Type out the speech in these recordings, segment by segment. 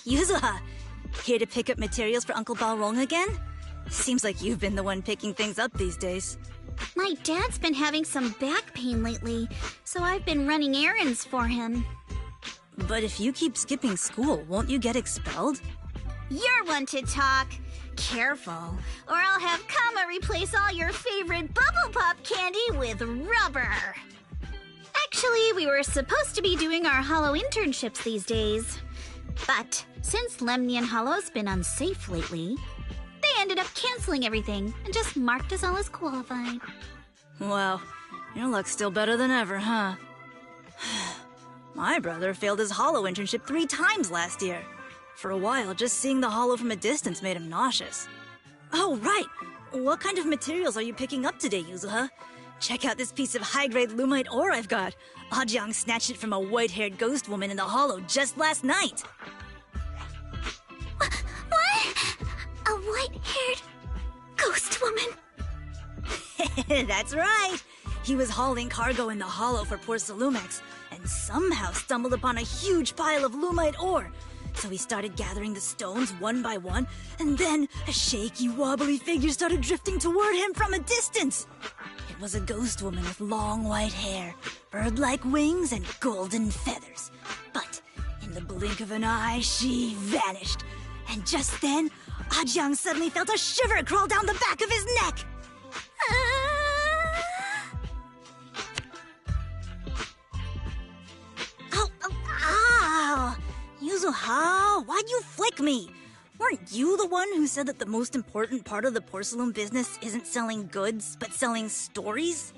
Yuzuha! Here to pick up materials for Uncle Balrong again? Seems like you've been the one picking things up these days. My dad's been having some back pain lately, so I've been running errands for him. But if you keep skipping school, won't you get expelled? You're one to talk. Careful, or I'll have Kama replace all your favorite Bubble Pop candy with rubber. Actually, we were supposed to be doing our Hollow internships these days. But since Lemnian Hollow's been unsafe lately, they ended up canceling everything and just marked us all as qualified. Wow, your luck's still better than ever, huh? My brother failed his Hollow internship 3 times last year. For a while, just seeing the Hollow from a distance made him nauseous. Oh, right! What kind of materials are you picking up today, Yuzuha? Check out this piece of high-grade lumite ore I've got. Ajang snatched it from a white-haired ghost woman in the Hollow just last night. What? A white-haired ghost woman? That's right! He was hauling cargo in the Hollow for poor Salumex, and somehow stumbled upon a huge pile of lumite ore. So he started gathering the stones one by one, and then a shaky, wobbly figure started drifting toward him from a distance. It was a ghost woman with long white hair, bird-like wings, and golden feathers. But in the blink of an eye, she vanished. And just then, Ajang suddenly felt a shiver crawl down the back of his neck. Ow! Yuzuha, why'd you flick me? Weren't you the one who said that the most important part of the porcelain business isn't selling goods, but selling stories?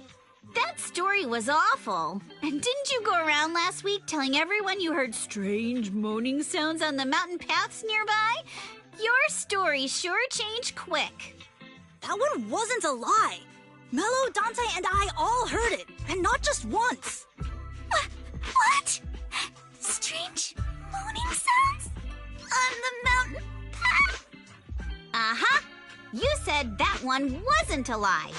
That story was awful. And didn't you go around last week telling everyone you heard strange moaning sounds on the mountain paths nearby? Your story sure changed quick. That one wasn't a lie. Mello, Dante, and I all heard it, and not just once. What? Strange moaning sounds? On the mountain path? Uh-huh. You said that one wasn't a lie.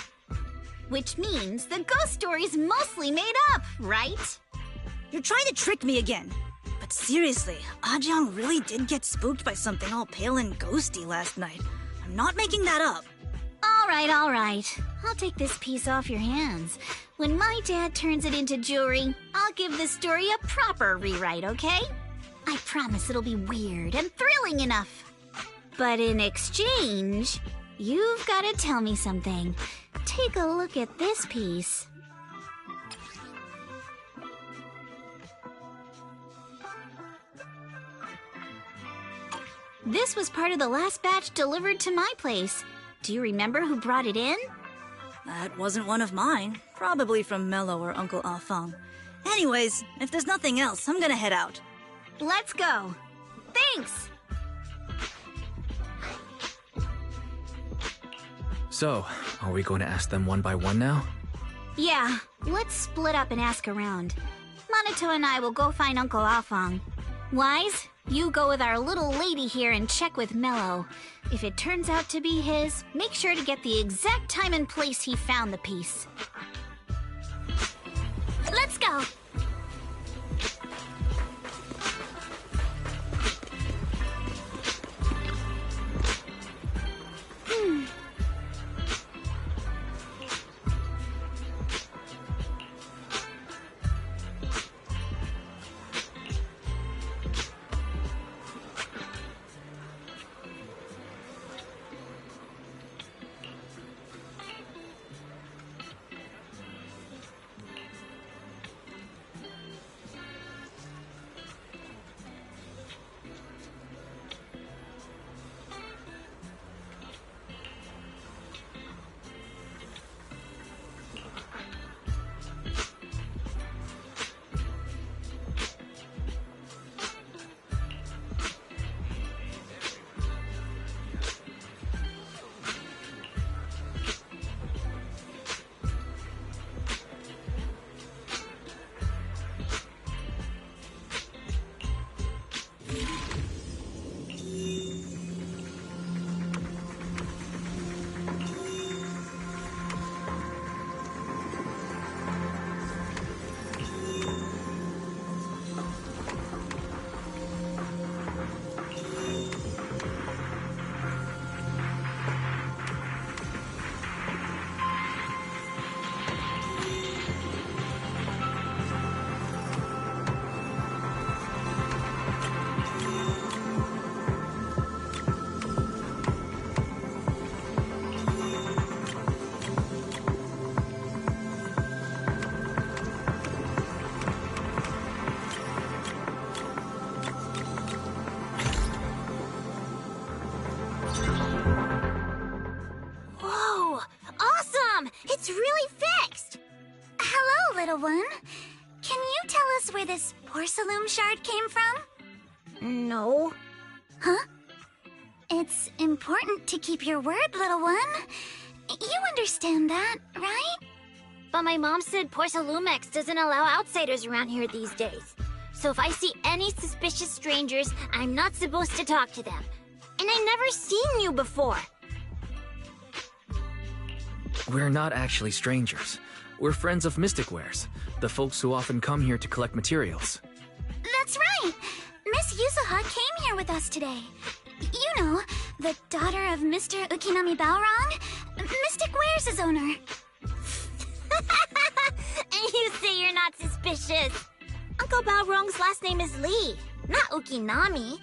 Which means the ghost story's mostly made up, right? You're trying to trick me again. But seriously, Ajang really did get spooked by something all pale and ghosty last night. I'm not making that up. All right. I'll take this piece off your hands. When my dad turns it into jewelry, I'll give this story a proper rewrite, okay? I promise it'll be weird and thrilling enough. But in exchange, you've got to tell me something. Take a look at this piece. This was part of the last batch delivered to my place. Do you remember who brought it in? That wasn't one of mine. Probably from Mello or Uncle Afang. Anyways, if there's nothing else, I'm gonna head out. Let's go. Thanks! So, are we going to ask them one by one now? Yeah, let's split up and ask around. Monato and I will go find Uncle Afang. Wise, you go with our little lady here and check with Mello. If it turns out to be his, make sure to get the exact time and place he found the piece. Let's go! porcelain shard came from? No. Huh? It's important to keep your word, little one. You understand that, right? But my mom said Porcelumex doesn't allow outsiders around here these days. So if I see any suspicious strangers, I'm not supposed to talk to them. And I never seen you before. We're not actually strangers. We're friends of Mystic Wares, the folks who often come here to collect materials. That's right! Miss Yuzuha came here with us today. You know, the daughter of Mr. Ukinami Balrog, Mystic Wares' owner. And you say you're not suspicious. Uncle Balrog's last name is Lee, not Ukinami.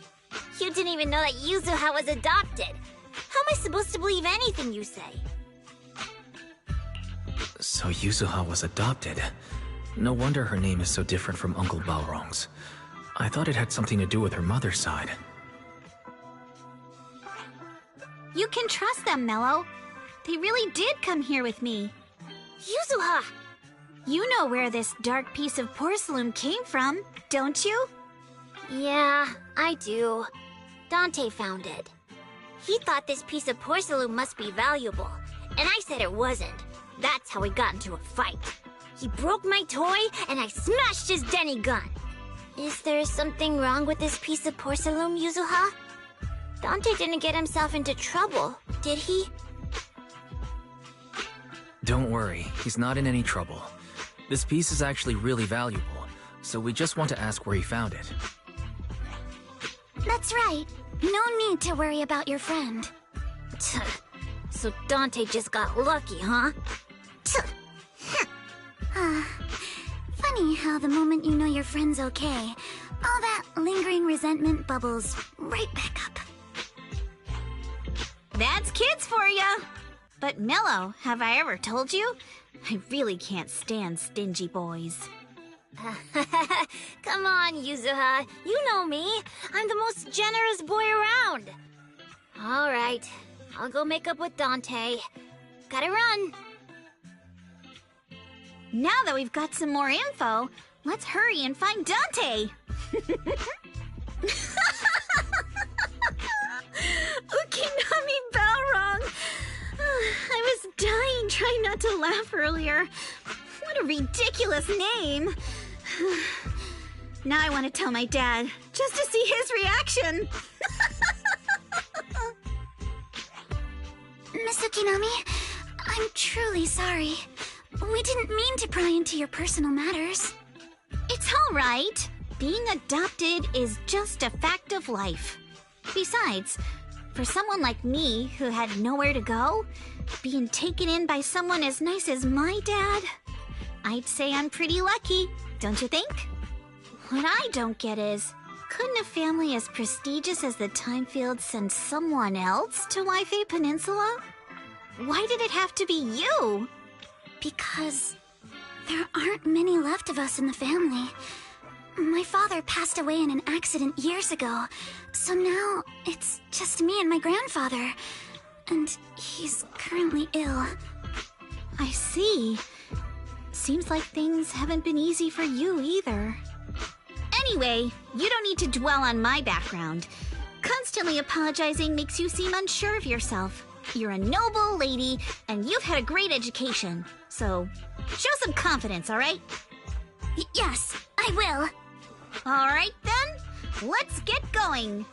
You didn't even know that Yuzuha was adopted. How am I supposed to believe anything you say? So Yuzuha was adopted. No wonder her name is so different from Uncle Balrog's. I thought it had something to do with her mother's side. You can trust them, Mello. They really did come here with me. Yuzuha! You know where this dark piece of porcelain came from, don't you? Yeah, I do. Dante found it. He thought this piece of porcelain must be valuable, and I said it wasn't. That's how we got into a fight. He broke my toy, and I smashed his Denny gun. Is there something wrong with this piece of porcelain, Yuzuha? Dante didn't get himself into trouble, did he? Don't worry, he's not in any trouble. This piece is actually really valuable, so we just want to ask where he found it. That's right. No need to worry about your friend. So Dante just got lucky, huh? Funny how the moment you know your friend's okay, all that lingering resentment bubbles right back up. That's kids for ya! But Mello, have I ever told you? I really can't stand stingy boys. Come on, Yuzuha. You know me. I'm the most generous boy around. All right. I'll go make up with Dante. Gotta run. Now that we've got some more info, let's hurry and find Dante! Ukinami Balrog! I was dying trying not to laugh earlier. What a ridiculous name! Now I want to tell my dad, just to see his reaction! Miss Ukinami, I'm truly sorry. We didn't mean to pry into your personal matters. It's all right. Being adopted is just a fact of life. Besides, for someone like me who had nowhere to go, being taken in by someone as nice as my dad, I'd say I'm pretty lucky, don't you think? What I don't get is, couldn't a family as prestigious as the Timefield send someone else to Waifei Peninsula? Why did it have to be you? Because there aren't many left of us in the family. My father passed away in an accident years ago, so now it's just me and my grandfather. And he's currently ill. I see. Seems like things haven't been easy for you either. Anyway, you don't need to dwell on my background. Constantly apologizing makes you seem unsure of yourself. You're a noble lady, and you've had a great education. So, show some confidence, all right? Yes, I will. All right, then. Let's get going.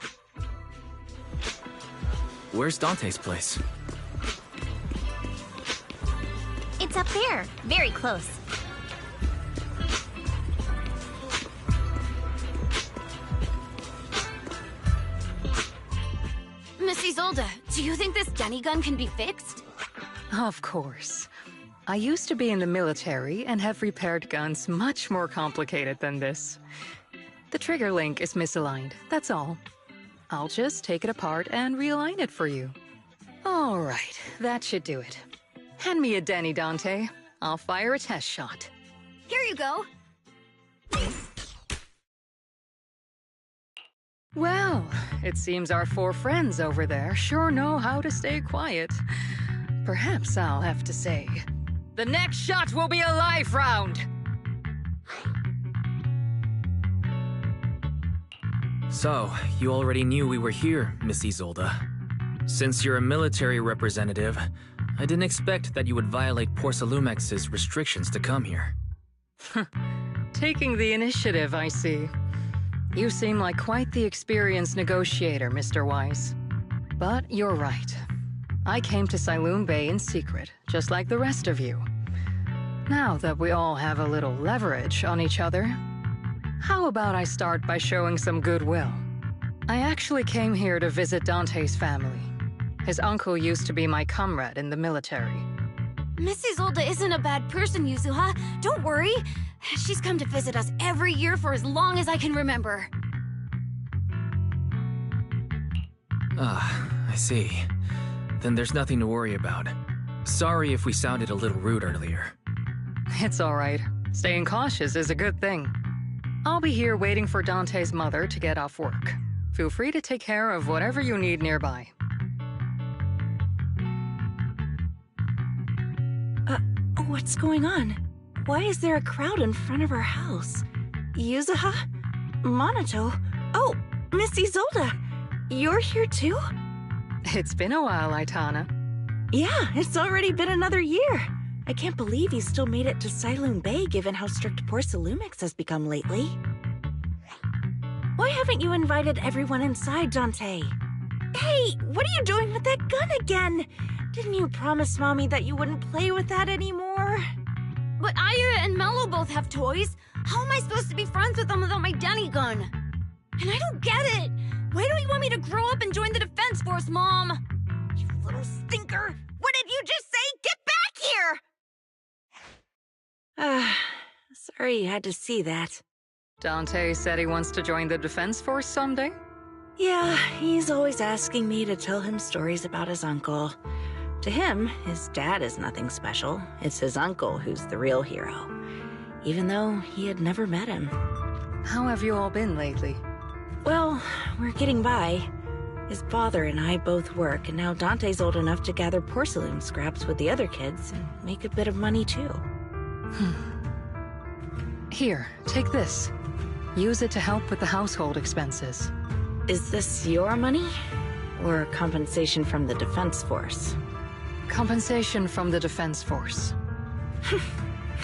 Where's Dante's place? It's up there, very close. Miss Isolde, do you think this Denny gun can be fixed? Of course. I used to be in the military and have repaired guns much more complicated than this. The trigger link is misaligned, that's all. I'll just take it apart and realign it for you. All right, that should do it. Hand me a Denny, Dante. I'll fire a test shot. Here you go. Well, it seems our four friends over there sure know how to stay quiet. Perhaps I'll have to say, the next shot will be a live round! So, you already knew we were here, Miss Isolde. Since you're a military representative, I didn't expect that you would violate Porcelumex's restrictions to come here. Taking the initiative, I see. You seem like quite the experienced negotiator, Mr. Wise. But you're right. I came to Siloon Bay in secret, just like the rest of you. Now that we all have a little leverage on each other, how about I start by showing some goodwill? I actually came here to visit Dante's family. His uncle used to be my comrade in the military. Miss Isolde isn't a bad person, Yuzuha. Don't worry. She's come to visit us every year for as long as I can remember. Ah, I see. Then there's nothing to worry about. Sorry if we sounded a little rude earlier. It's all right. Staying cautious is a good thing. I'll be here waiting for Dante's mother to get off work. Feel free to take care of whatever you need nearby. What's going on? Why is there a crowd in front of our house? Yuzuha? Monato? Oh, Miss Isolde! You're here too? It's been a while, Aitana. Yeah, it's already been another year. I can't believe you still made it to Siloon Bay given how strict Porcelumix has become lately. Why haven't you invited everyone inside, Dante? Hey, what are you doing with that gun again? Didn't you promise Mommy that you wouldn't play with that anymore? But Aya and Mello both have toys. How am I supposed to be friends with them without my Denny gun? And I don't get it. Why do you want me to grow up and join the Defense Force, Mom? You little stinker! What did you just say? Get back here! Sorry you had to see that. Dante said he wants to join the Defense Force someday? Yeah, he's always asking me to tell him stories about his uncle. To him, his dad is nothing special. It's his uncle who's the real hero, even though he had never met him. How have you all been lately? Well, we're getting by. His father and I both work, and now Dante's old enough to gather porcelain scraps with the other kids and make a bit of money too. Here, take this. Use it to help with the household expenses. Is this your money? Or compensation from the Defense Force? Compensation from the Defense Force.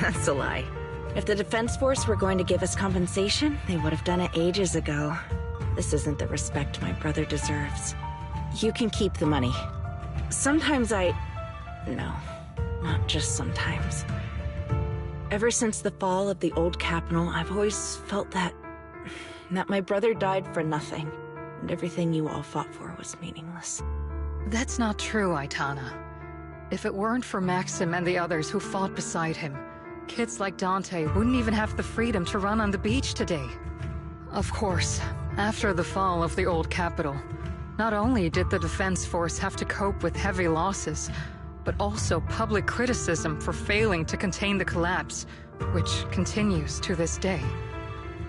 That's a lie. If the Defense Force were going to give us compensation, they would have done it ages ago. This isn't the respect my brother deserves. You can keep the money. Sometimes No, not just sometimes. Ever since the fall of the old capital, I've always felt that my brother died for nothing, and everything you all fought for was meaningless. That's not true, Aitana. If it weren't for Maxim and the others who fought beside him, kids like Dante wouldn't even have the freedom to run on the beach today. Of course, after the fall of the old capital, not only did the Defense Force have to cope with heavy losses, but also public criticism for failing to contain the collapse, which continues to this day.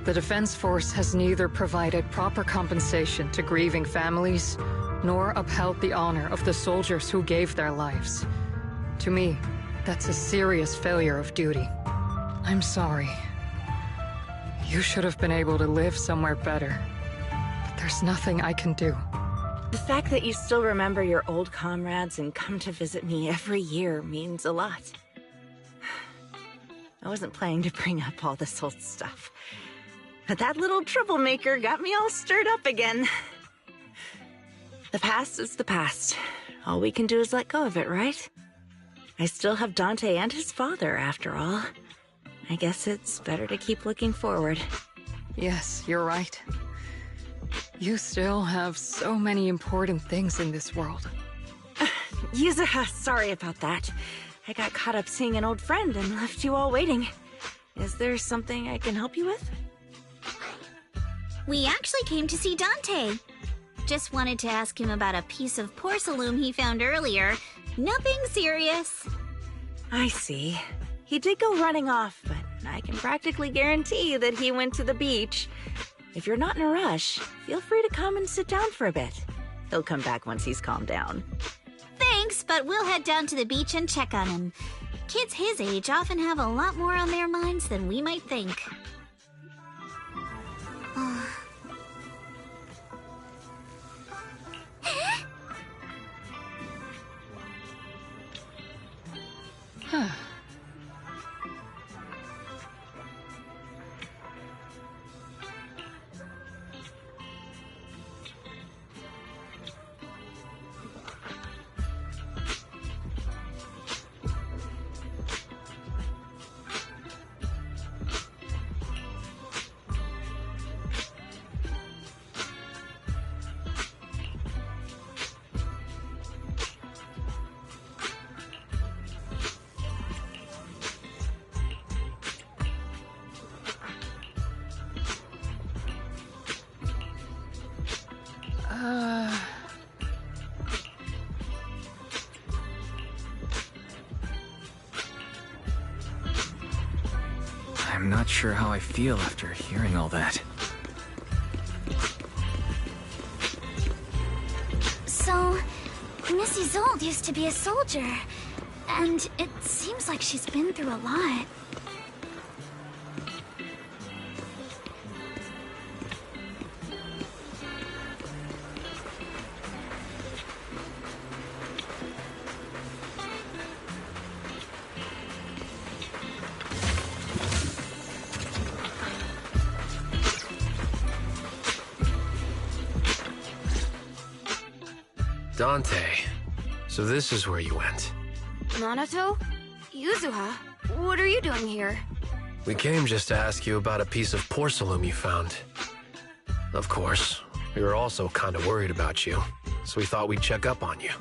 The Defense Force has neither provided proper compensation to grieving families, nor upheld the honor of the soldiers who gave their lives. To me, that's a serious failure of duty. I'm sorry. You should have been able to live somewhere better, but there's nothing I can do. The fact that you still remember your old comrades and come to visit me every year means a lot. I wasn't planning to bring up all this old stuff, but that little troublemaker got me all stirred up again. The past is the past. All we can do is let go of it, right? I still have Dante and his father, after all. I guess it's better to keep looking forward. Yes, you're right. You still have so many important things in this world. Yuzuha, sorry about that. I got caught up seeing an old friend and left you all waiting. Is there something I can help you with? We actually came to see Dante. Just wanted to ask him about a piece of porcelain he found earlier. Nothing serious. I see. He did go running off, but I can practically guarantee that he went to the beach. If you're not in a rush, feel free to come and sit down for a bit. He'll come back once he's calmed down. Thanks, but we'll head down to the beach and check on him. Kids his age often have a lot more on their minds than we might think. not sure how I feel after hearing all that. So, Miss Isolde used to be a soldier, and it seems like she's been through a lot. Dante, so this is where you went. Minato? Yuzuha? What are you doing here? We came just to ask you about a piece of porcelain you found. Of course, we were also kind of worried about you, so we thought we'd check up on you.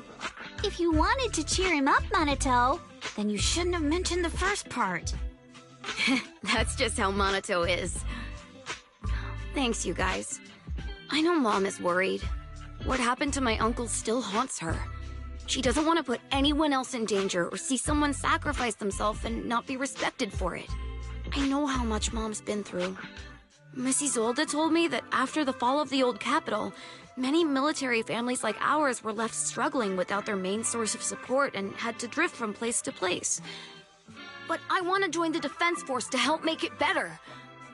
If you wanted to cheer him up, Minato, then you shouldn't have mentioned the first part. That's just how Minato is. Thanks, you guys. I know Mom is worried. What happened to my uncle still haunts her. She doesn't want to put anyone else in danger or see someone sacrifice themselves and not be respected for it. I know how much Mom's been through. Miss Isolde told me that after the fall of the old capital, many military families like ours were left struggling without their main source of support and had to drift from place to place. But I want to join the defense force to help make it better.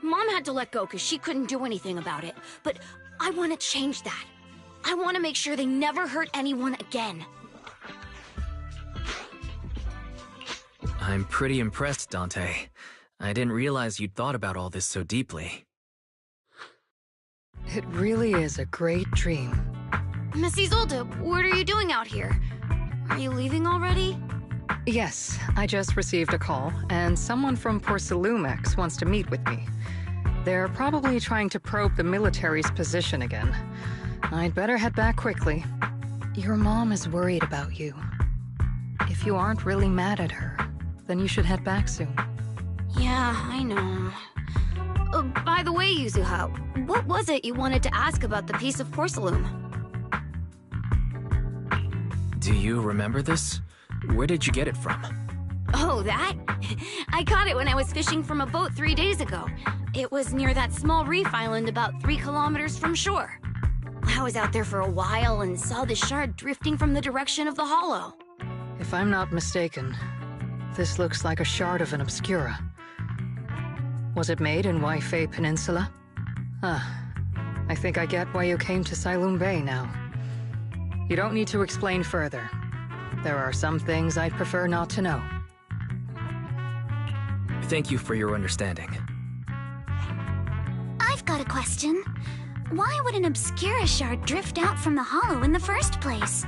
Mom had to let go because she couldn't do anything about it, but I want to change that. I want to make sure they never hurt anyone again. I'm pretty impressed, Dante. I didn't realize you'd thought about all this so deeply. It really is a great dream. Miss Isolde, what are you doing out here? Are you leaving already? Yes, I just received a call, and someone from Porcelumex wants to meet with me. They're probably trying to probe the military's position again. I'd better head back quickly. Your mom is worried about you. If you aren't really mad at her, then you should head back soon. Yeah, I know. By the way, Yuzuha, what was it you wanted to ask about the piece of porcelain? Do you remember this? Where did you get it from? Oh, that? I caught it when I was fishing from a boat 3 days ago. It was near that small reef island about 3 kilometers from shore. I was out there for a while and saw the shard drifting from the direction of the hollow. If I'm not mistaken, this looks like a shard of an Obscura. Was it made in Waifei Peninsula? I think I get why you came to Sailoon Bay now. You don't need to explain further. There are some things I'd prefer not to know. Thank you for your understanding. I've got a question. Why would an Obscura shard drift out from the hollow in the first place?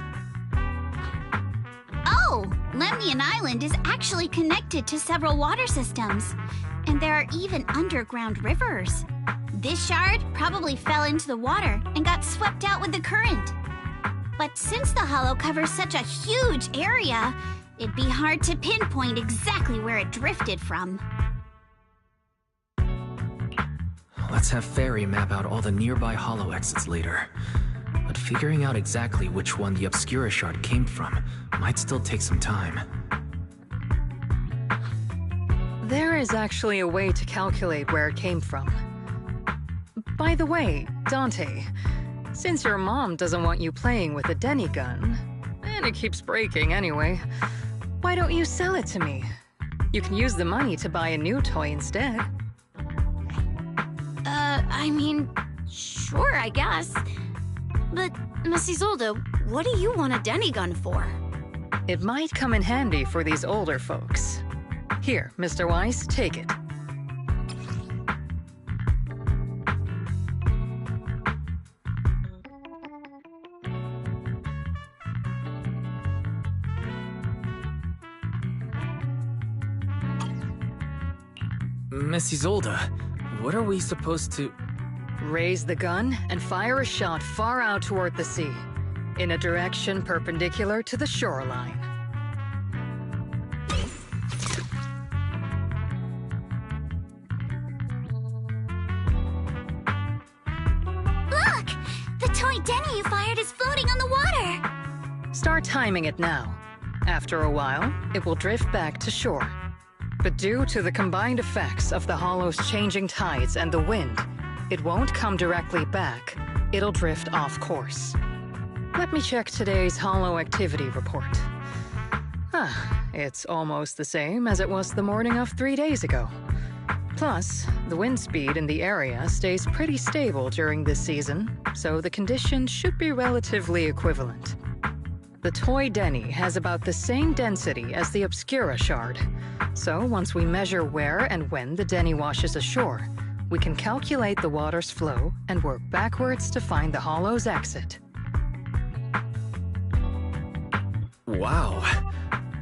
Oh, Lemnian Island is actually connected to several water systems. And there are even underground rivers. This shard probably fell into the water and got swept out with the current. But since the hollow covers such a huge area, it'd be hard to pinpoint exactly where it drifted from. Let's have Fairy map out all the nearby hollow exits later. But figuring out exactly which one the Obscura shard came from might still take some time. There is actually a way to calculate where it came from. By the way, Dante, since your mom doesn't want you playing with a Denny gun, and it keeps breaking anyway, why don't you sell it to me? You can use the money to buy a new toy instead. I mean, sure, I guess. But, Miss Isolde, what do you want a Denny gun for? It might come in handy for these older folks. Here, Mr. Weiss, take it. Miss Isolde, what are we supposed to... Raise the gun and fire a shot far out toward the sea, in a direction perpendicular to the shoreline. Look! The toy Denny you fired is floating on the water! Start timing it now. After a while, it will drift back to shore. But due to the combined effects of the hollow's changing tides and the wind, it won't come directly back. It'll drift off course. Let me check today's hollow activity report. It's almost the same as it was the morning of 3 days ago. Plus, the wind speed in the area stays pretty stable during this season, so the conditions should be relatively equivalent. The Toy Denny has about the same density as the Obscura Shard, so once we measure where and when the Denny washes ashore, we can calculate the water's flow and work backwards to find the hollow's exit. Wow.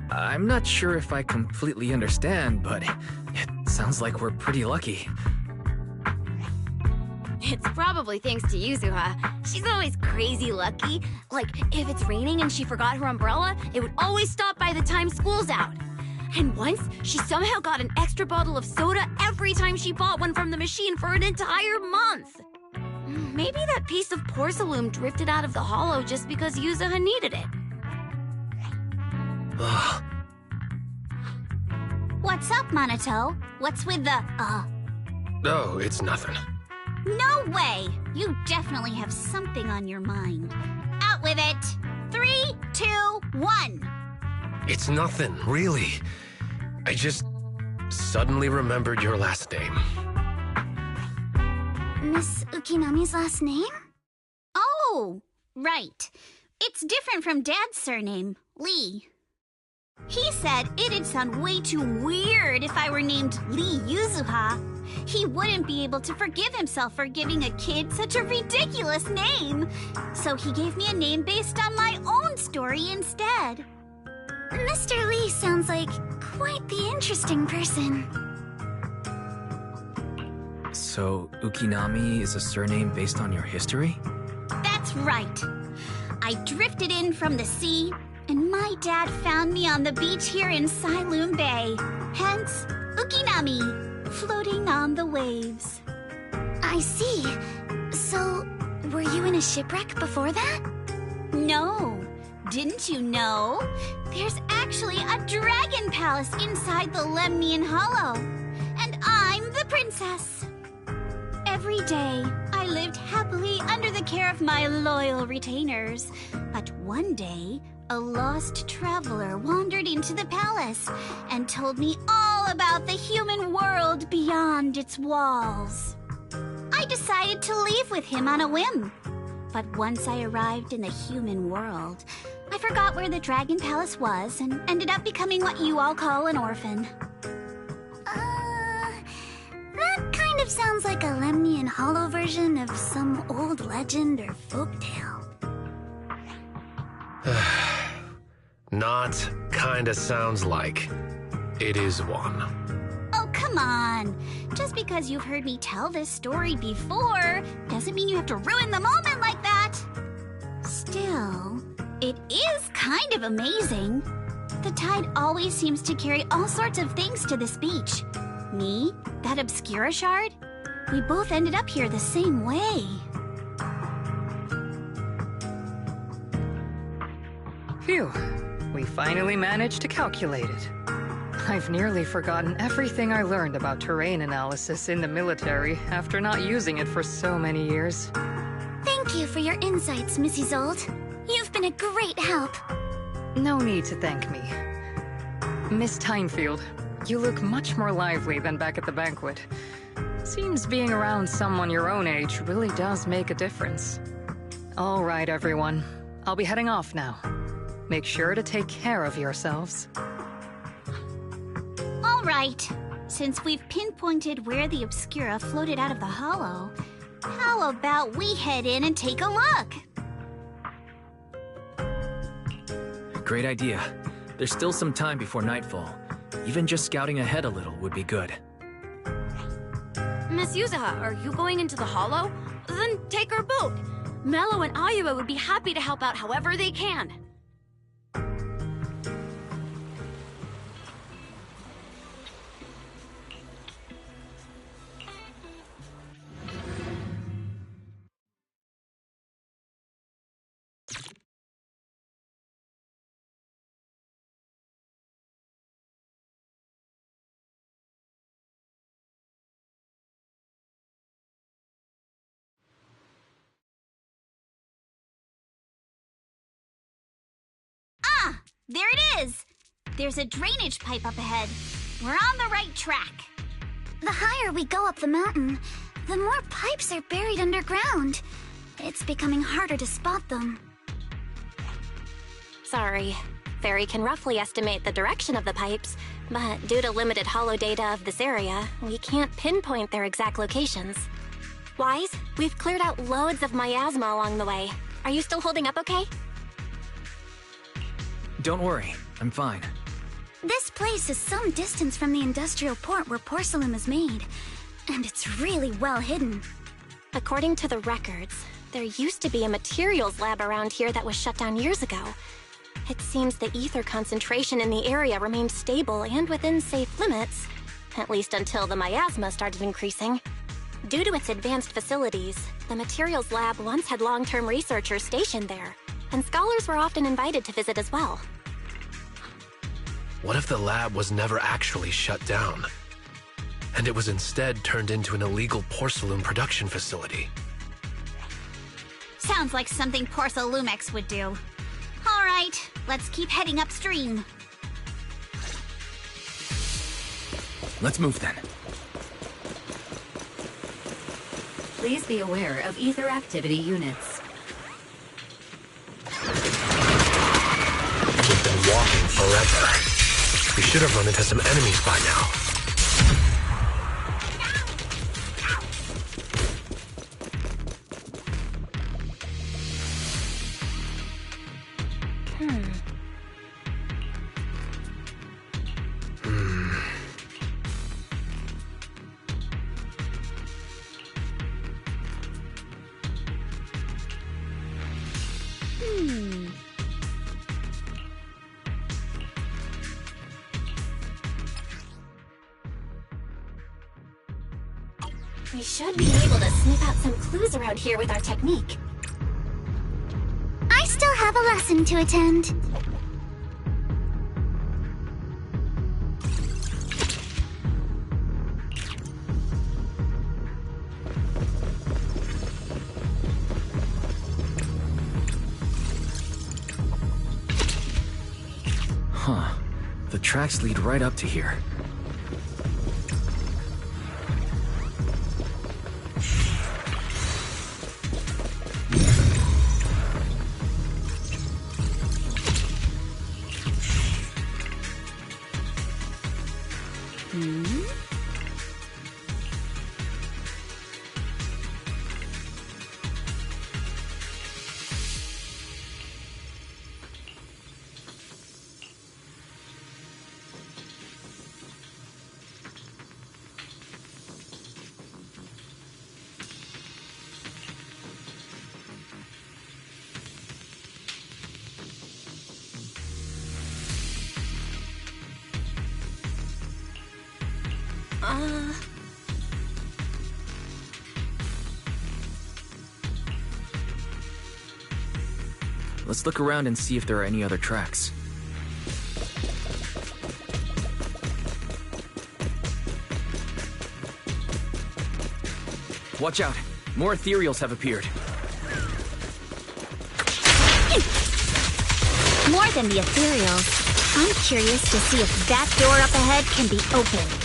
I'm not sure if I completely understand, but it sounds like we're pretty lucky. It's probably thanks to Yuzuha. She's always crazy lucky. Like, if it's raining and she forgot her umbrella, it would always stop by the time school's out. And once, she somehow got an extra bottle of soda every time she bought one from the machine for an entire month. Maybe that piece of porcelain drifted out of the hollow just because Yuzuha needed it. Ugh. What's up, Monato? What's with the, Oh, it's nothing. No way! You definitely have something on your mind. Out with it! 3, 2, 1! It's nothing, really. I just suddenly remembered your last name. Miss Ukinami's last name? Oh, right. It's different from Dad's surname, Lee. He said it'd sound way too weird if I were named Lee Yuzuha. He wouldn't be able to forgive himself for giving a kid such a ridiculous name. So he gave me a name based on my own story instead. Mr. Lee sounds like quite the interesting person. So, Ukinami is a surname based on your history? That's right. I drifted in from the sea, and my dad found me on the beach here in Sailoon Bay. Hence, Ukinami, floating on the waves. I see. So, were you in a shipwreck before that? No. Didn't you know? There's actually a dragon palace inside the Lemnian Hollow. And I'm the princess. Every day, I lived happily under the care of my loyal retainers. But one day, a lost traveler wandered into the palace and told me all about the human world beyond its walls. I decided to leave with him on a whim. But once I arrived in the human world, I forgot where the Dragon Palace was and ended up becoming what you all call an orphan. That kind of sounds like a Lemnian Hollow version of some old legend or folktale. Not kinda sounds like. It is one. Oh, come on. Just because you've heard me tell this story before doesn't mean you have to ruin the moment like that. Still, it is kind of amazing. The tide always seems to carry all sorts of things to this beach. Me, that Obscura Shard, we both ended up here the same way. Phew, we finally managed to calculate it. I've nearly forgotten everything I learned about terrain analysis in the military after not using it for so many years. Thank you for your insights, Miss Isolde. You've been a great help. No need to thank me. Miss Timefield, you look much more lively than back at the banquet. Seems being around someone your own age really does make a difference. All right, everyone. I'll be heading off now. Make sure to take care of yourselves. All right. Since we've pinpointed where the Obscura floated out of the hollow, how about we head in and take a look? Great idea. There's still some time before nightfall. Even just scouting ahead a little would be good. Miss Yuzuha, are you going into the hollow? Then take our boat. Mello and Ayuba would be happy to help out however they can. There it is! There's a drainage pipe up ahead. We're on the right track. The higher we go up the mountain, the more pipes are buried underground. It's becoming harder to spot them. Sorry. Fairy can roughly estimate the direction of the pipes, but due to limited holo data of this area, we can't pinpoint their exact locations. Wise, we've cleared out loads of miasma along the way. Are you still holding up okay? Don't worry, I'm fine. This place is some distance from the industrial port where porcelain is made, and it's really well hidden. According to the records, there used to be a materials lab around here that was shut down years ago. It seems the ether concentration in the area remained stable and within safe limits, at least until the miasma started increasing. Due to its advanced facilities, the materials lab once had long-term researchers stationed there, and scholars were often invited to visit as well. What if the lab was never actually shut down, and it was instead turned into an illegal porcelain production facility? Sounds like something Porcelumex would do. All right, let's keep heading upstream. Let's move then. Please be aware of ether activity units. We've been walking forever. We should have run into some enemies by now. We should be able to sniff out some clues around here with our technique. I still have a lesson to attend. Huh. The tracks lead right up to here. Let's look around and see if there are any other tracks. Watch out! More ethereals have appeared. More than the ethereals, I'm curious to see if that door up ahead can be opened.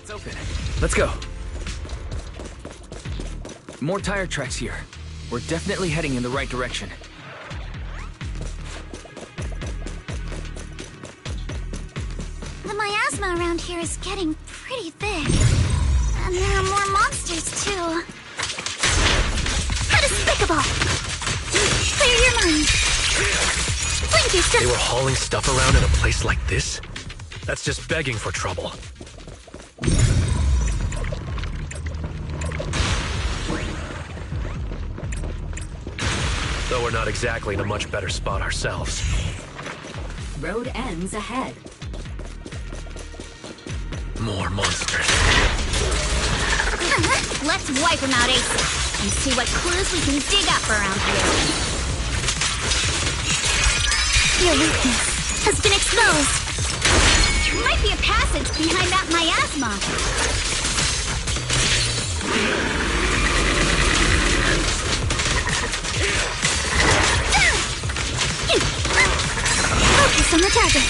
It's open. Let's go. More tire tracks here. We're definitely heading in the right direction. The miasma around here is getting pretty thick. And there are more monsters, too. How despicable! Clear your mind. Blinky's just... They were hauling stuff around in a place like this? That's just begging for trouble. Though we're not exactly in a much better spot ourselves. Road ends ahead. More monsters. Let's wipe them out ASAP and see what clues we can dig up around here. Your weakness has been exposed. There might be a passage behind that miasma. Focus on the target.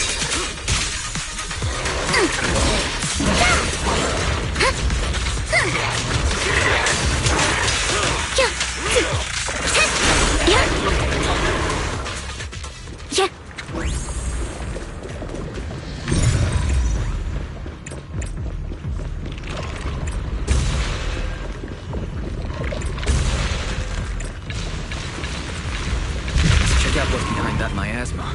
Check out what's behind that miasma.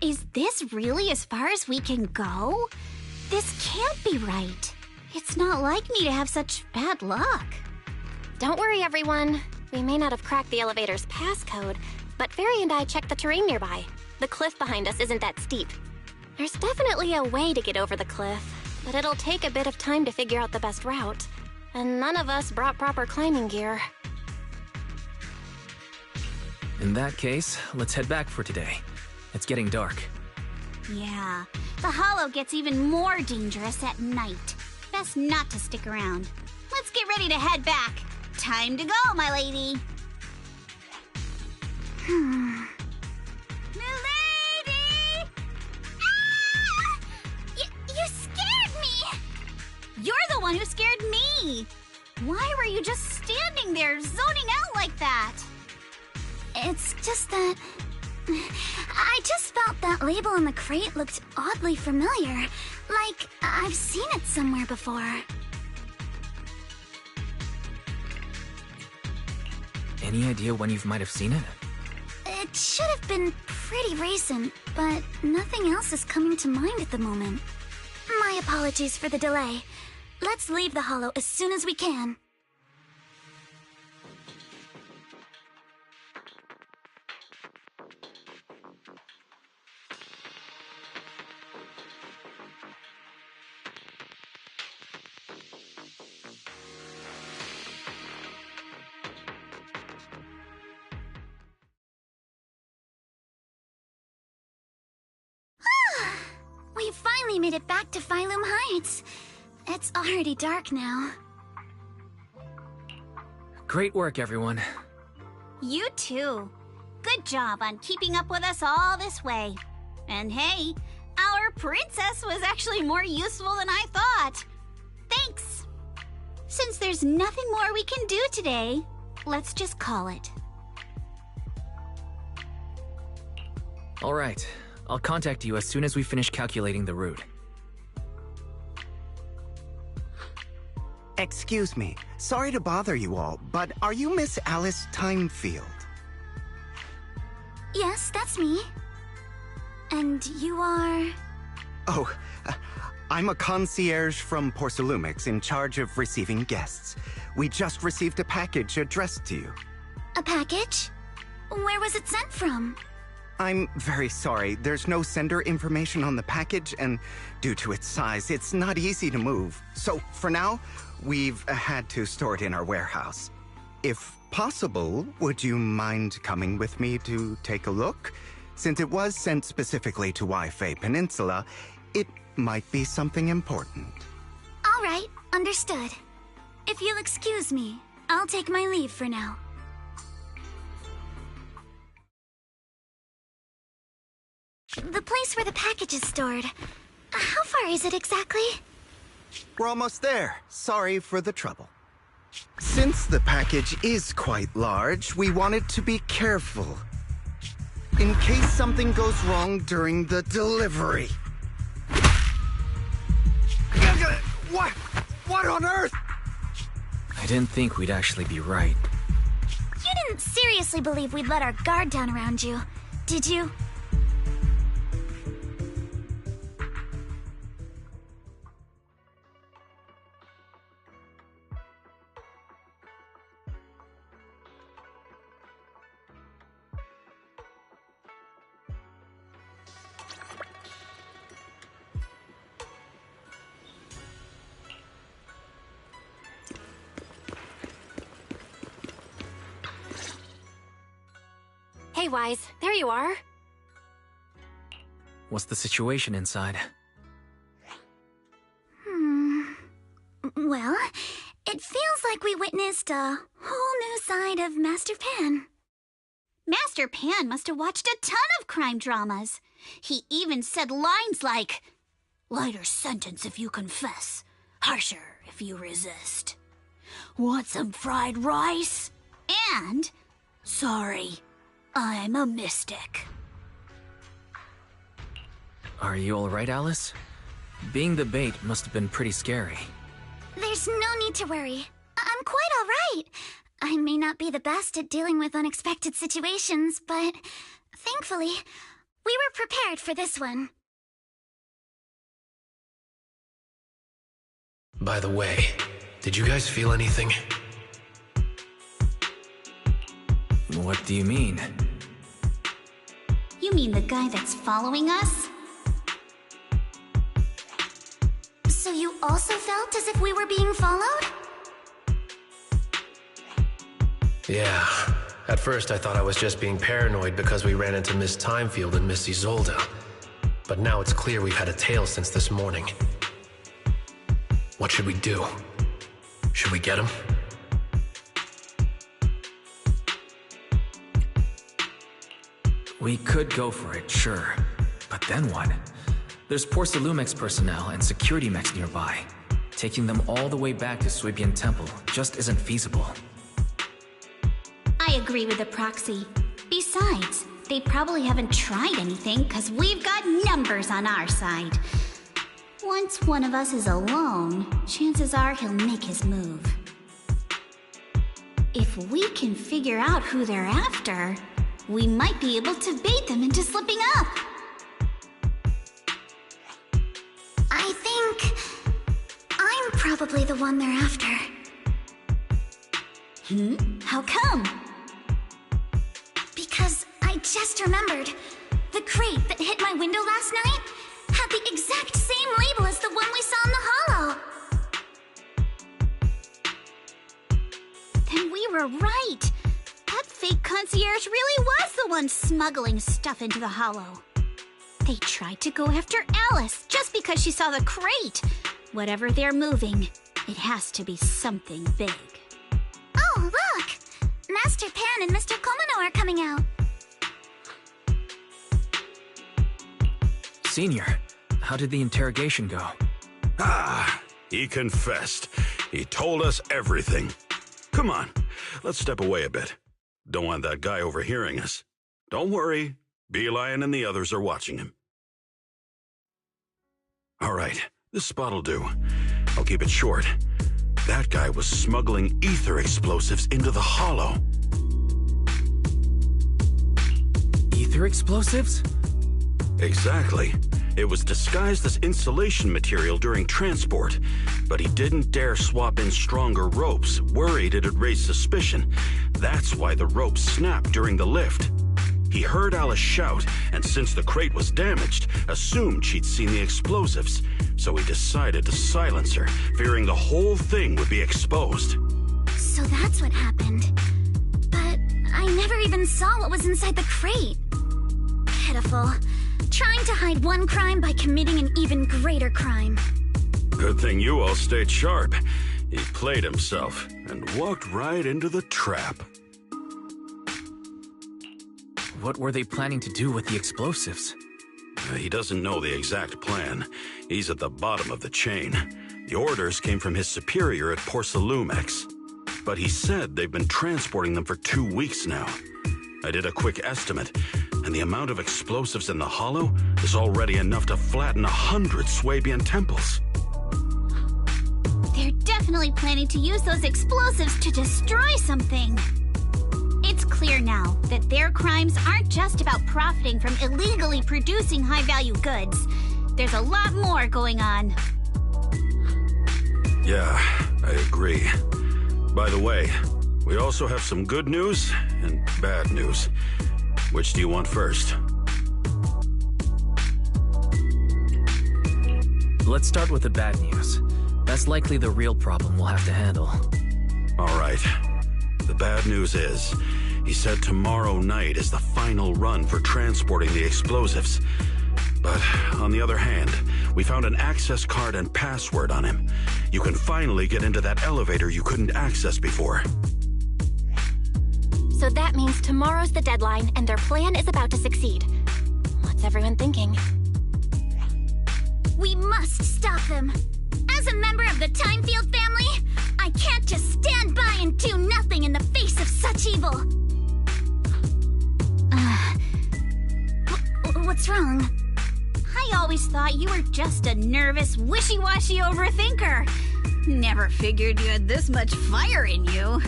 Is this really as far as we can go? This can't be right. It's not like me to have such bad luck. Don't worry, everyone. We may not have cracked the elevator's passcode, but Fairy and I checked the terrain nearby. The cliff behind us isn't that steep. There's definitely a way to get over the cliff, but it'll take a bit of time to figure out the best route. And none of us brought proper climbing gear. In that case, let's head back for today. It's getting dark. Yeah, the hollow gets even more dangerous at night. Best not to stick around. Let's get ready to head back. Time to go, my lady. Milady! Ah! You scared me! You're the one who scared me! Why were you just standing there, zoning out like that? It's just that... I just felt that label on the crate looked oddly familiar. Like, I've seen it somewhere before. Any idea when you might have seen it? It should have been pretty recent, but nothing else is coming to mind at the moment. My apologies for the delay. Let's leave the hollow as soon as we can. finally made it back to Phylum Heights. It's already dark now. Great work, everyone. You too. Good job on keeping up with us all this way. And hey, our princess was actually more useful than I thought. Thanks. Since there's nothing more we can do today, let's just call it. All right. I'll contact you as soon as we finish calculating the route. Excuse me. Sorry to bother you all, but are you Miss Alice Timefield? Yes, that's me. And you are... Oh, I'm a concierge from Porcelumix in charge of receiving guests. We just received a package addressed to you. A package? Where was it sent from? I'm very sorry. There's no sender information on the package, and due to its size, it's not easy to move. So, for now, we've had to store it in our warehouse. If possible, would you mind coming with me to take a look? Since it was sent specifically to Wi-Fi Peninsula, it might be something important. All right, understood. If you'll excuse me, I'll take my leave for now. The place where the package is stored. How far is it exactly? We're almost there. Sorry for the trouble. Since the package is quite large, we wanted to be careful. In case something goes wrong during the delivery. What on earth? I didn't think we'd actually be right. You didn't seriously believe we'd let our guard down around you, did you? Hey, Wise, there you are. What's the situation inside? Well, it feels like we witnessed a whole new side of Master Pan. Master Pan must have watched a ton of crime dramas. He even said lines like, "Lighter sentence if you confess, harsher if you resist. Want some fried rice?" And, "Sorry, I'm a mystic." Are you alright, Alice? Being the bait must have been pretty scary. There's no need to worry. I'm quite all right. I may not be the best at dealing with unexpected situations, but thankfully, we were prepared for this one. By the way, did you guys feel anything? What do you mean? You mean the guy that's following us? So you also felt as if we were being followed? Yeah. At first I thought I was just being paranoid because we ran into Miss Timefield and Miss Isolde. But now it's clear we've had a tail since this morning. What should we do? Should we get him? We could go for it, sure. But then what? There's Porcelumix personnel and security mechs nearby. Taking them all the way back to Swibian Temple just isn't feasible. I agree with the proxy. Besides, they probably haven't tried anything because we've got numbers on our side. Once one of us is alone, chances are he'll make his move. If we can figure out who they're after, we might be able to bait them into slipping up. I think I'm probably the one they're after. How come? Because I just remembered. The crate that hit my window last night had the exact same label as the one we saw in the hollow. Then we were right. That fake concierge really was the one smuggling stuff into the hollow. They tried to go after Alice just because she saw the crate. Whatever they're moving, it has to be something big. Oh, look! Master Pan and Mr. Komino are coming out. Senior, how did the interrogation go? He confessed. He told us everything. Come on, let's step away a bit. Don't want that guy overhearing us. Don't worry, Beelion and the others are watching him. All right, this spot'll do. I'll keep it short. That guy was smuggling ether explosives into the hollow. Ether explosives? Exactly. It was disguised as insulation material during transport, but he didn't dare swap in stronger ropes, worried it'd raise suspicion. That's why the ropes snapped during the lift. He heard Alice shout, and since the crate was damaged, assumed she'd seen the explosives, so he decided to silence her, fearing the whole thing would be exposed. So that's what happened. But I never even saw what was inside the crate. Pitiful. Trying to hide one crime by committing an even greater crime. Good thing you all stayed sharp. He played himself and walked right into the trap. What were they planning to do with the explosives? He doesn't know the exact plan. He's at the bottom of the chain. The orders came from his superior at Porcelumex. But he said they've been transporting them for 2 weeks now. I did a quick estimate, and the amount of explosives in the hollow is already enough to flatten 100 Swabian temples. They're definitely planning to use those explosives to destroy something. It's clear now that their crimes aren't just about profiting from illegally producing high-value goods. There's a lot more going on. Yeah, I agree. By the way, we also have some good news and bad news. Which do you want first? Let's start with the bad news. That's likely the real problem we'll have to handle. All right. The bad news is, he said tomorrow night is the final run for transporting the explosives. But on the other hand, we found an access card and password on him. You can finally get into that elevator you couldn't access before. So that means tomorrow's the deadline, and their plan is about to succeed. What's everyone thinking? We must stop them. As a member of the Timefield family, I can't just stand by and do nothing in the face of such evil. What's wrong? I always thought you were just a nervous, wishy-washy overthinker. Never figured you had this much fire in you.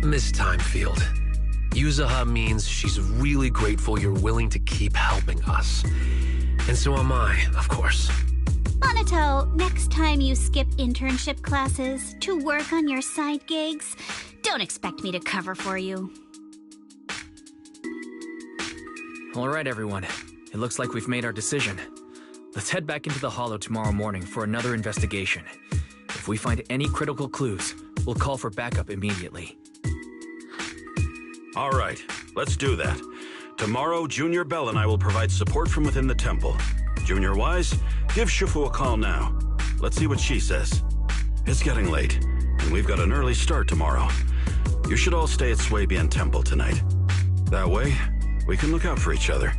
Miss Timefield, Yuzaha means she's really grateful you're willing to keep helping us. And so am I, of course. Monato, next time you skip internship classes to work on your side gigs, don't expect me to cover for you. All right, everyone. It looks like we've made our decision. Let's head back into the Hollow tomorrow morning for another investigation. If we find any critical clues, we'll call for backup immediately. All right, let's do that. Tomorrow, Junior Bell and I will provide support from within the temple. Junior Wise, give Shifu a call now. Let's see what she says. It's getting late, and we've got an early start tomorrow. You should all stay at Swabian Temple tonight. That way, we can look out for each other.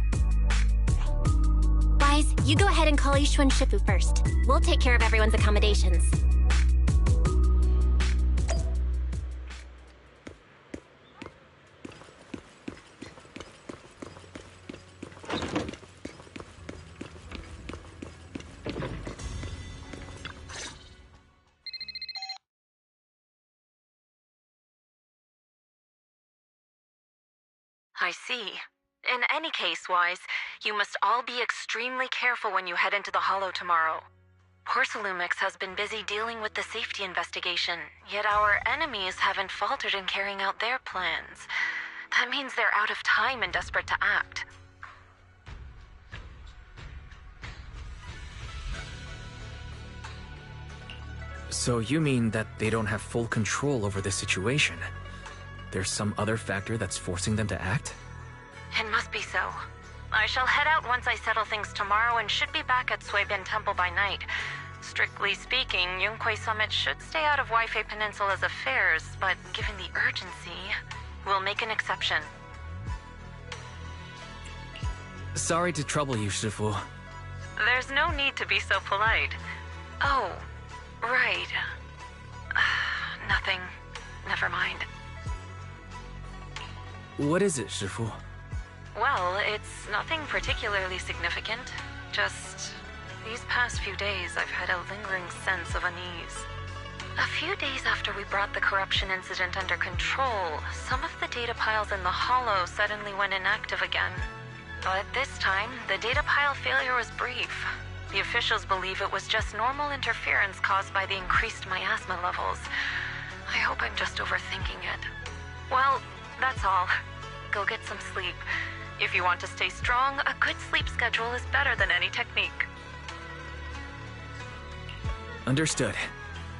Wise, you go ahead and call Ishu and Shifu first. We'll take care of everyone's accommodations. I see. In any case, Wise, you must all be extremely careful when you head into the Hollow tomorrow. Porcelumex has been busy dealing with the safety investigation, yet our enemies haven't faltered in carrying out their plans. That means they're out of time and desperate to act. So you mean that they don't have full control over the situation? There's some other factor that's forcing them to act? It must be so. I shall head out once I settle things tomorrow and should be back at Suibin Temple by night. Strictly speaking, Yunquei Summit should stay out of Waifei Peninsula's affairs, but given the urgency, we'll make an exception. Sorry to trouble you, Shifu. There's no need to be so polite. Oh, right. Nothing. Never mind. What is it, Shifu? Well, it's nothing particularly significant. Just these past few days I've had a lingering sense of unease. A few days after we brought the corruption incident under control, some of the data piles in the Hollow suddenly went inactive again. But this time, the data pile failure was brief. The officials believe it was just normal interference caused by the increased miasma levels. I hope I'm just overthinking it. Well, that's all. Go get some sleep. If you want to stay strong, a good sleep schedule is better than any technique. Understood.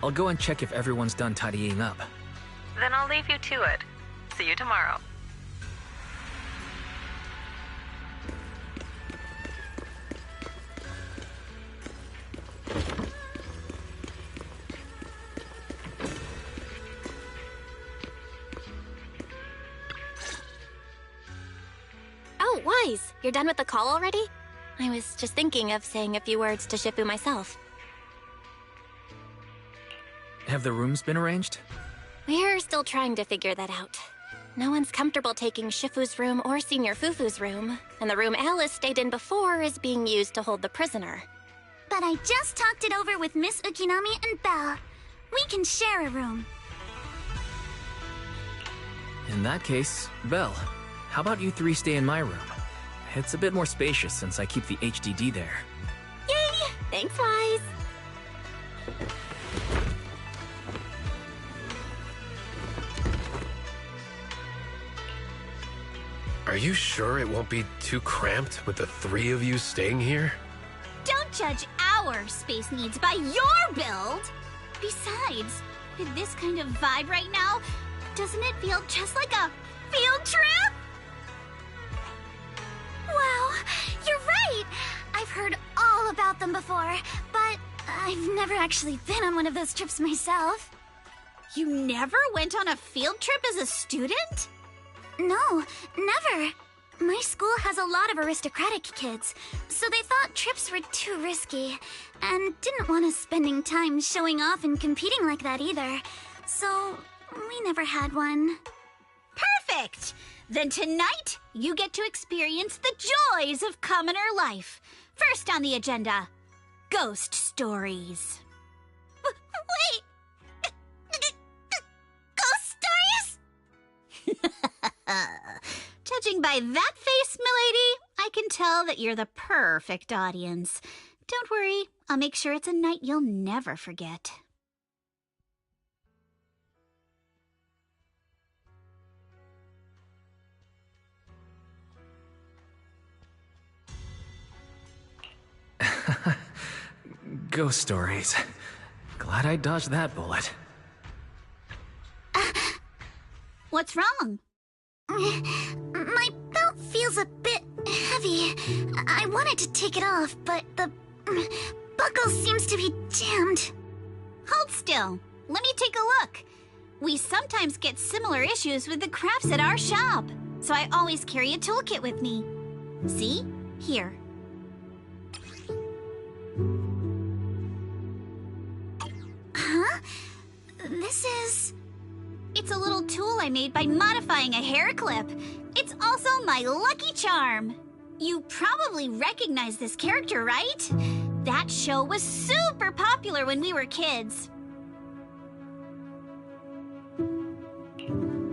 I'll go and check if everyone's done tidying up. Then I'll leave you to it. See you tomorrow. Oh, Wise, you're done with the call already? I was just thinking of saying a few words to Shifu myself. Have the rooms been arranged? We're still trying to figure that out. No one's comfortable taking Shifu's room or Senior Fufu's room, and the room Alice stayed in before is being used to hold the prisoner. But I just talked it over with Miss Ukinami and Belle. We can share a room. In that case, Belle, how about you three stay in my room? It's a bit more spacious since I keep the HDD there. Yay! Thanks, Wise! Are you sure it won't be too cramped with the three of you staying here? Don't judge our space needs by your build! Besides, with this kind of vibe right now, doesn't it feel just like a field trip? Wow, you're right! I've heard all about them before, but I've never actually been on one of those trips myself. You never went on a field trip as a student? No, never. My school has a lot of aristocratic kids, so they thought trips were too risky, and didn't want us spending time showing off and competing like that either. So, we never had one. Perfect! Then tonight, you get to experience the joys of commoner life. First on the agenda, ghost stories. Wait! Ghost stories? Judging by that face, milady, I can tell that you're the perfect audience. Don't worry, I'll make sure it's a night you'll never forget. Ghost stories. Glad I dodged that bullet. What's wrong? My belt feels a bit heavy. I wanted to take it off, but the buckle seems to be jammed. Hold still. Let me take a look. We sometimes get similar issues with the crafts at our shop, so I always carry a toolkit with me. See? Here. Huh? This is... It's a little tool I made by modifying a hair clip. It's also my lucky charm. You probably recognize this character, right? That show was super popular when we were kids.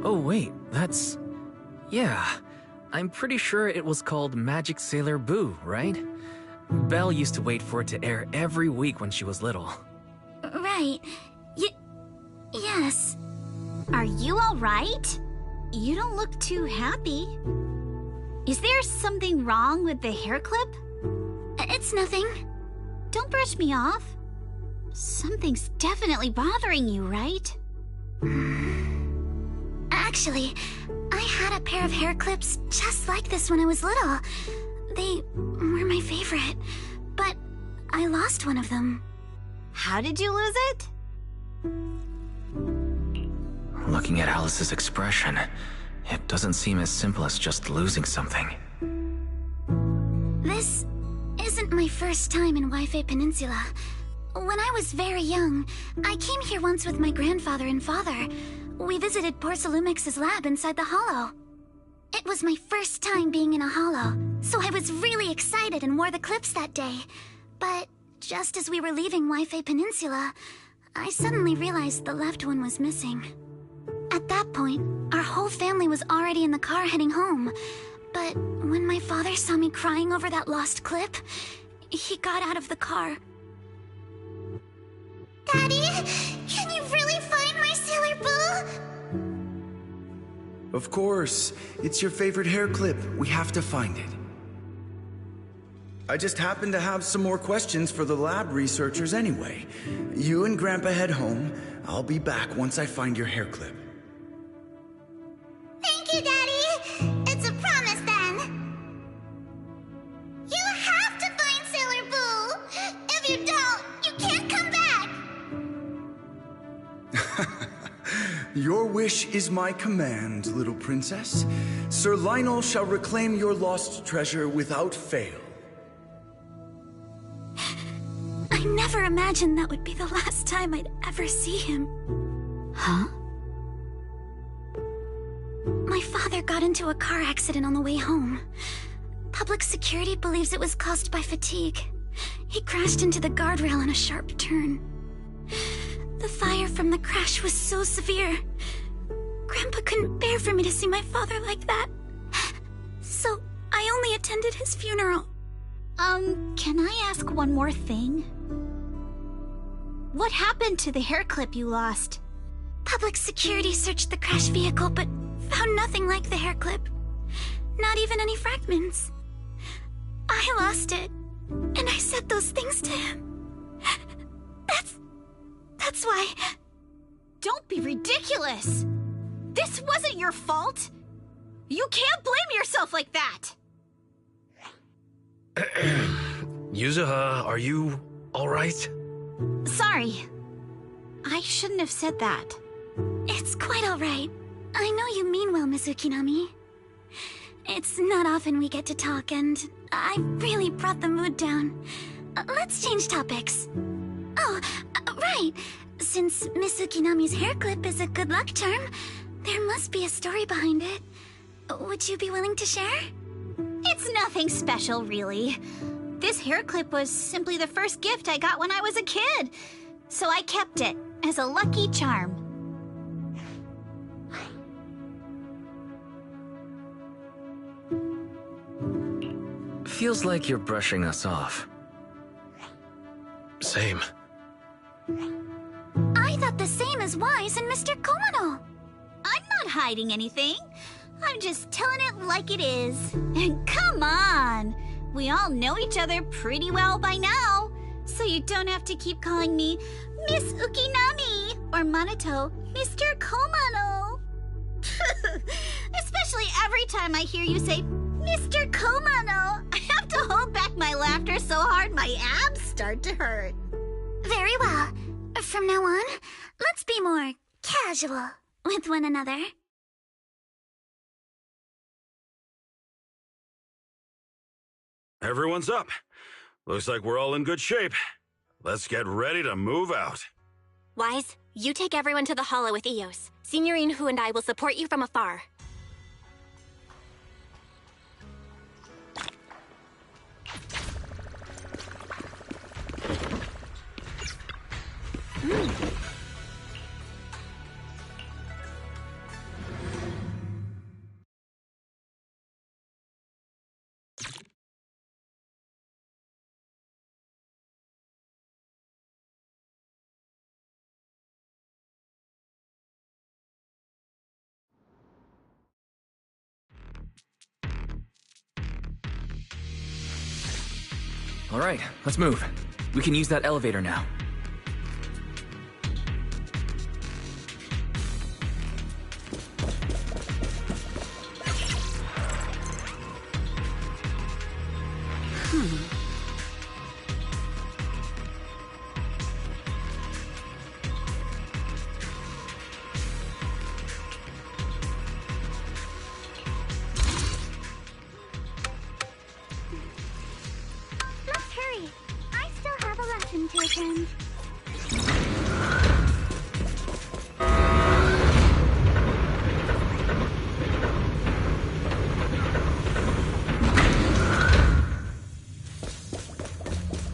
Oh wait, that's... Yeah, I'm pretty sure it was called Magic Sailor Boo, right? Belle used to wait for it to air every week when she was little. Right. Yes. Are you all right? You don't look too happy. Is there something wrong with the hair clip? It's nothing. Don't brush me off. Something's definitely bothering you, right? Actually, I had a pair of hair clips just like this when I was little. They were my favorite, but I lost one of them. How did you lose it? Looking at Alice's expression, it doesn't seem as simple as just losing something. This isn't my first time in Wi-Fi Peninsula. When I was very young, I came here once with my grandfather and father. We visited Porcelumix's lab inside the Hollow. It was my first time being in a Hollow, so I was really excited and wore the clips that day. But just as we were leaving Wi-Fi Peninsula, I suddenly realized the left one was missing. At that point, our whole family was already in the car heading home. But when my father saw me crying over that lost clip, he got out of the car. Daddy, can you really find my Sailor Boo? Of course. It's your favorite hair clip. We have to find it. I just happen to have some more questions for the lab researchers anyway. You and Grandpa head home. I'll be back once I find your hair clip. Thank you, Daddy. It's a promise, then. You have to find Sailor Boo. If you don't, you can't come back. Your wish is my command, little princess. Sir Lionel shall reclaim your lost treasure without fail. I never imagined that would be the last time I'd ever see him. Huh? My father got into a car accident on the way home. Public security believes it was caused by fatigue. He crashed into the guardrail on a sharp turn. The fire from the crash was so severe. Grandpa couldn't bear for me to see my father like that. So I only attended his funeral. Can I ask one more thing? What happened to the hair clip you lost? Public security searched the crash vehicle, but found nothing like the hair clip. Not even any fragments. I lost it, and I said those things to him. That's why... Don't be ridiculous! This wasn't your fault! You can't blame yourself like that! Yuzuha, are you alright? Sorry. I shouldn't have said that. It's quite alright. I know you mean well, Miss Ukinami. It's not often we get to talk, and I really brought the mood down. Let's change topics. Oh, right. Since Miss Ukinami's hair clip is a good luck charm, there must be a story behind it. Would you be willing to share? It's nothing special, really. This hair clip was simply the first gift I got when I was a kid. So I kept it as a lucky charm. Feels like you're brushing us off. Same. I thought the same as Wise and Mr. Komano. I'm not hiding anything. I'm just telling it like it is. And come on! We all know each other pretty well by now. So you don't have to keep calling me Miss Ukinami or Manato Mr. Komano. Especially every time I hear you say Mr. Komano, I have to hold back my laughter so hard my abs start to hurt. Very well. From now on, let's be more casual with one another. Everyone's up. Looks like we're all in good shape. Let's get ready to move out. Wise, you take everyone to the Hollow with Eos. Signorine Hu and I will support you from afar. All right, let's move. We can use that elevator now.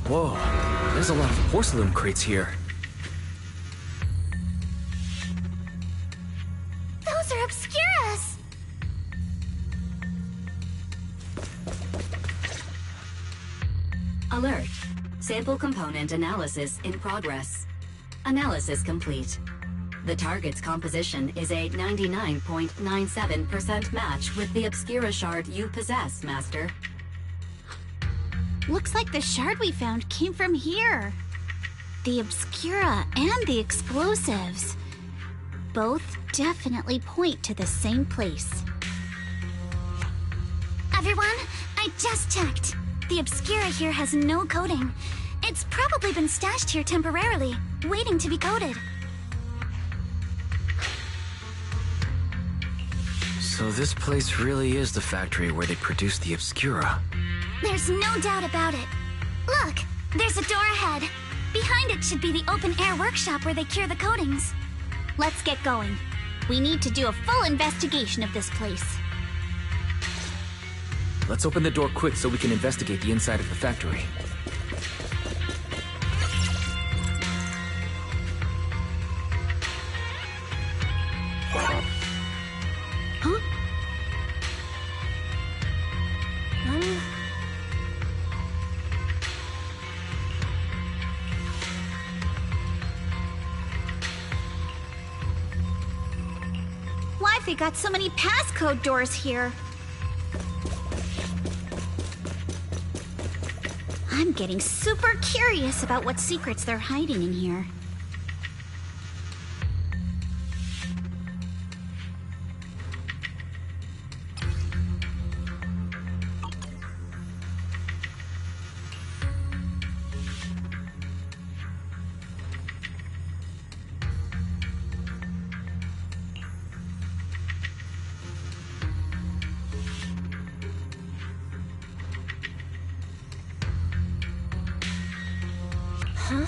Whoa, there's a lot of porcelain crates here. Those are Obscuras! Alert. Sample component analysis in progress. Analysis complete. The target's composition is a 99.97% match with the Obscura shard you possess, Master. Looks like the shard we found came from here. The Obscura and the explosives. Both definitely point to the same place. Everyone, I just checked. The Obscura here has no coding. It's probably been stashed here temporarily, waiting to be coded. So this place really is the factory where they produce the Obscura. There's no doubt about it. Look, there's a door ahead. Behind it should be the open-air workshop where they cure the coatings. Let's get going. We need to do a full investigation of this place. Let's open the door quick so we can investigate the inside of the factory. Huh? Why've they got so many passcode doors here? I'm getting super curious about what secrets they're hiding in here. Huh?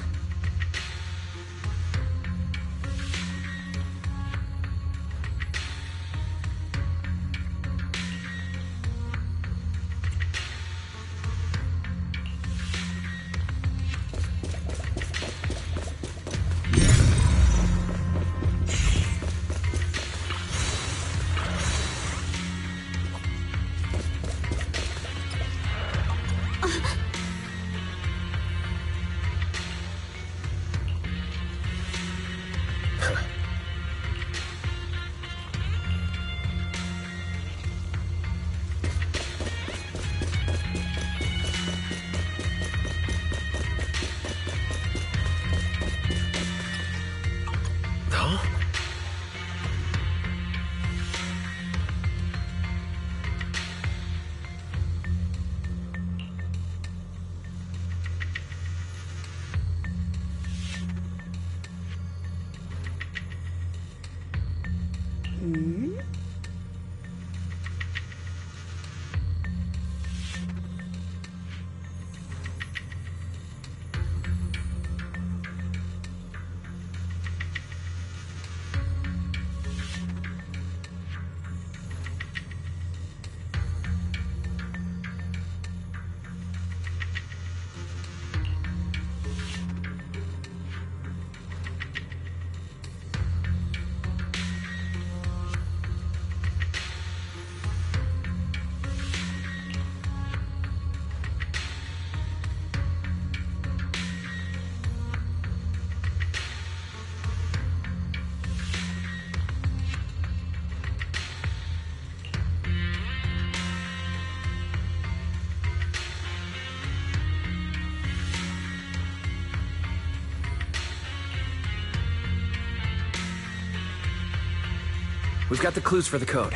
We've got the clues for the code.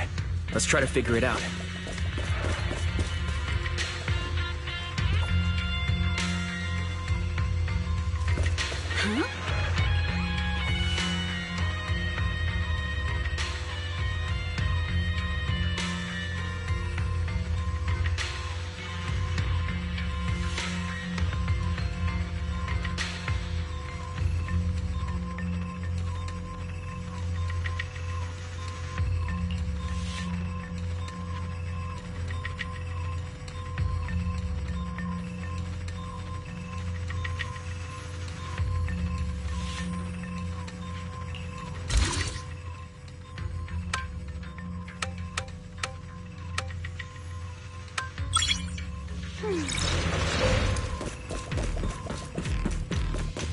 Let's try to figure it out. Huh?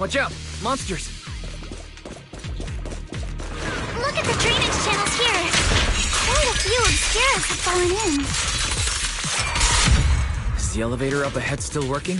Watch out! Monsters! Look at the drainage channels here. Quite a few obscuras have fallen in. Is the elevator up ahead still working?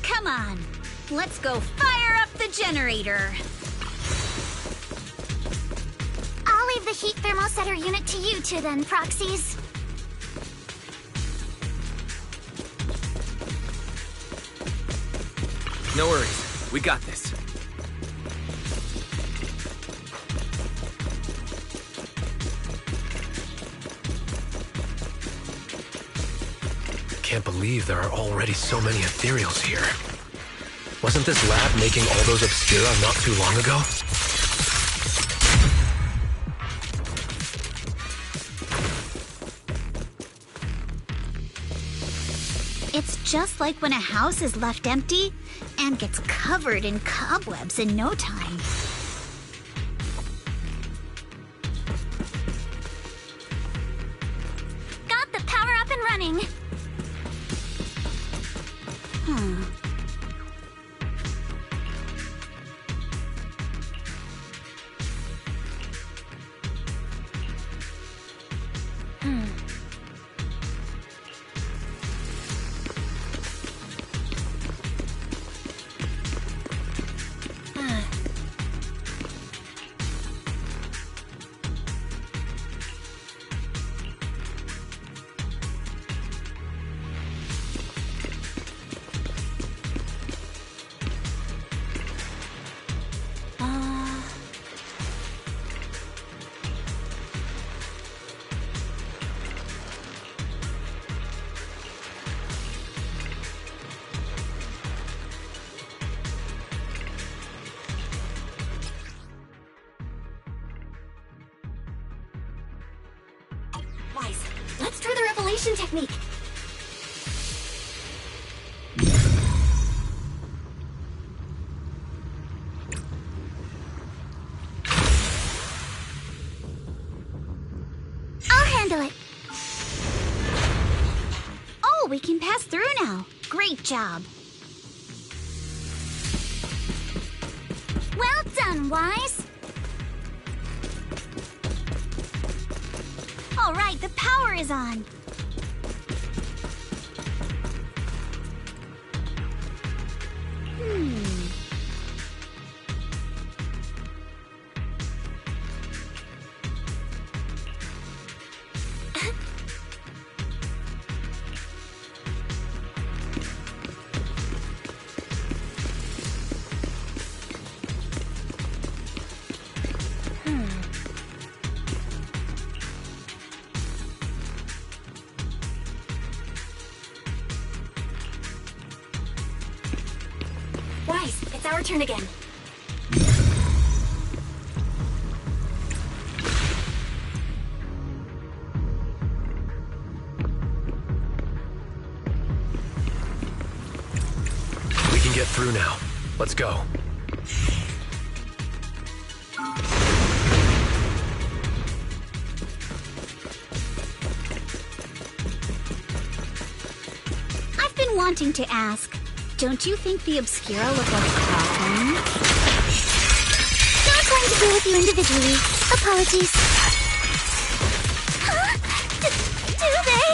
Come on, let's go fire up the generator. I'll leave the heat thermosetter unit to you two then, proxies. No worries. We got this. Can't believe there are already so many ethereals here. Wasn't this lab making all those obscura not too long ago? It's just like when a house is left empty and gets covered in cobwebs in no time. Got the power up and running. Wise, let's try the revelation technique. I'll handle it. Oh, we can pass through now. Great job. Well done, Wise. All right, the power is on. Wise, it's our turn again. We can get through now. Let's go. I've been wanting to ask, don't you think the Obscura look like coffins? Not going to deal with you individually. Apologies. Huh? Do they?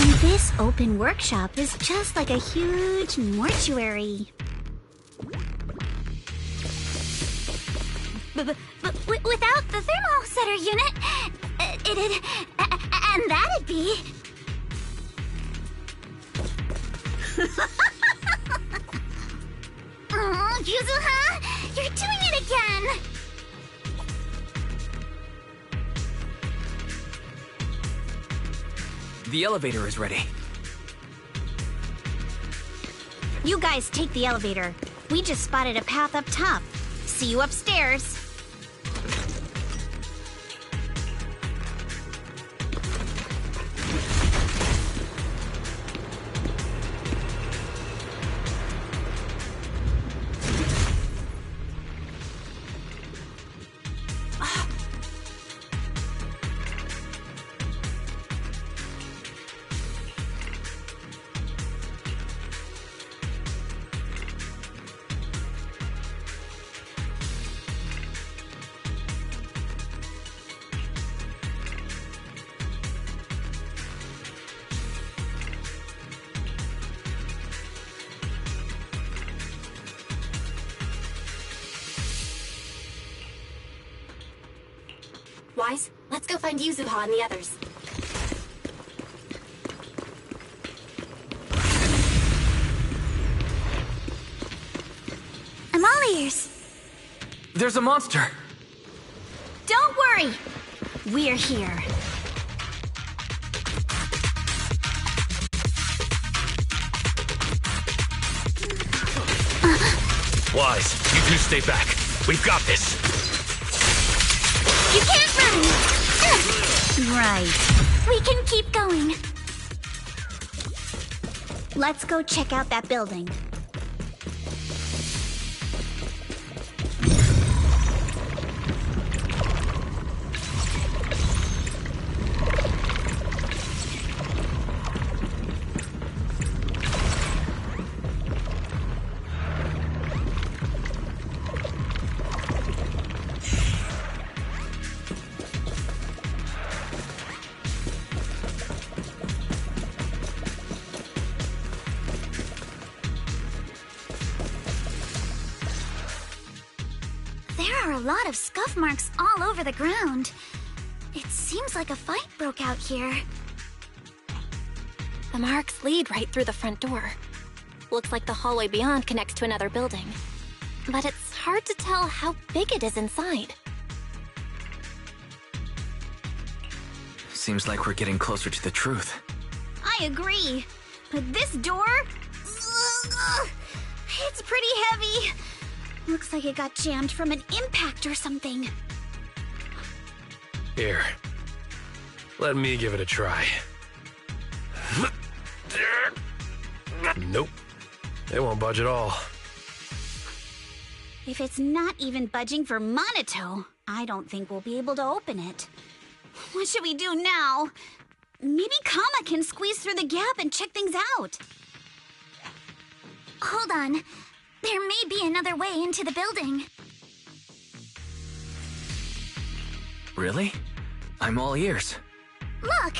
And this open workshop is just like a huge mortuary. Without the thermosetter unit, it'd... and that'd be... Oh, Yuzuha! You're doing it again! The elevator is ready. You guys take the elevator. We just spotted a path up top. See you upstairs. Wise, let's go find Yuzuha and the others. I'm all ears. There's a monster! Don't worry. We're here. Wise, you two stay back. We've got this. You can't run! Right. We can keep going. Let's go check out that building. There are a lot of scuff marks all over the ground. It seems like a fight broke out here. The marks lead right through the front door. Looks like the hallway beyond connects to another building. But it's hard to tell how big it is inside. Seems like we're getting closer to the truth. I agree. But this door... it's pretty heavy. Looks like it got jammed from an impact or something. Here. Let me give it a try. Nope. It won't budge at all. If it's not even budging for Monato, I don't think we'll be able to open it. What should we do now? Maybe Kama can squeeze through the gap and check things out. Hold on. There may be another way into the building. Really? I'm all ears. Look!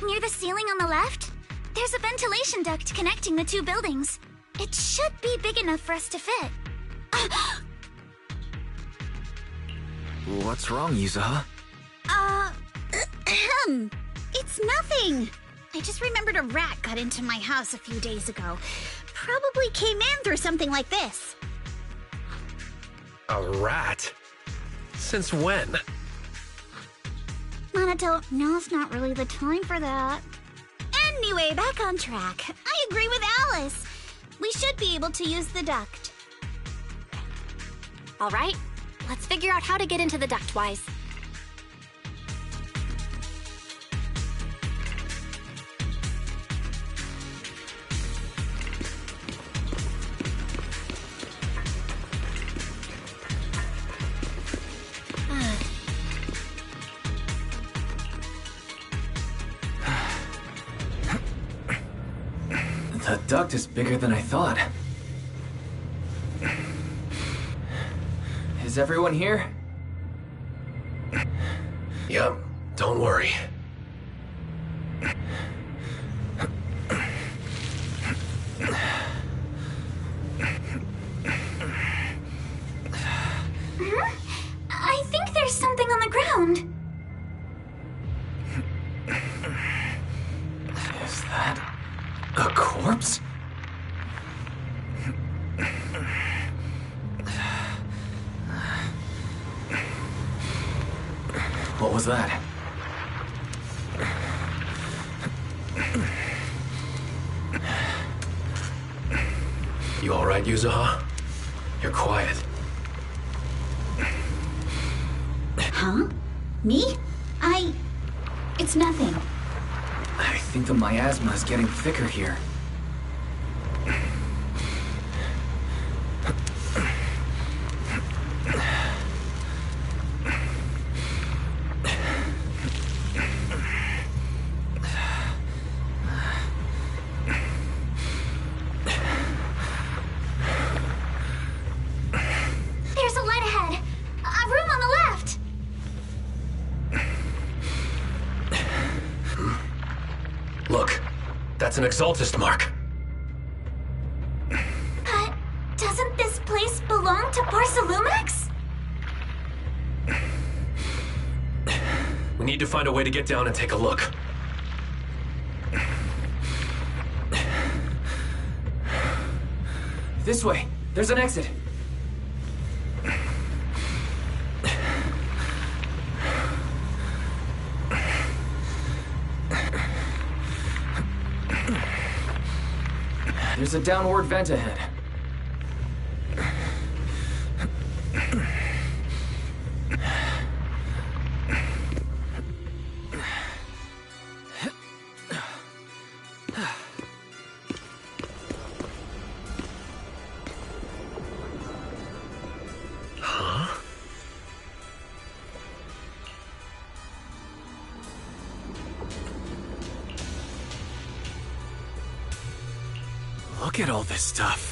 Near the ceiling on the left, there's a ventilation duct connecting the two buildings. It should be big enough for us to fit. What's wrong, Yuzuha? It's nothing. I just remembered a rat got into my house a few days ago. Probably came in through something like this. A rat? Since when? Monato, now's not really the time for that. Anyway, back on track. I agree with Alice. We should be able to use the duct. All right, let's figure out how to get into the duct, Wise. The duct is bigger than I thought. Is everyone here? Yep, don't worry. I think there's something on the ground. Is that a corpse? What was that? You alright, Yuzuha? You're quiet. Huh? Me? It's nothing. I think the miasma is getting thicker here. There's a light ahead. A room on the left. Look, that's an Exaltist mark. Doesn't this place belong to Porcelumex? We need to find a way to get down and take a look. This way. There's an exit. There's a downward vent ahead. Look at all this stuff.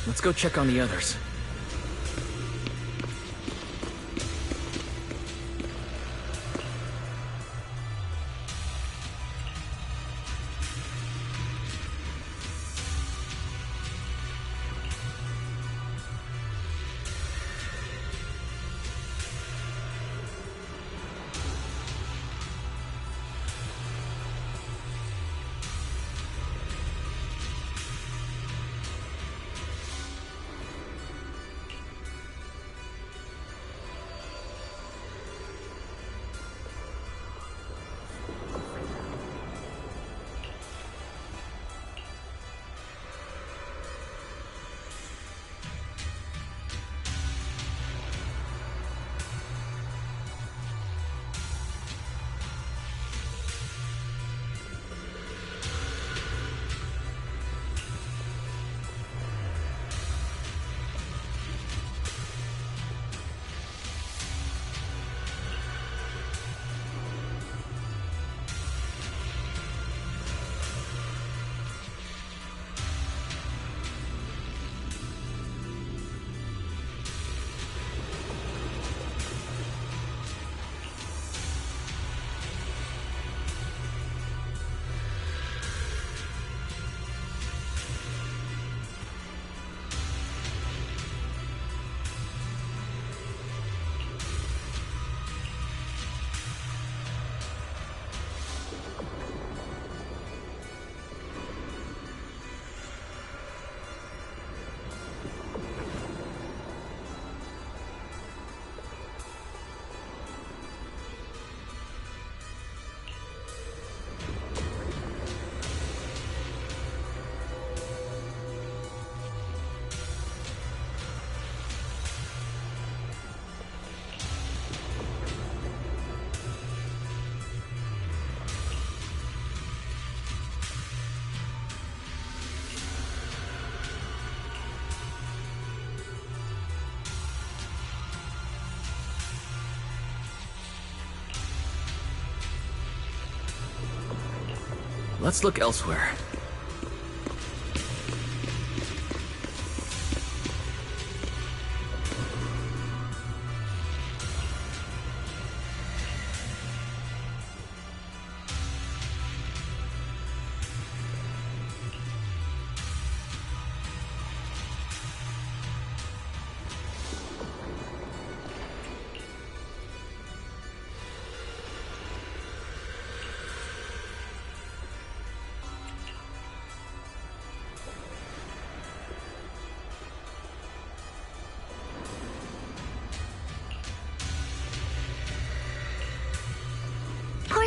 Let's go check on the others. Let's look elsewhere.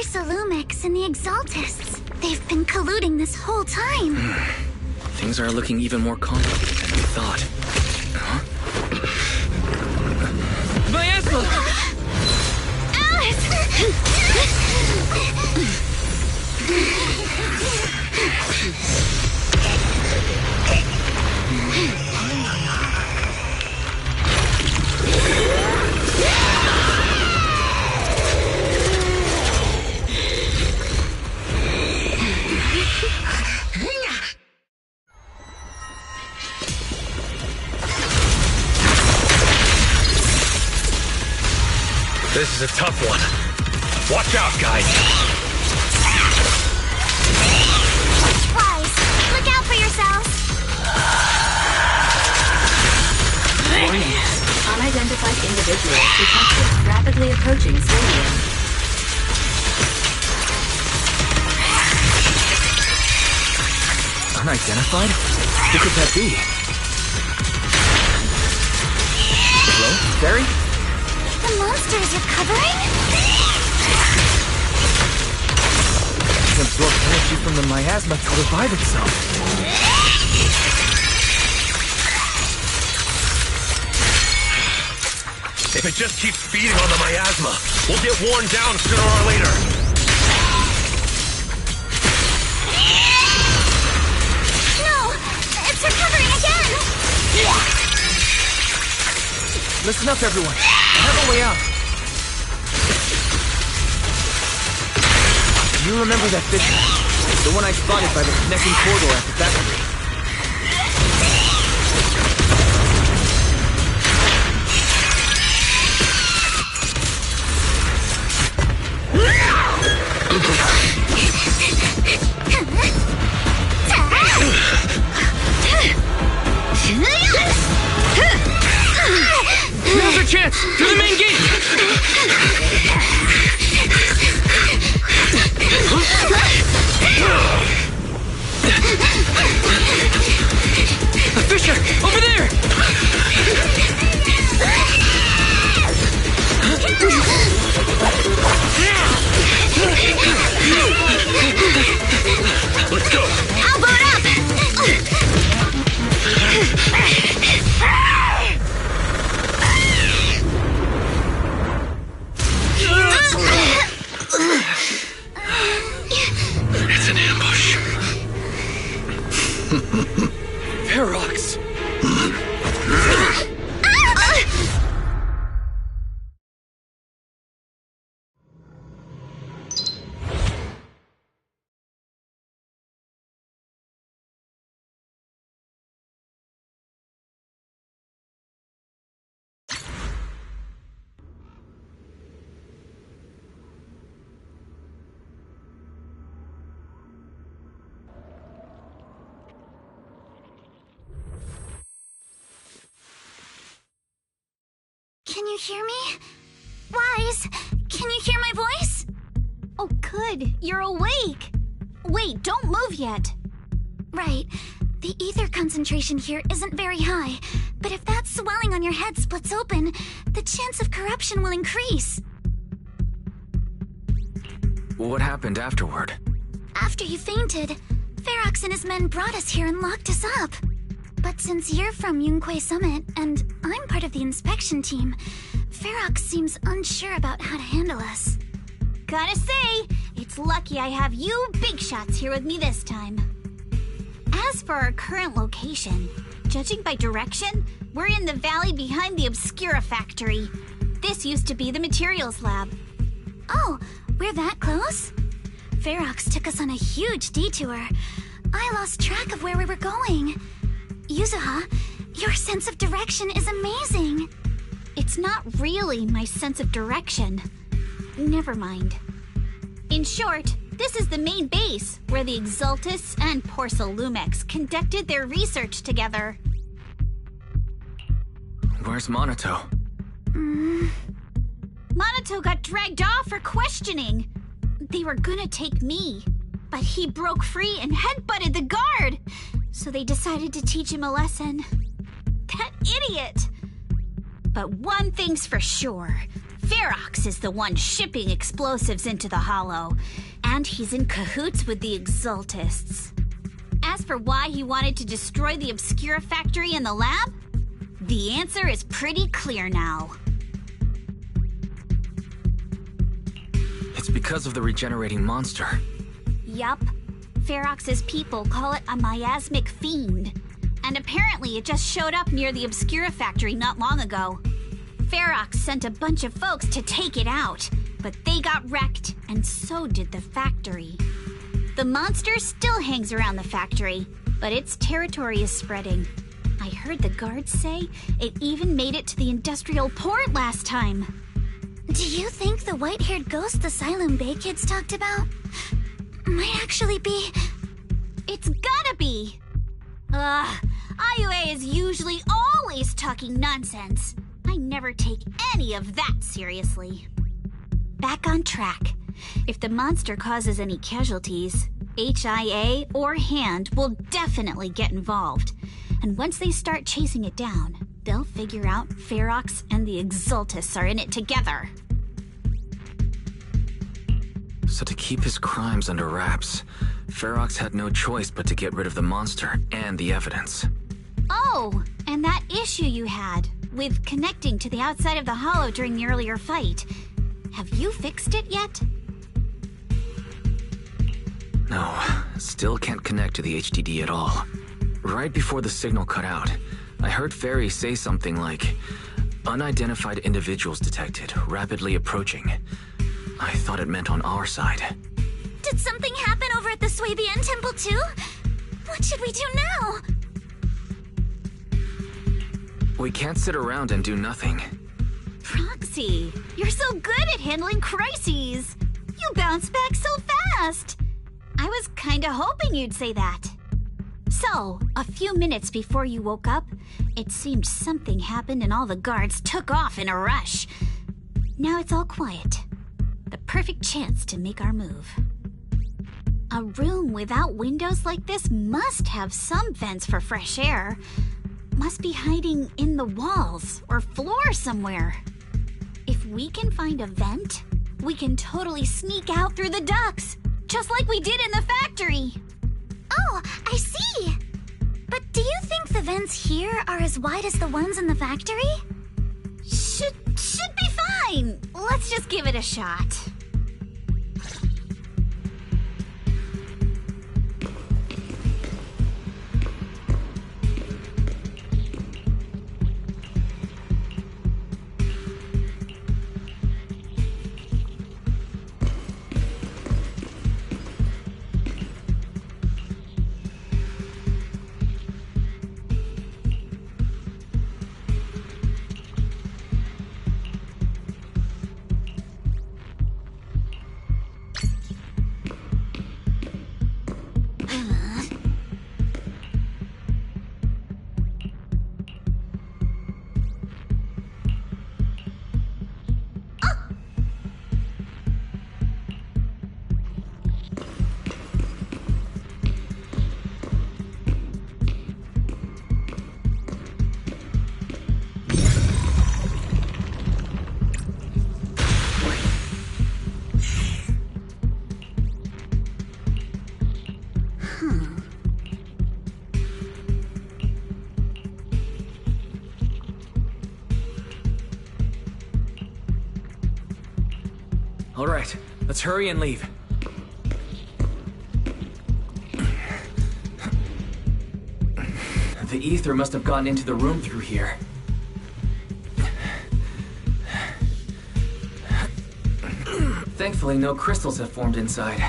Salumix and the Exaltists. They've been colluding this whole time. Things are looking even more complicated than we thought. Huh? Miasma! This is a tough one. Watch out, guys. Wise, look out for yourselves. Unidentified individual detected rapidly approaching stadium. Unidentified? Who could that be? Hello? Barry? The monster's recovering? It absorbed energy from the miasma to revive itself. If it just keeps feeding on the miasma, we'll get worn down sooner or later. No! It's recovering again! Listen up, everyone. I have a way out. You remember that fissure? The one I spotted by the connecting corridor at the factory. chance! Through the main gate! Fisher! Over there! Let's go! I'll boot up! It's an ambush. Ferox! Can you hear me? Wise, can you hear my voice? Oh, good. You're awake. Wait, don't move yet. Right. The ether concentration here isn't very high, but if that swelling on your head splits open, the chance of corruption will increase. What happened afterward? After you fainted, Ferox and his men brought us here and locked us up. But since you're from Yunquay Summit, and I'm part of the inspection team, Ferox seems unsure about how to handle us. Gotta say, it's lucky I have you big shots here with me this time. As for our current location, judging by direction, we're in the valley behind the Obscura factory. This used to be the materials lab. Oh, we're that close? Ferox took us on a huge detour. I lost track of where we were going. Yuzuha, your sense of direction is amazing. It's not really my sense of direction. Never mind. In short, this is the main base where the Exultus and Porcelumex conducted their research together. Where's Monato? Monato got dragged off for questioning. They were gonna take me, but he broke free and headbutted the guard. So they decided to teach him a lesson. That idiot! But one thing's for sure. Ferox is the one shipping explosives into the Hollow, and he's in cahoots with the Exultists. As for why he wanted to destroy the Obscura factory and the lab, the answer is pretty clear now. It's because of the regenerating monster. Yup. Ferox's people call it a miasmic fiend. And apparently it just showed up near the Obscura factory not long ago. Ferox sent a bunch of folks to take it out, but they got wrecked, and so did the factory. The monster still hangs around the factory, but its territory is spreading. I heard the guards say it even made it to the industrial port last time. Do you think the white-haired ghost the Silum Bay kids talked about might actually be... It's gotta be! IUA is usually always talking nonsense. I never take any of that seriously. Back on track. If the monster causes any casualties, HIA or Hand will definitely get involved. And once they start chasing it down, they'll figure out Ferox and the Exultus are in it together. So to keep his crimes under wraps, Ferox had no choice but to get rid of the monster and the evidence. Oh, and that issue you had with connecting to the outside of the Hollow during the earlier fight. Have you fixed it yet? No, still can't connect to the HDD at all. Right before the signal cut out, I heard Fairy say something like, "Unidentified individuals detected, rapidly approaching." I thought it meant on our side. Did something happen over at the Swabian Temple too? What should we do now? We can't sit around and do nothing. Proxy, you're so good at handling crises. You bounce back so fast. I was kinda hoping you'd say that. So, a few minutes before you woke up, it seemed something happened and all the guards took off in a rush. Now it's all quiet. The perfect chance to make our move. A room without windows like this must have some vents for fresh air. Must be hiding in the walls or floor somewhere. If we can find a vent, we can totally sneak out through the ducts, just like we did in the factory. Oh, I see! But do you think the vents here are as wide as the ones in the factory? Should be fine. Let's just give it a shot. All right, let's hurry and leave. The ether must have gotten into the room through here. Thankfully, no crystals have formed inside.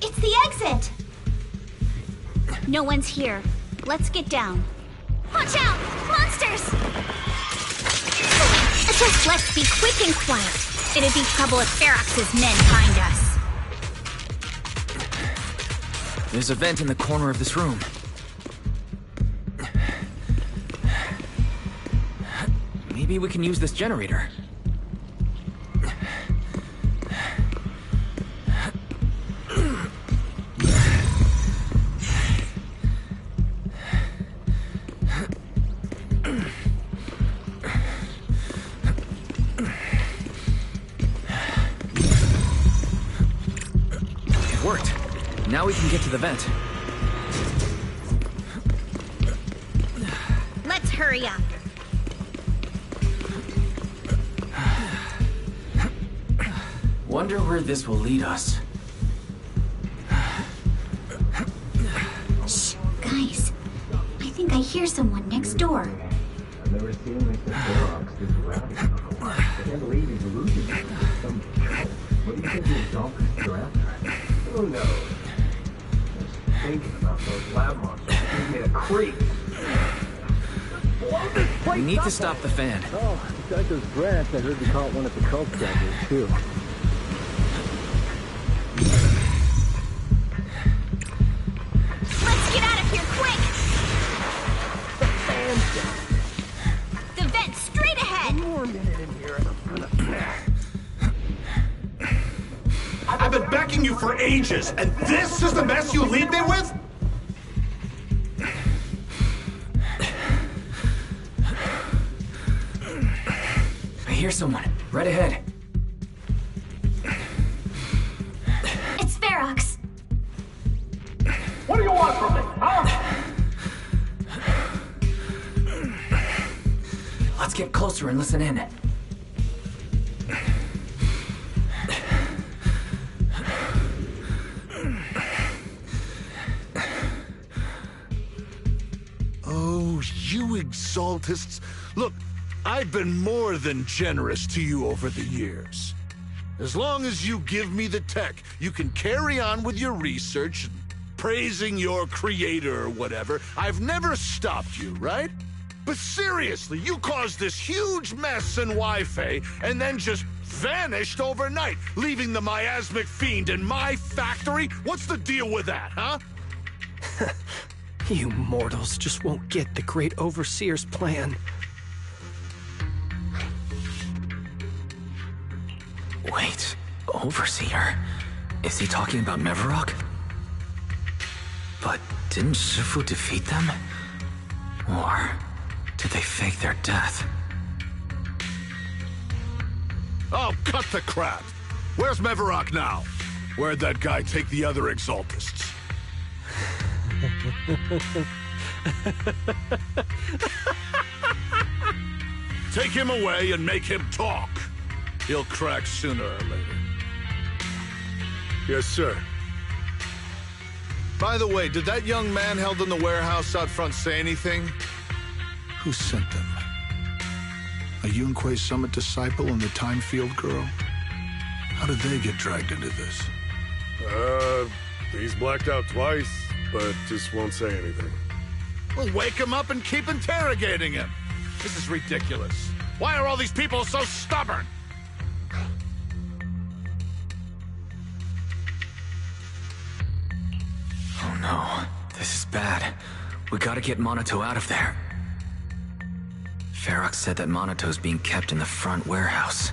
It's the exit! No one's here. Let's get down. Watch out! Monsters! Just let's be quick and quiet. It'd be trouble if Ferox's men find us. There's a vent in the corner of this room. Maybe we can use this generator. It worked. Now we can get to the vent. Let's hurry up. Wonder where this will lead us. Shh, guys. I think I hear someone next door. I've never seen Mr. Ferox this rowdy before. I can't believe he's losing some. What do you think the dolphins are after? Who knows? Just thinking about those lab monsters gives me a creep. We need to stop the fan. Oh, besides those grants, I heard you caught one at the cult centers, too. Let's get out of here quick! The vent straight ahead! One more minute in here and I'm gonna... I've been backing you for ages, and this is the mess you leave me with? I hear someone. Right ahead. It's Ferox. What do you want from me, huh? Let's get closer and listen in. Oh, you exaltists. Look, I've been more than generous to you over the years. As long as you give me the tech, you can carry on with your research and praising your creator or whatever. I've never stopped you, right? But seriously, you caused this huge mess in Wi-Fi and then just Vanished overnight, leaving the miasmic fiend in my factory? What's the deal with that, huh? You mortals just won't get the Great Overseer's plan. Wait, Overseer? Is he talking about Mevarok? But didn't Shifu defeat them? Or did they fake their death? Oh, cut the crap! Where's Mevarok now? Where'd that guy take the other Exaltists? Take him away and make him talk. He'll crack sooner or later. Yes, sir. By the way, did that young man held in the warehouse out front say anything? Who sent him? A Yunque Summit disciple and the Time Field girl? How did they get dragged into this? He's blacked out twice, but just won't say anything. Well, wake him up and keep interrogating him. This is ridiculous. Why are all these people so stubborn? Oh no, this is bad. We gotta get Monato out of there. Ferox said that Monato's being kept in the front warehouse.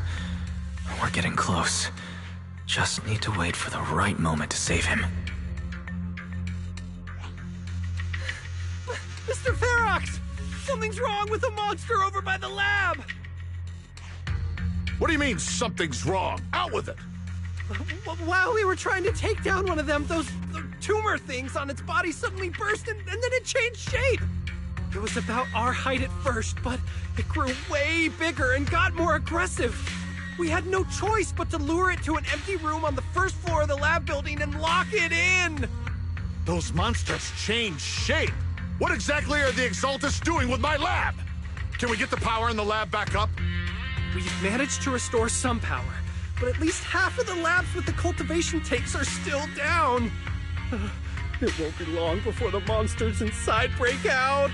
We're getting close. Just need to wait for the right moment to save him. Mr. Ferox! Something's wrong with the monster over by the lab! What do you mean, something's wrong? Out with it! While we were trying to take down one of them, those tumor things on its body suddenly burst and then it changed shape. It was about our height at first, but it grew way bigger and got more aggressive. We had no choice but to lure it to an empty room on the first floor of the lab building and lock it in. Those monsters changed shape. What exactly are the Exaltists doing with my lab? Can we get the power in the lab back up? We've managed to restore some power, but at least half of the labs with the cultivation tanks are still down. It won't be long before the monsters inside break out.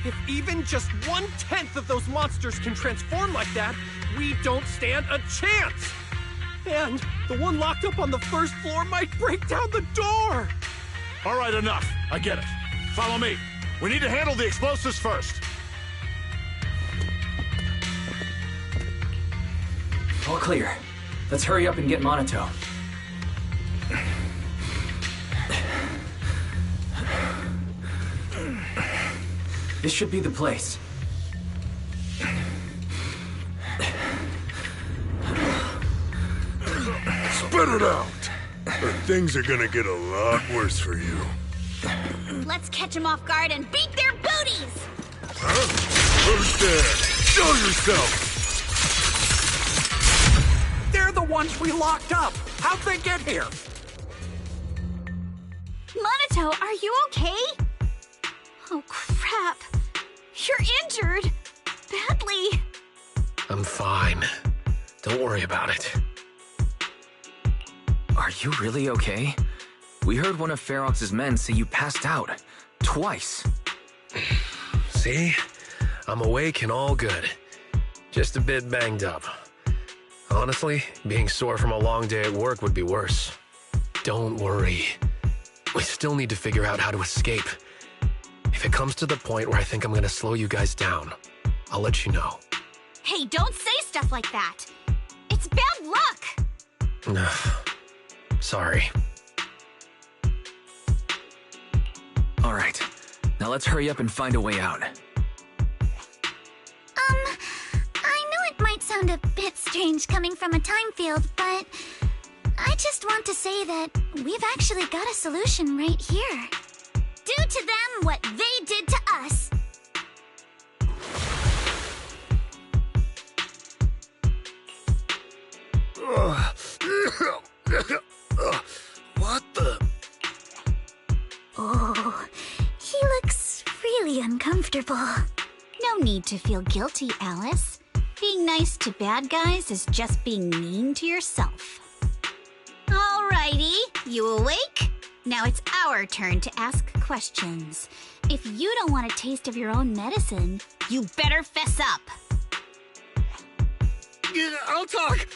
If even just 1/10 of those monsters can transform like that, we don't stand a chance. And the one locked up on the first floor might break down the door. All right, enough. I get it. Follow me. We need to handle the explosives first. All clear. Let's hurry up and get Monato. This should be the place. Spit it out! Or things are gonna get a lot worse for you. Let's catch them off guard and beat their booties! Huh? Who's there? Show yourself! They're the ones we locked up. How'd they get here? Monato, are you okay? Oh, crap. You're injured. Badly. I'm fine. Don't worry about it. Are you really okay? We heard one of Ferox's men say you passed out. Twice. See? I'm awake and all good. Just a bit banged up. Honestly, being sore from a long day at work would be worse. Don't worry. We still need to figure out how to escape. If it comes to the point where I think I'm gonna slow you guys down, I'll let you know. Hey, don't say stuff like that. It's bad luck. Sorry. All right. Now let's hurry up and find a way out. I know it might sound a bit strange coming from a time field, but I just want to say that we've actually got a solution right here. Do to them what they did to us. What the? Oh, he looks really uncomfortable. No need to feel guilty, Alice. Being nice to bad guys is just being mean to yourself. Alrighty, you awake? Now it's our turn to ask questions. If you don't want a taste of your own medicine, you better fess up. I'll talk.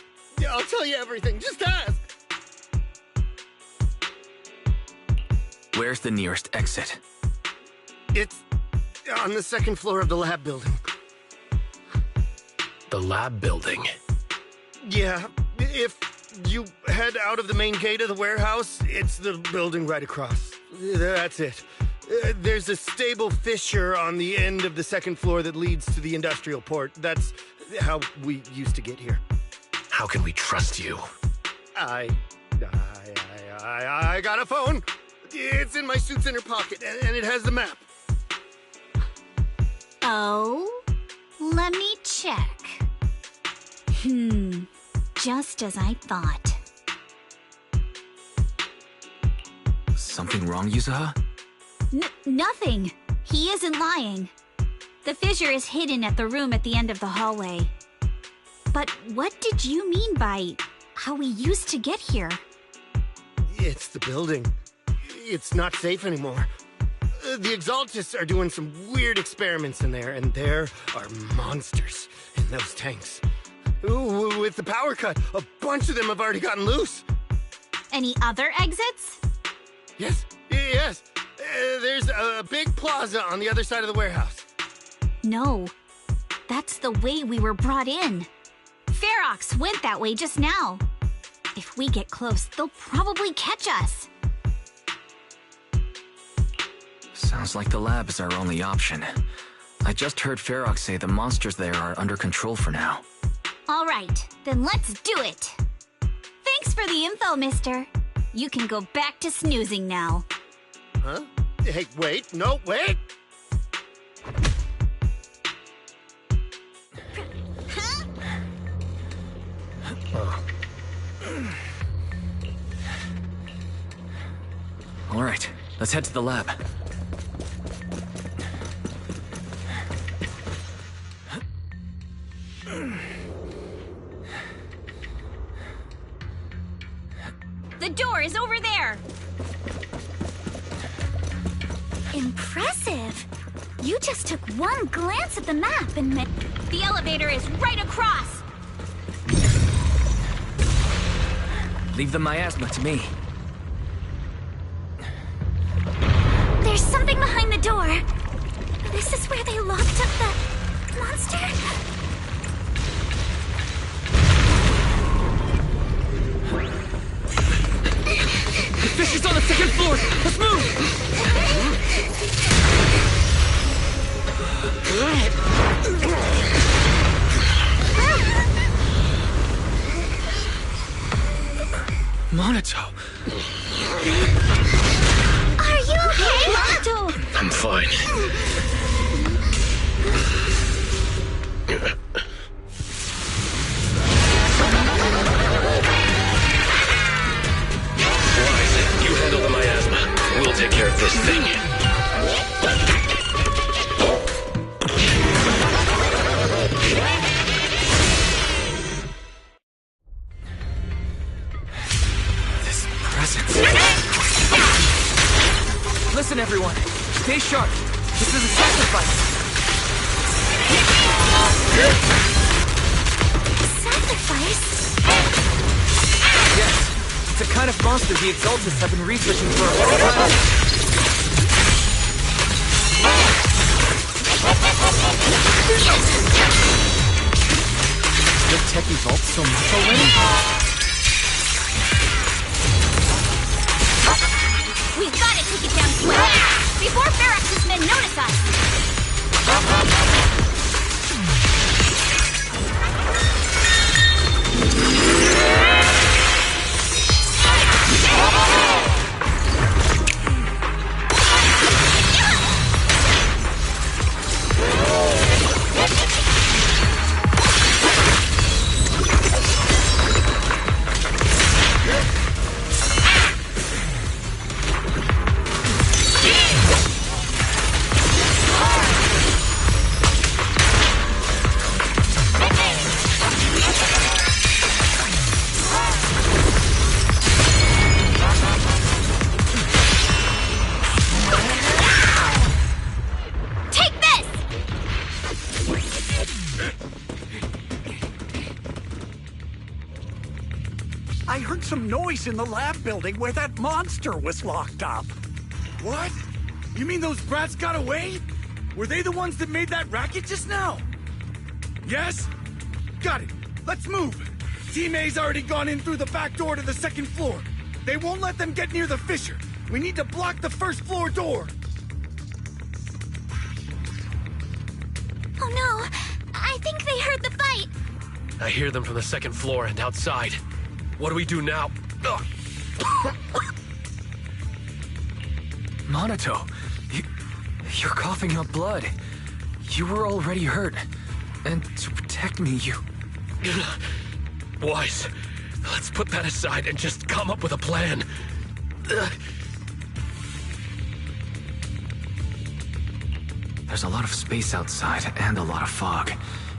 I'll tell you everything. Just ask. Where's the nearest exit? It's on the second floor of the lab building. The lab building? Yeah, if you head out of the main gate of the warehouse, it's the building right across. That's it. There's a stable fissure on the end of the second floor that leads to the industrial port. That's how we used to get here. How can we trust you? I got a phone. It's in my suit's inner pocket, and it has the map. Oh, let me check. Just as I thought. Something wrong, Yuzuha? Nothing. He isn't lying. The fissure is hidden at the room at the end of the hallway. But what did you mean by how we used to get here? It's the building. It's not safe anymore. The Exaltists are doing some weird experiments in there, and there are monsters in those tanks. Ooh, with the power cut, a bunch of them have already gotten loose. Any other exits? Yes. There's a big plaza on the other side of the warehouse. No. That's the way we were brought in. Ferox went that way just now. If we get close, they'll probably catch us. Sounds like the lab is our only option. I just heard Ferox say the monsters there are under control for now. All right, then let's do it. Thanks for the info, mister. You can go back to snoozing now. Huh? Hey, wait. No, wait. All right, let's head to the lab. The door is over there. Impressive. You just took one glance at the map and met... The elevator is right across. Leave the miasma to me. There's something behind the door. This is where they locked up the monster? The fish is on the second floor! Let's move! Monato! Are you okay? Monato! I'm fine. Wise, you handle the miasma. We'll take care of this thing. Listen, everyone. Stay sharp. This is a sacrifice. Sacrifice? Yes. It's a kind of monster the Exaltists have been researching for a long time. Did tech evolve so much already? We've got to take it down quick, before Ferox's men notice us! heard some noise in the lab building where that monster was locked up. What? You mean those brats got away? Were they the ones that made that racket just now? Yes? Got it. Let's move. Team A's already gone in through the back door to the second floor. They won't let them get near the fissure. We need to block the first floor door. Oh no! I think they heard the fight! I hear them from the second floor and outside. What do we do now? Ugh. Monato, you're coughing up blood. You were already hurt. And to protect me, you... Wise, let's put that aside and just come up with a plan. There's a lot of space outside and a lot of fog.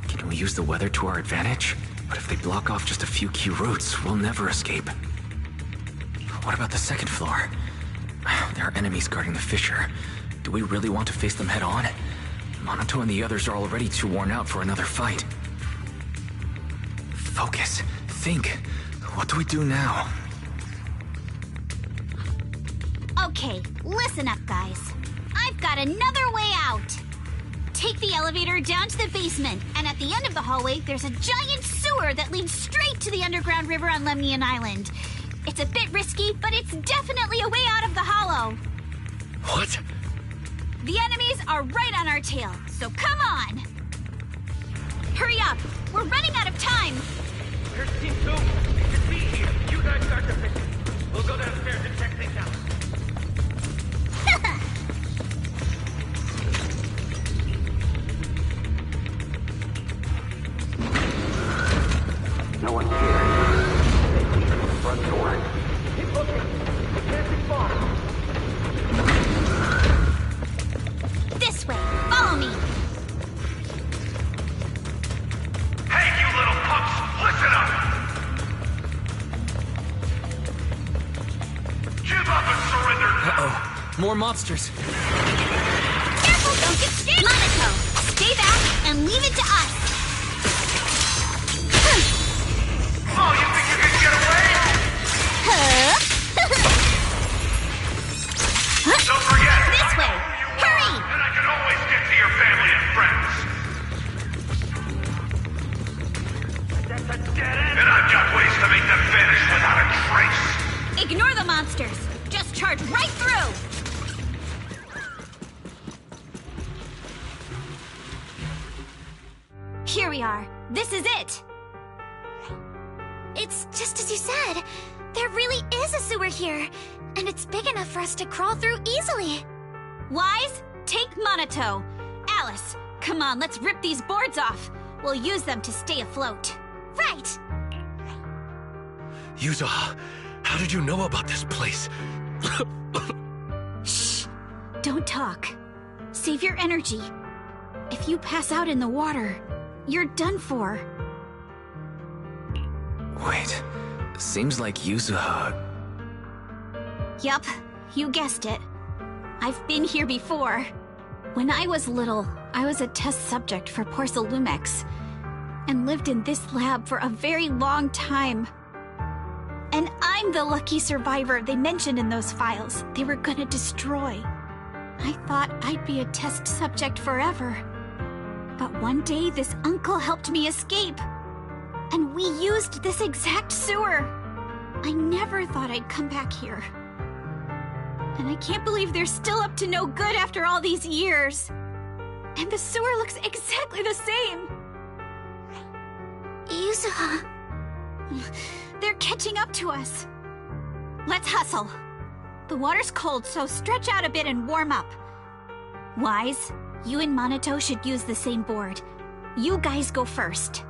Can we use the weather to our advantage? But if they block off just a few key routes, we'll never escape. What about the second floor? There are enemies guarding the fissure. Do we really want to face them head on? Monato and the others are already too worn out for another fight. Focus. Think. What do we do now? Okay, listen up, guys. I've got another way out. Take the elevator down to the basement, and at the end of the hallway, there's a giant sewer that leads straight to the underground river on Lemnian Island. It's a bit risky, but it's definitely a way out of the hollow. What? The enemies are right on our tail, so come on! Hurry up! We're running out of time! There's Team 2. It's me here. You guys start the fishing. We'll go downstairs and check things out. No one's here. They leave from the front door. Keep looking. We can't be far. This way. Follow me. Hey, you little punks! Listen up! Give up and surrender now! Uh-oh. More monsters. Careful, don't get scared! Monaco, stay back and leave it to us. Oh, you think you can get away? Don't forget! This way! Hurry! And I can always get to your family and friends. That's a dead end. And I've got ways to make them vanish without a trace. Ignore the monsters. Just charge right through. Here we are. This is it. It's just as you said. There really is a sewer here, and it's big enough for us to crawl through easily. Wise, take Monato. Alice, come on, let's rip these boards off. We'll use them to stay afloat. Right. Yuza, how did you know about this place? Shh. Don't talk. Save your energy. If you pass out in the water, you're done for. Wait. Seems like Yuzuha... Yup, you guessed it. I've been here before. When I was little, I was a test subject for Porcelumex, and lived in this lab for a very long time. And I'm the lucky survivor they mentioned in those files they were gonna destroy. I thought I'd be a test subject forever. But one day this uncle helped me escape. And we used this exact sewer. I never thought I'd come back here. And I can't believe they're still up to no good after all these years. And the sewer looks exactly the same. Yuzuha. They're catching up to us. Let's hustle. The water's cold, so stretch out a bit and warm up. Wise, you and Monato should use the same board. You guys go first.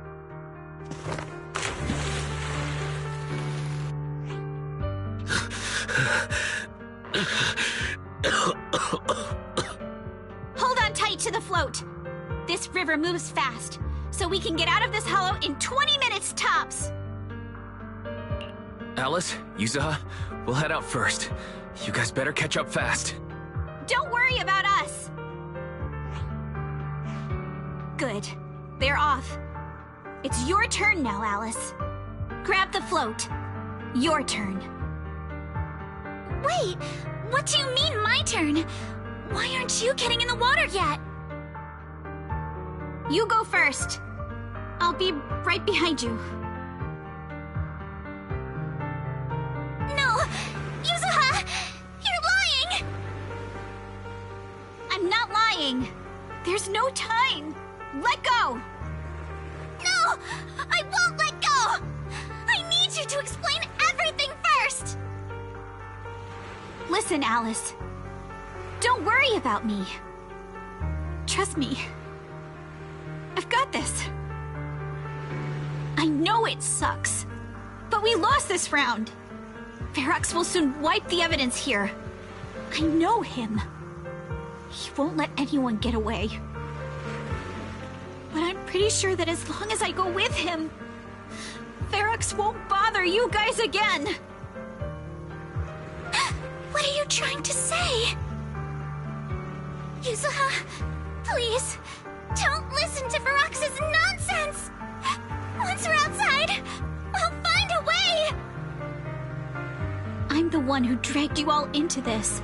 Hold on tight to the float. This river moves fast, so we can get out of this hollow in 20 minutes tops. Alice, Yuzuha, we'll head out first. You guys better catch up fast. Don't worry about us. Good. They're off. It's your turn now, Alice. Grab the float. Your turn. Wait, what do you mean, my turn? Why aren't you getting in the water yet? You go first. I'll be right behind you. No! Yuzuha! You're lying! I'm not lying. There's no time. Let go! No! I won't let go! I need you to explain everything first! Listen, Alice. Don't worry about me. Trust me. I've got this. I know it sucks, but we lost this round. Ferox will soon wipe the evidence here. I know him. He won't let anyone get away. But I'm pretty sure that as long as I go with him, Ferox won't bother you guys again. What are you trying to say? Yuzuha, please, don't listen to Ferox's nonsense! Once we're outside, we'll find a way! I'm the one who dragged you all into this.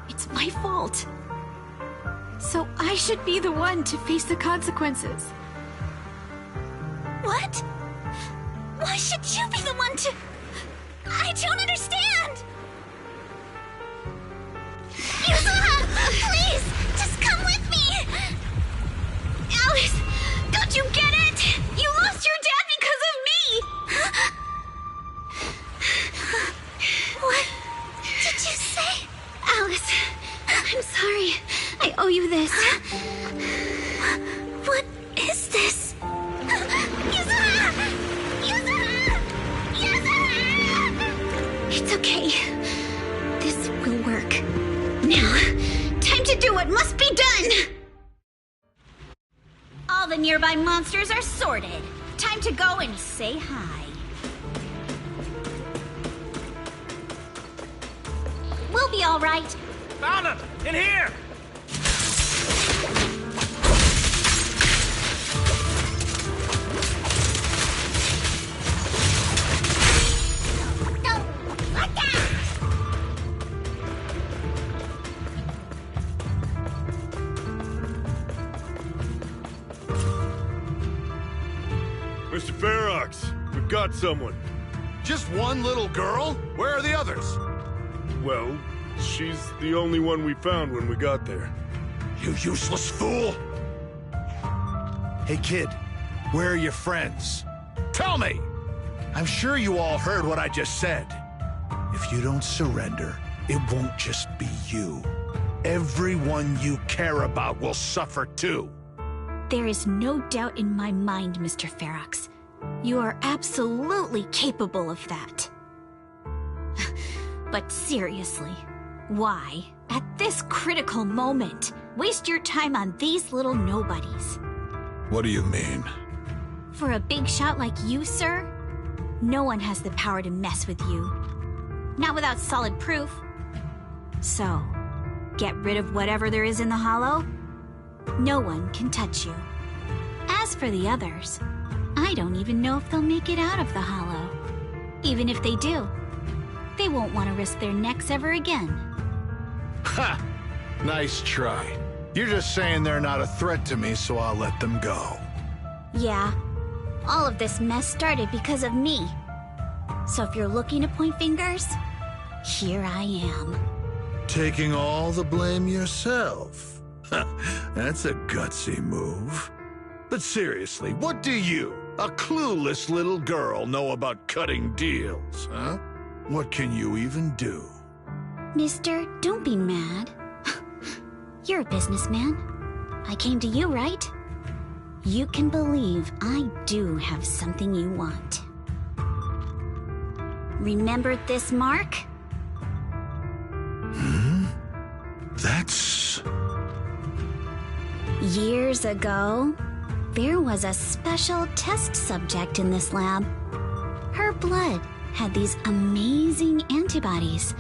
It's my fault. So I should be the one to face the consequences. What? Why should you be the one to... I don't understand! Yuzuha, please, just come with me! Alice, don't you get it? You lost your dad because of me! What did you say? Alice, I'm sorry. I owe you this. What is this? Yuzuha! Yuzuha! Yuzuha! It's okay. This will work. Now, time to do what must be done! All the nearby monsters are sorted. Time to go and say hi. We'll be all right. Found him! In here! Mr. Ferox, we've got someone. Just one little girl? Where are the others? Well, she's the only one we found when we got there. You useless fool! Hey kid, where are your friends? Tell me! I'm sure you all heard what I just said. If you don't surrender, it won't just be you. Everyone you care about will suffer too. There is no doubt in my mind, Mr. Ferox. You are absolutely capable of that. But seriously, why, at this critical moment, waste your time on these little nobodies? What do you mean? For a big shot like you, sir, no one has the power to mess with you. Not without solid proof. So, get rid of whatever there is in the hollow. No one can touch you. As for the others, I don't even know if they'll make it out of the hollow. Even if they do, they won't want to risk their necks ever again. Ha! Nice try. You're just saying they're not a threat to me, so I'll let them go. Yeah, all of this mess started because of me. So if you're looking to point fingers, here I am. Taking all the blame yourself. That's a gutsy move. But seriously, what do you, a clueless little girl, know about cutting deals, huh? What can you even do? Mister, don't be mad. You're a businessman. I came to you, right? You can believe I do have something you want. Remember this mark? That's... Years ago, there was a special test subject in this lab. Her blood had these amazing antibodies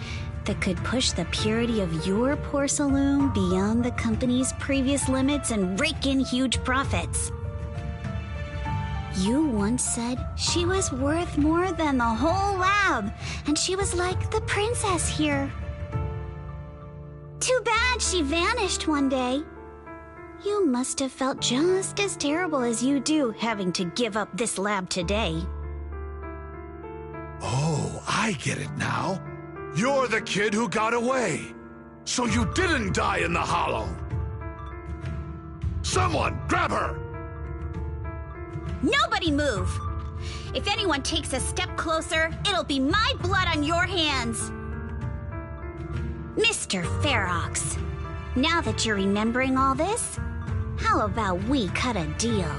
that could push the purity of your porcelain beyond the company's previous limits and rake in huge profits. You once said she was worth more than the whole lab, and she was like the princess here. Too bad she vanished one day. You must have felt just as terrible as you do having to give up this lab today. Oh, I get it now. You're the kid who got away. So you didn't die in the hollow. Someone, grab her! Nobody move! If anyone takes a step closer, it'll be my blood on your hands. Mr. Ferox, now that you're remembering all this, how about we cut a deal?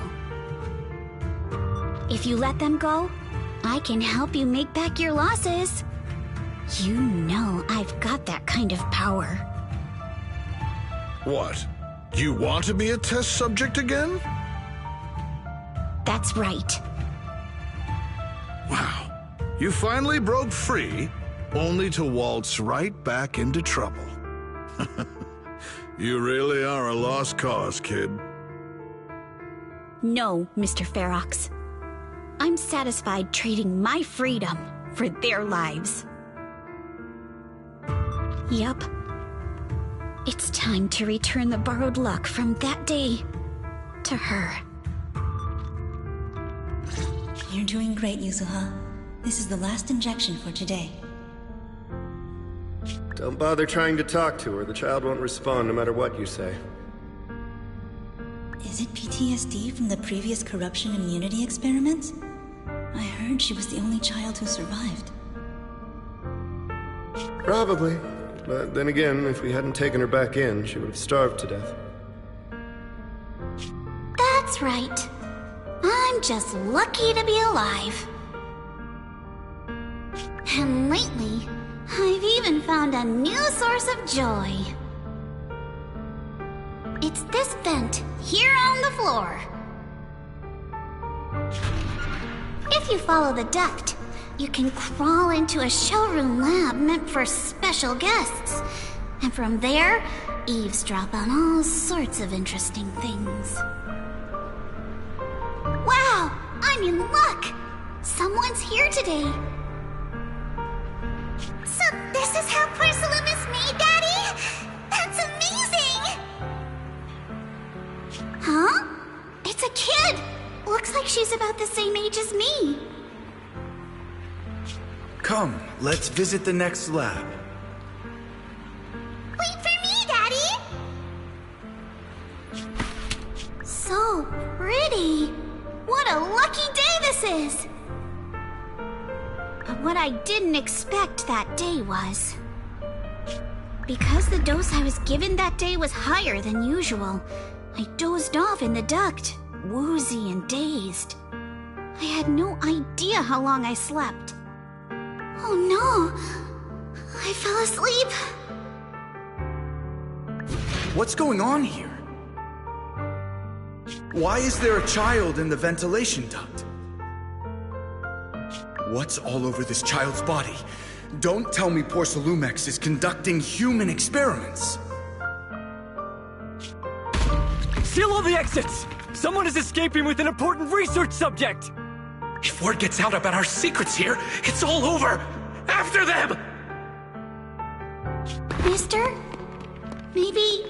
If you let them go, I can help you make back your losses. You know I've got that kind of power. What? You want to be a test subject again? That's right. Wow. You finally broke free, only to waltz right back into trouble. You really are a lost cause, kid. No, Mr. Ferox. I'm satisfied trading my freedom for their lives. Yup. It's time to return the borrowed luck from that day to her. You're doing great, Yuzuha. This is the last injection for today. Don't bother trying to talk to her. The child won't respond no matter what you say. Is it PTSD from the previous corruption immunity experiments? I heard she was the only child who survived. Probably. But then again, if we hadn't taken her back in, she would have starved to death. That's right. I'm just lucky to be alive. And lately, I've even found a new source of joy. It's this vent here on the floor. If you follow the duct, you can crawl into a showroom lab meant for special guests. And from there, eavesdrop on all sorts of interesting things. Wow! I'm in luck! Someone's here today. So this is how porcelain is made, Daddy? That's amazing! Huh? It's a kid! Looks like she's about the same age as me. Come, let's visit the next lab. Wait for me, Daddy! So pretty. What a lucky day this is! But what I didn't expect that day was... because the dose I was given that day was higher than usual, I dozed off in the duct, woozy and dazed. I had no idea how long I slept. Oh no! I fell asleep. What's going on here? Why is there a child in the ventilation duct? What's all over this child's body? Don't tell me Porcelumex is conducting human experiments. Seal all the exits! Someone is escaping with an important research subject! If word gets out about our secrets here, it's all over! After them! Mister? Maybe...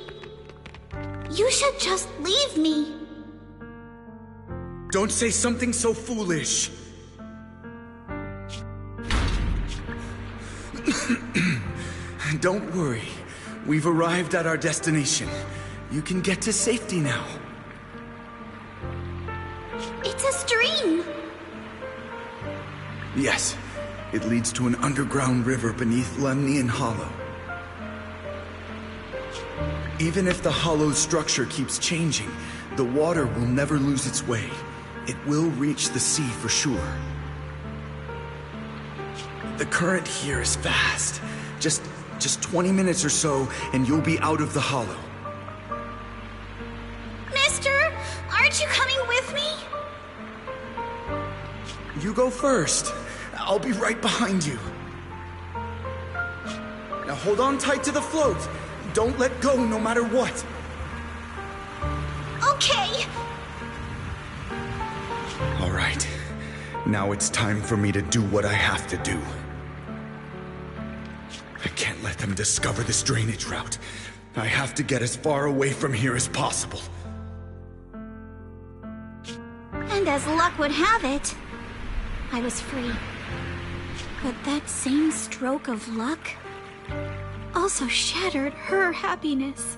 you should just leave me. Don't say something so foolish. Don't worry. We've arrived at our destination. You can get to safety now. It's a stream. Yes, it leads to an underground river beneath Lemnian Hollow. Even if the hollow's structure keeps changing, the water will never lose its way. It will reach the sea for sure. The current here is fast. Just 20 minutes or so, and you'll be out of the hollow. Mister, aren't you coming with me? You go first. I'll be right behind you. Now hold on tight to the float. Don't let go no matter what. Okay. All right. Now it's time for me to do what I have to do. I can't let them discover this drainage route. I have to get as far away from here as possible. And as luck would have it, I was free. But that same stroke of luck also shattered her happiness.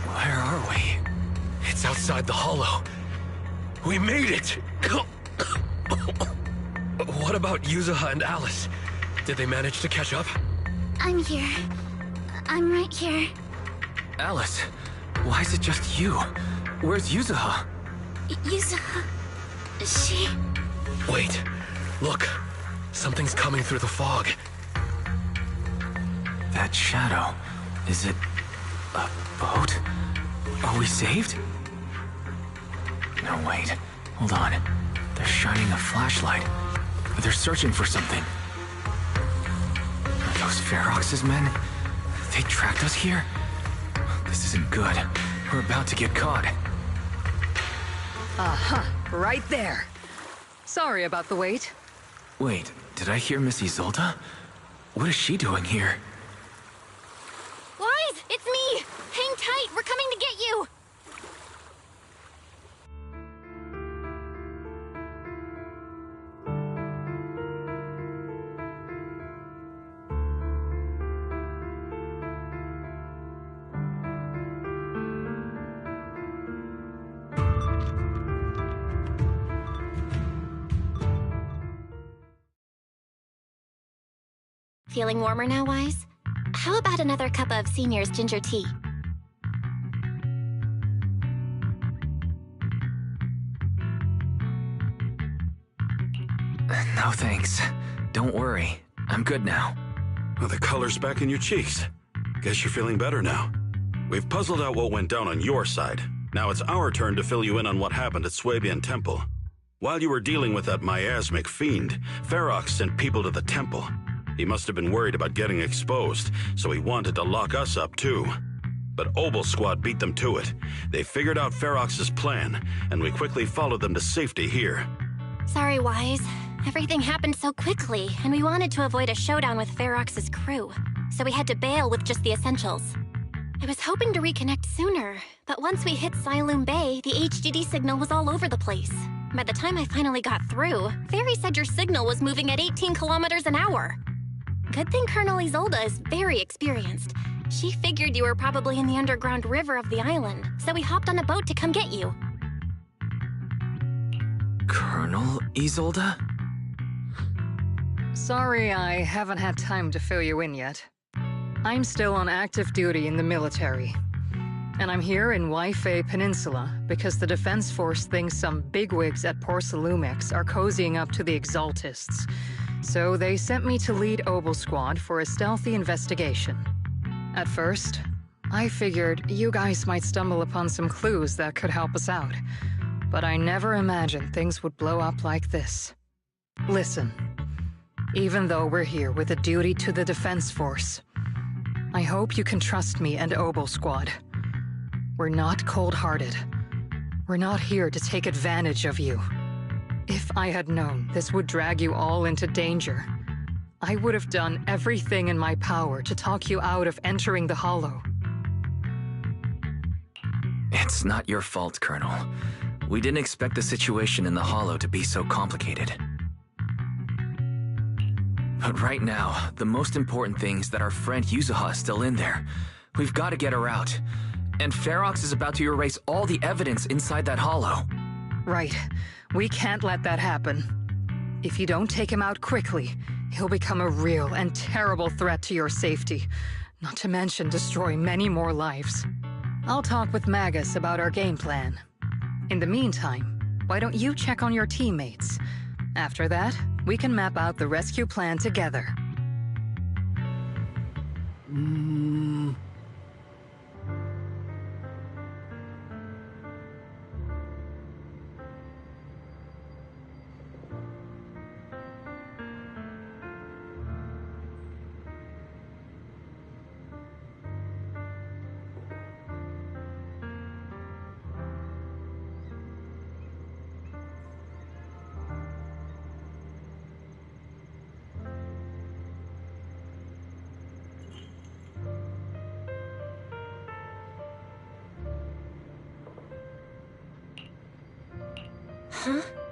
Where are we? It's outside the hollow. We made it! What about Yuzuha and Alice? Did they manage to catch up? I'm here. I'm right here. Alice, why is it just you? Where's Yuzuha? Yuzuha... she... Wait, look. Something's coming through the fog. That shadow, is it a boat? Are we saved? No, wait. Hold on. They're shining a flashlight. They're searching for something. Are those Ferox's men? They tracked us here? This isn't good. We're about to get caught. Aha, right there. Sorry about the wait. Wait, did I hear Miss Isolde? What is she doing here? Wise, it's me! Hang tight, we're coming to get you! Feeling warmer now, Wise? How about another cup of Senior's ginger tea? No thanks. Don't worry. I'm good now. Well, the color's back in your cheeks. Guess you're feeling better now. We've puzzled out what went down on your side. Now it's our turn to fill you in on what happened at Swabian Temple. While you were dealing with that miasmic fiend, Ferox sent people to the temple. He must have been worried about getting exposed, so he wanted to lock us up too. But Obel Squad beat them to it. They figured out Ferox's plan, and we quickly followed them to safety here. Sorry, Wise. Everything happened so quickly, and we wanted to avoid a showdown with Ferox's crew, so we had to bail with just the essentials. I was hoping to reconnect sooner, but once we hit Siloom Bay, the HDD signal was all over the place. By the time I finally got through, Fairy said your signal was moving at 18 kilometers an hour. Good thing Colonel Isolde is very experienced. She figured you were probably in the underground river of the island, so we hopped on a boat to come get you. Colonel Isolde? Sorry I haven't had time to fill you in yet. I'm still on active duty in the military. And I'm here in Waifei Peninsula because the Defense Force thinks some bigwigs at Porcelumix are cozying up to the Exaltists. So they sent me to lead Obel Squad for a stealthy investigation. At first, I figured you guys might stumble upon some clues that could help us out. But I never imagined things would blow up like this. Listen, even though we're here with a duty to the Defense Force, I hope you can trust me and Obel Squad. We're not cold-hearted. We're not here to take advantage of you. If I had known this would drag you all into danger, I would have done everything in my power to talk you out of entering the Hollow. It's not your fault, Colonel. We didn't expect the situation in the Hollow to be so complicated. But right now, the most important thing is that our friend Yuzuha is still in there. We've got to get her out. And Ferox is about to erase all the evidence inside that hollow. Right. We can't let that happen. If you don't take him out quickly, he'll become a real and terrible threat to your safety, not to mention destroy many more lives. I'll talk with Magus about our game plan. In the meantime, why don't you check on your teammates? After that, we can map out the rescue plan together. Huh?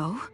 Oh?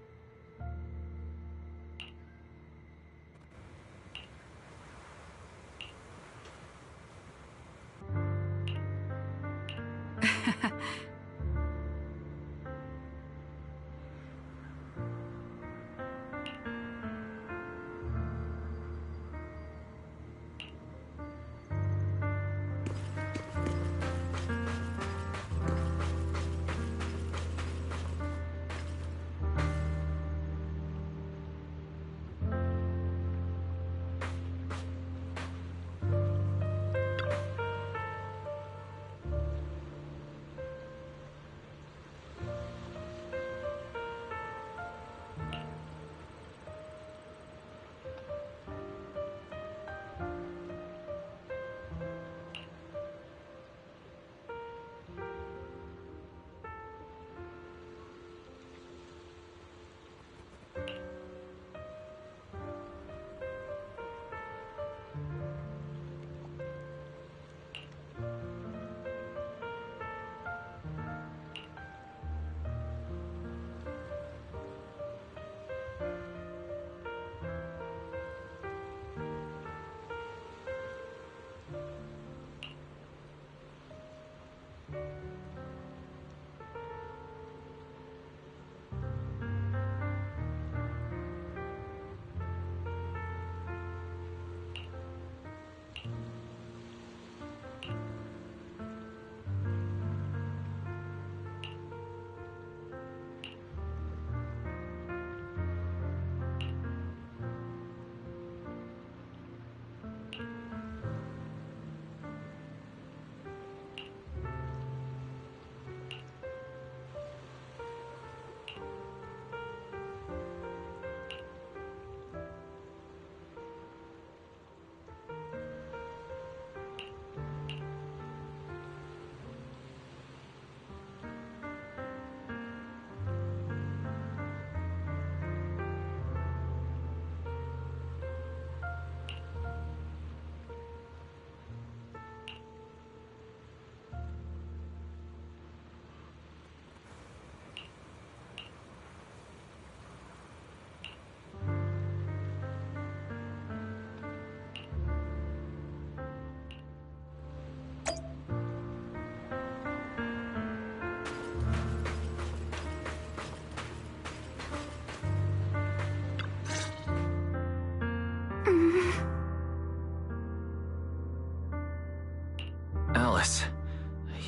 Alice.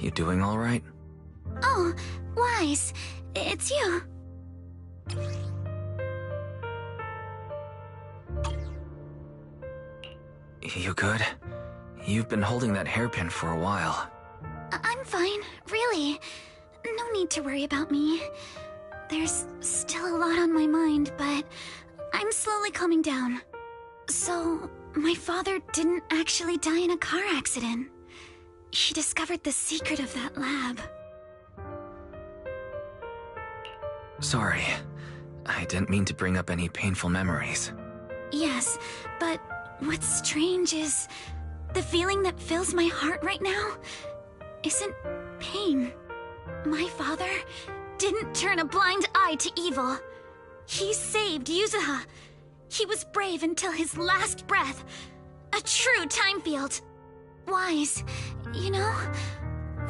You doing all right? Oh, Wise, it's you. You good? You've been holding that hairpin for a while. I'm fine, really. No need to worry about me. There's still a lot on my mind, but I'm slowly calming down. So, my father didn't actually die in a car accident. He discovered the secret of that lab. Sorry. I didn't mean to bring up any painful memories. Yes, but what's strange is the feeling that fills my heart right now isn't pain. My father didn't turn a blind eye to evil. He saved Yuzuha. He was brave until his last breath. A true time field. Wise, you know,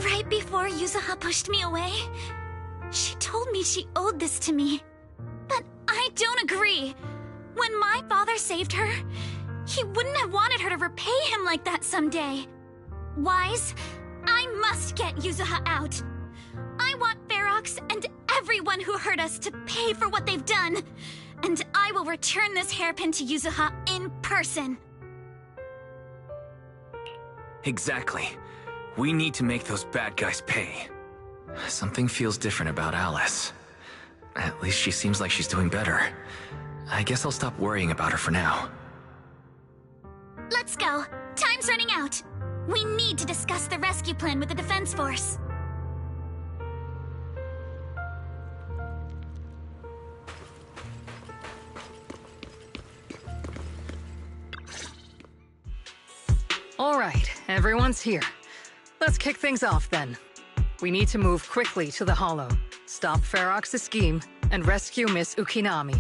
right before Yuzuha pushed me away, she told me she owed this to me. But I don't agree. When my father saved her, he wouldn't have wanted her to repay him like that someday. Wise, I must get Yuzuha out. I want Ferox and everyone who hurt us to pay for what they've done. And I will return this hairpin to Yuzuha in person. Exactly. We need to make those bad guys pay. Something feels different about Alice. At least she seems like she's doing better. I guess I'll stop worrying about her for now. Let's go. Time's running out. We need to discuss the rescue plan with the Defense Force. All right, everyone's here. Let's kick things off then. We need to move quickly to the Hollow, stop Ferox's scheme, and rescue Miss Ukinami.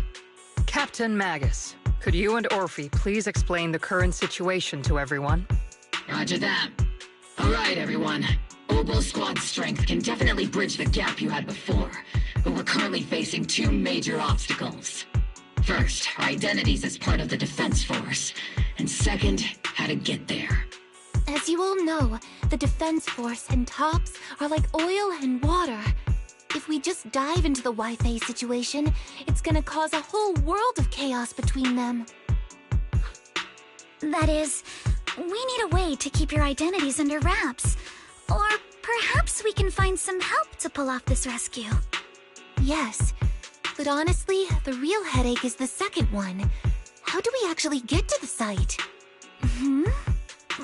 Captain Magus, could you and Orphe please explain the current situation to everyone? Roger that. All right, everyone. Oboe Squad's strength can definitely bridge the gap you had before, but we're currently facing two major obstacles. First, our identities as part of the Defense Force, and second, how to get there. As you all know, the Defense Force and TOPS are like oil and water. If we just dive into the Wi-Fi situation, it's gonna cause a whole world of chaos between them. That is, we need a way to keep your identities under wraps. Or perhaps we can find some help to pull off this rescue. Yes, but honestly, the real headache is the second one. How do we actually get to the site?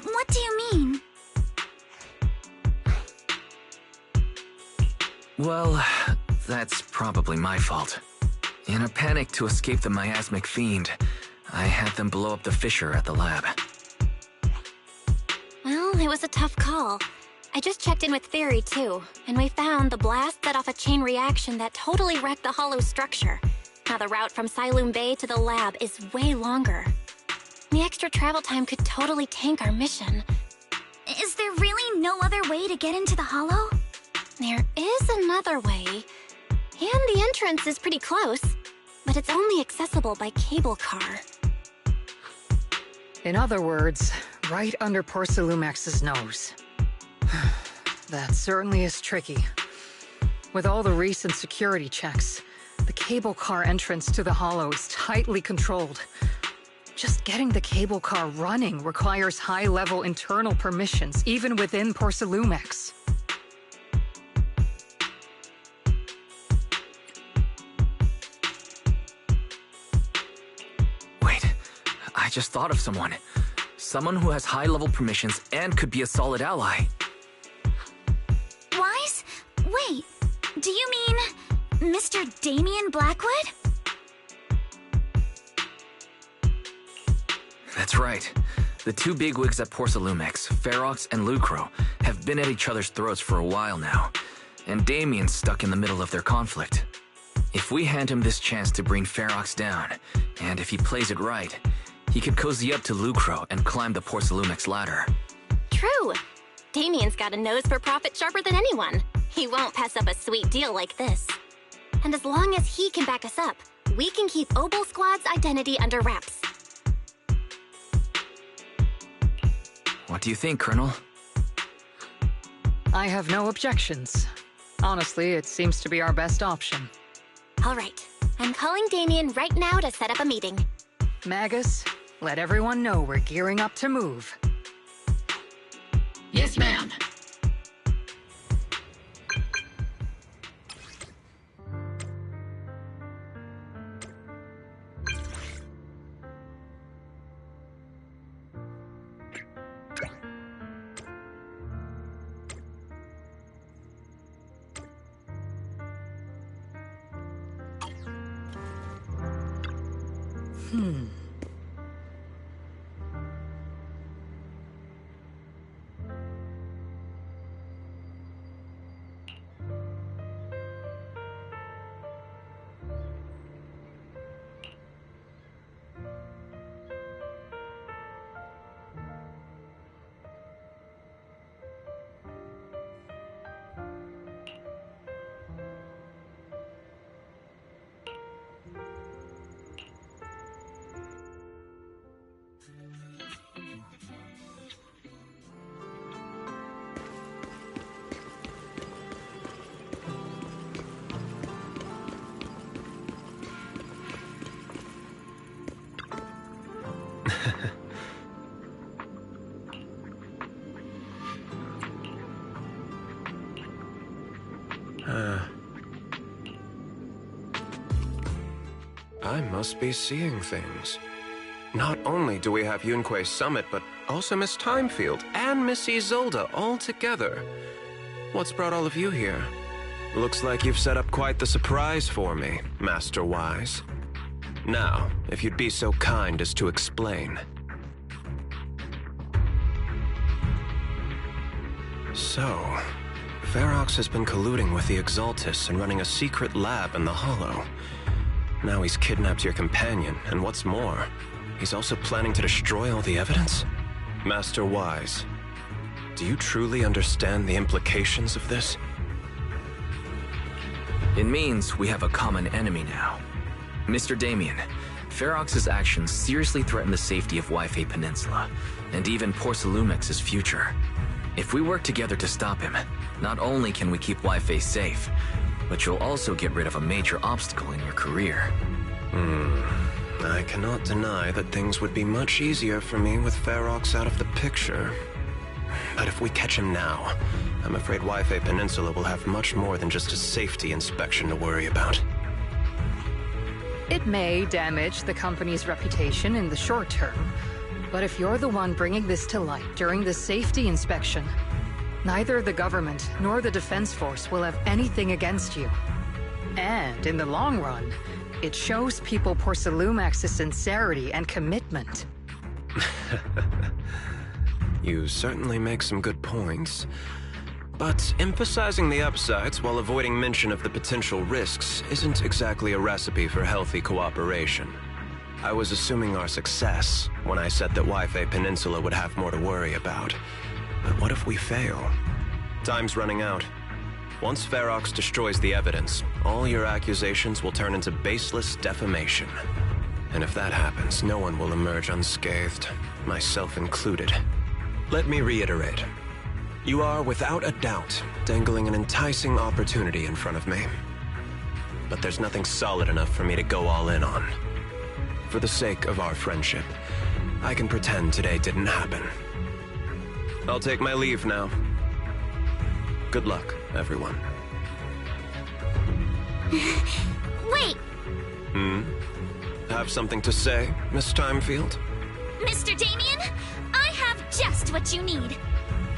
What do you mean? Well, that's probably my fault. In a panic to escape the miasmic fiend, I had them blow up the fissure at the lab. Well, it was a tough call. I just checked in with Theory too, and we found the blast set off a chain reaction that totally wrecked the hollow structure. Now the route from Siloam Bay to the lab is way longer. The extra travel time could totally tank our mission. Is there really no other way to get into the Hollow? There is another way, and the entrance is pretty close, but it's only accessible by cable car. In other words, right under Porcelumex's nose. That certainly is tricky. With all the recent security checks, the cable car entrance to the Hollow is tightly controlled. Just getting the cable car running requires high-level internal permissions, even within Porcelumex. Wait, I just thought of someone. Someone who has high-level permissions and could be a solid ally. Wise? Wait, do you mean Mr. Damien Blackwood? That's right. The two bigwigs at Porcelumex, Ferox and Lucro, have been at each other's throats for a while now, and Damien's stuck in the middle of their conflict. If we hand him this chance to bring Ferox down, and if he plays it right, he could cozy up to Lucro and climb the Porcelumex ladder. True. Damien's got a nose for profit sharper than anyone. He won't pass up a sweet deal like this. And as long as he can back us up, we can keep Oboe Squad's identity under wraps. What do you think, Colonel? I have no objections. Honestly, it seems to be our best option. All right. I'm calling Damien right now to set up a meeting. Magus, let everyone know we're gearing up to move. Yes, ma'am. I must be seeing things. Not only do we have Yunque's summit, but also Miss Timefield and Miss Isolde all together. What's brought all of you here? Looks like you've set up quite the surprise for me, Master Wise. Now, if you'd be so kind as to explain. So, Ferox has been colluding with the Exaltus and running a secret lab in the Hollow. Now he's kidnapped your companion, and what's more, he's also planning to destroy all the evidence? Master Wise, do you truly understand the implications of this? It means we have a common enemy now. Mr. Damien, Ferox's actions seriously threaten the safety of Wi-Fi Peninsula, and even Porcelumex's future. If we work together to stop him, not only can we keep Wi-Fi safe, but you'll also get rid of a major obstacle in your career. I cannot deny that things would be much easier for me with Ferox out of the picture. But if we catch him now, I'm afraid Wi-Fi Peninsula will have much more than just a safety inspection to worry about. It may damage the company's reputation in the short term, but if you're the one bringing this to light during the safety inspection, neither the government nor the Defense Force will have anything against you. And in the long run, it shows people Porcelumex's sincerity and commitment. You certainly make some good points. But emphasizing the upsides while avoiding mention of the potential risks isn't exactly a recipe for healthy cooperation. I was assuming our success when I said that Wi-Fi Peninsula would have more to worry about. But what if we fail? Time's running out. Once Ferox destroys the evidence, all your accusations will turn into baseless defamation. And if that happens, no one will emerge unscathed, myself included. Let me reiterate. You are, without a doubt, dangling an enticing opportunity in front of me. But there's nothing solid enough for me to go all in on. For the sake of our friendship, I can pretend today didn't happen. I'll take my leave now. Good luck, everyone. Wait! Have something to say, Miss Timefield? Mr. Damien, I have just what you need.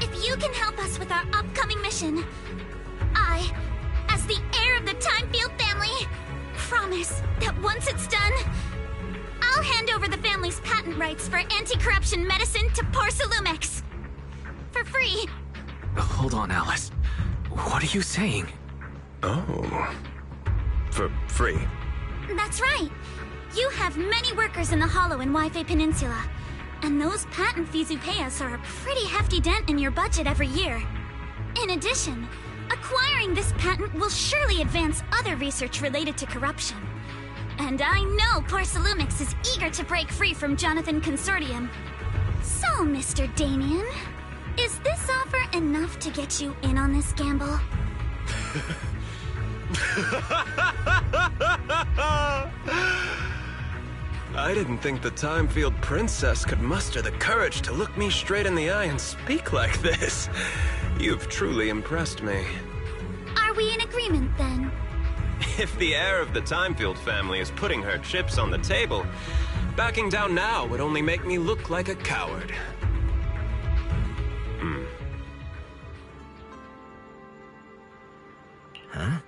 If you can help us with our upcoming mission, I, as the heir of the Timefield family, promise that once it's done, I'll hand over the family's patent rights for anti-corruption medicine to Porcelumex. For free. Hold on, Alice. What are you saying? Oh. For free? That's right. You have many workers in the Hollow and Wi-Fi Peninsula, and those patent fees you pay us are a pretty hefty dent in your budget every year. In addition, acquiring this patent will surely advance other research related to corruption. And I know Porcelumex is eager to break free from Jonathan Consortium. So, Mr. Damien, is this offer enough to get you in on this gamble? I didn't think the Timefield Princess could muster the courage to look me straight in the eye and speak like this. You've truly impressed me. Are we in agreement, then? If the heir of the Timefield family is putting her chips on the table, backing down now would only make me look like a coward. Huh?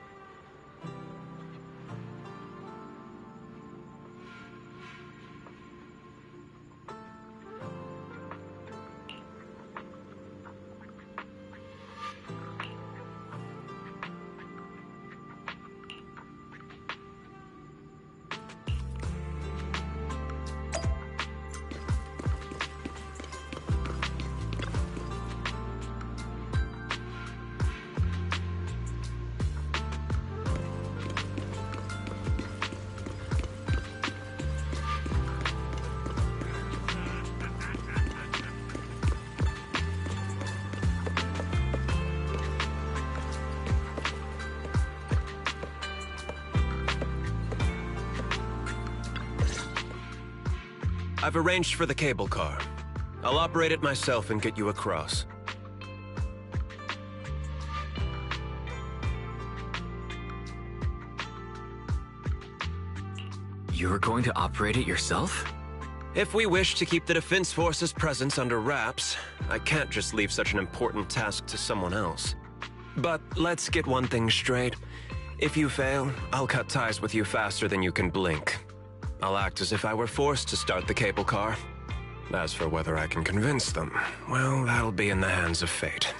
I've arranged for the cable car. I'll operate it myself and get you across. You're going to operate it yourself? If we wish to keep the Defense Force's presence under wraps, I can't just leave such an important task to someone else. But let's get one thing straight. If you fail, I'll cut ties with you faster than you can blink. I'll act as if I were forced to start the cable car. As for whether I can convince them, well, that'll be in the hands of fate.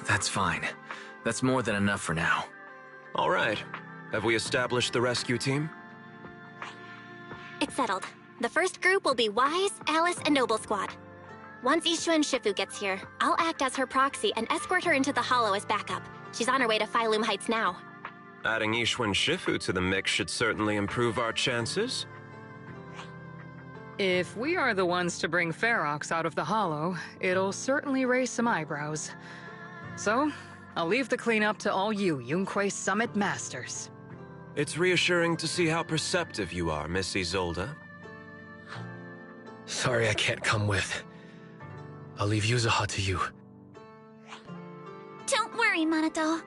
That's fine. That's more than enough for now. All right. Have we established the rescue team? It's settled. The first group will be Wise, Alice, and Noble Squad. Once Ishua and Shifu gets here, I'll act as her proxy and escort her into the Hollow as backup. She's on her way to Phylum Heights now. Adding Ishua and Shifu to the mix should certainly improve our chances. If we are the ones to bring Ferox out of the Hollow, it'll certainly raise some eyebrows. So, I'll leave the cleanup to all you Yunque Summit Masters. It's reassuring to see how perceptive you are, Miss Isolde. Sorry I can't come with. I'll leave Yuzuha to you. Don't worry, Minato.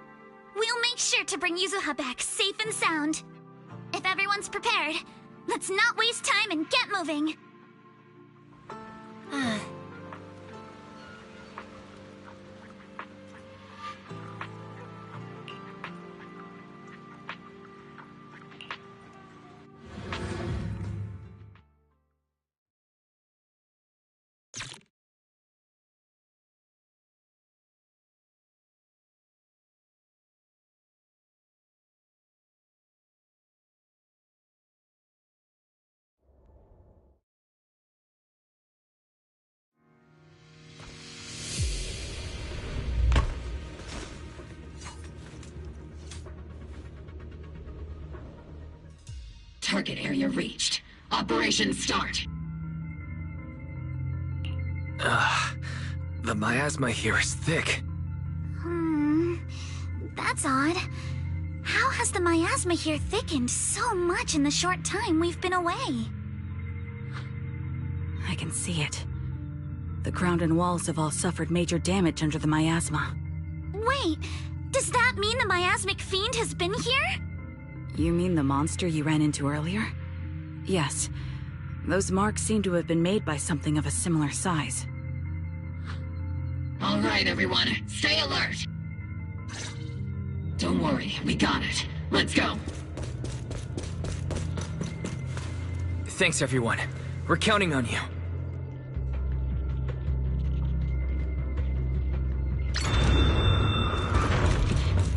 We'll make sure to bring Yuzuha back safe and sound. If everyone's prepared, let's not waste time and get moving. Target area reached. Operation start. The miasma here is thick. That's odd. How has the miasma here thickened so much in the short time we've been away? I can see it. The ground and walls have all suffered major damage under the miasma. Wait, does that mean the miasmic fiend has been here? You mean the monster you ran into earlier? Yes. Those marks seem to have been made by something of a similar size. All right, everyone. Stay alert. Don't worry, we got it. Let's go. Thanks, everyone. We're counting on you.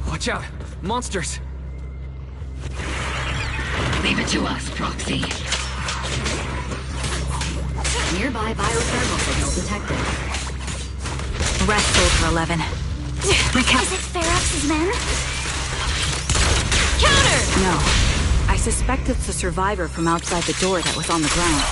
Watch out! Monsters! Leave it to us, Proxy. Nearby biothermal signal detected. Rest, Soldier 11. Is it Ferox's men? Counter! No. I suspect it's the survivor from outside the door that was on the ground.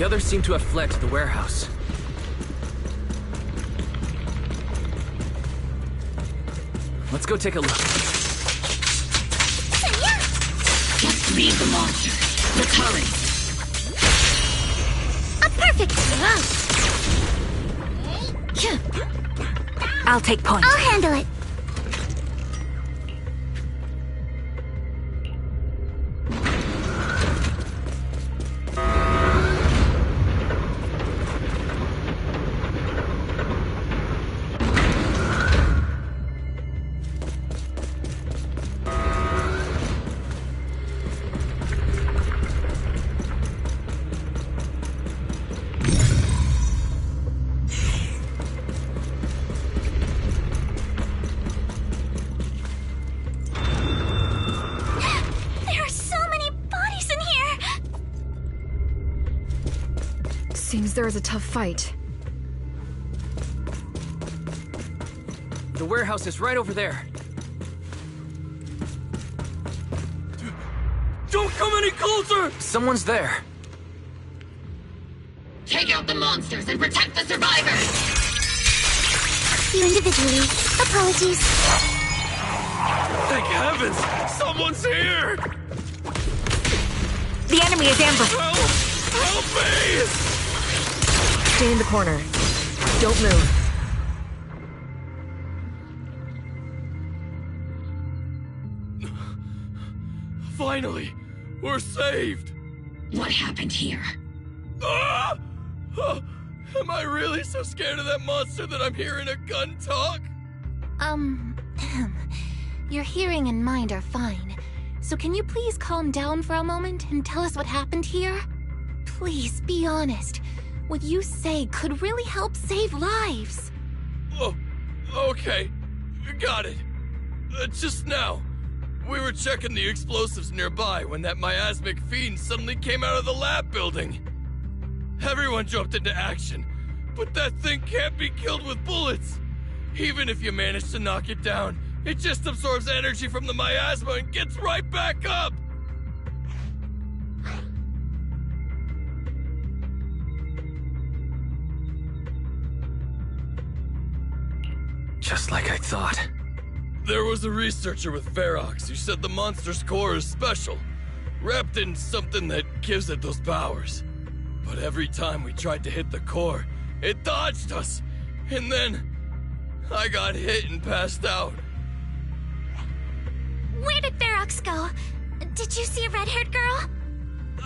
The others seem to have fled to the warehouse. Let's go take a look. Just leave the monster. Let's hurry. Perfect! I'll take point. I'll handle it. Seems there is a tough fight. The warehouse is right over there. Don't come any closer! Someone's there. Take out the monsters and protect the survivors! You individually. Apologies. Thank heavens! Someone's here! The enemy is ambushed! Help! Help me! Stay in the corner. Don't move. Finally! We're saved! What happened here? Ah! Oh, am I really so scared of that monster that I'm hearing a gun talk? Your hearing and mind are fine. So can you please calm down for a moment and tell us what happened here? Please, be honest. What you say could really help save lives. Oh, okay. Got it. Just now, we were checking the explosives nearby when that miasmic fiend suddenly came out of the lab building. Everyone jumped into action, but that thing can't be killed with bullets. Even if you manage to knock it down, it just absorbs energy from the miasma and gets right back up. Just like I thought. There was a researcher with Ferox who said the monster's core is special, wrapped in something that gives it those powers. But every time we tried to hit the core, it dodged us. And then I got hit and passed out. Where did Ferox go? Did you see a red-haired girl?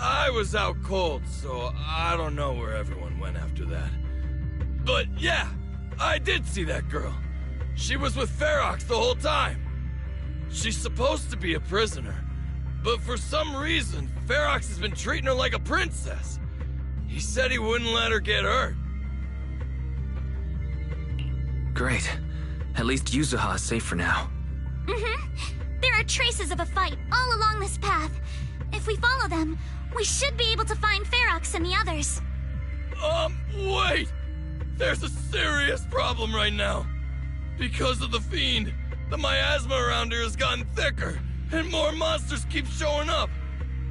I was out cold, so I don't know where everyone went after that. But yeah, I did see that girl. She was with Ferox the whole time. She's supposed to be a prisoner, but for some reason, Ferox has been treating her like a princess. He said he wouldn't let her get hurt. Great. At least Yuzuha is safe for now. There are traces of a fight all along this path. If we follow them, we should be able to find Ferox and the others. Wait! There's a serious problem right now. Because of the fiend, the miasma around here has gotten thicker, and more monsters keep showing up.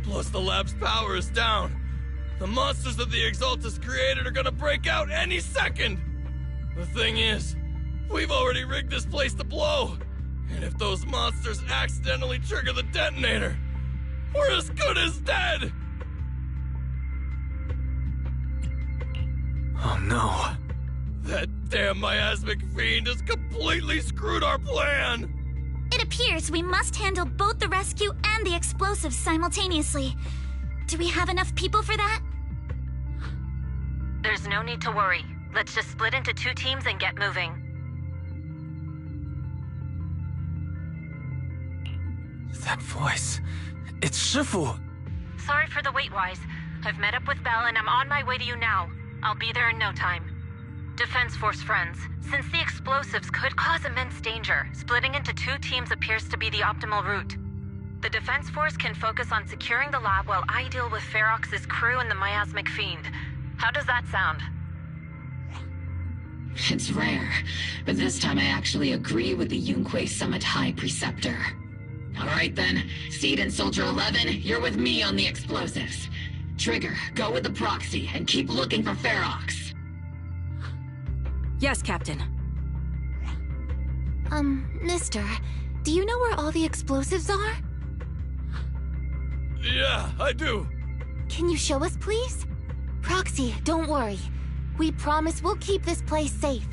Plus the lab's power is down. The monsters that the Exaltus created are gonna break out any second. The thing is, we've already rigged this place to blow. And if those monsters accidentally trigger the detonator, we're as good as dead! Oh no. That damn miasmic fiend has completely screwed our plan! It appears we must handle both the rescue and the explosives simultaneously. Do we have enough people for that? There's no need to worry. Let's just split into 2 teams and get moving. That voice. It's Shifu! Sorry for the wait, Wise. I've met up with Belle and I'm on my way to you now. I'll be there in no time. Defense Force friends, since the explosives could cause immense danger, splitting into 2 teams appears to be the optimal route. The Defense Force can focus on securing the lab while I deal with Ferox's crew and the miasmic fiend. How does that sound? It's rare, but this time I actually agree with the Yunque Summit High Preceptor. Alright then, Seed and Soldier 11, you're with me on the explosives. Trigger, go with the proxy and keep looking for Ferox. Yes, Captain. Mister, do you know where all the explosives are? Yeah, I do. Can you show us, please? Proxy, don't worry. We promise we'll keep this place safe.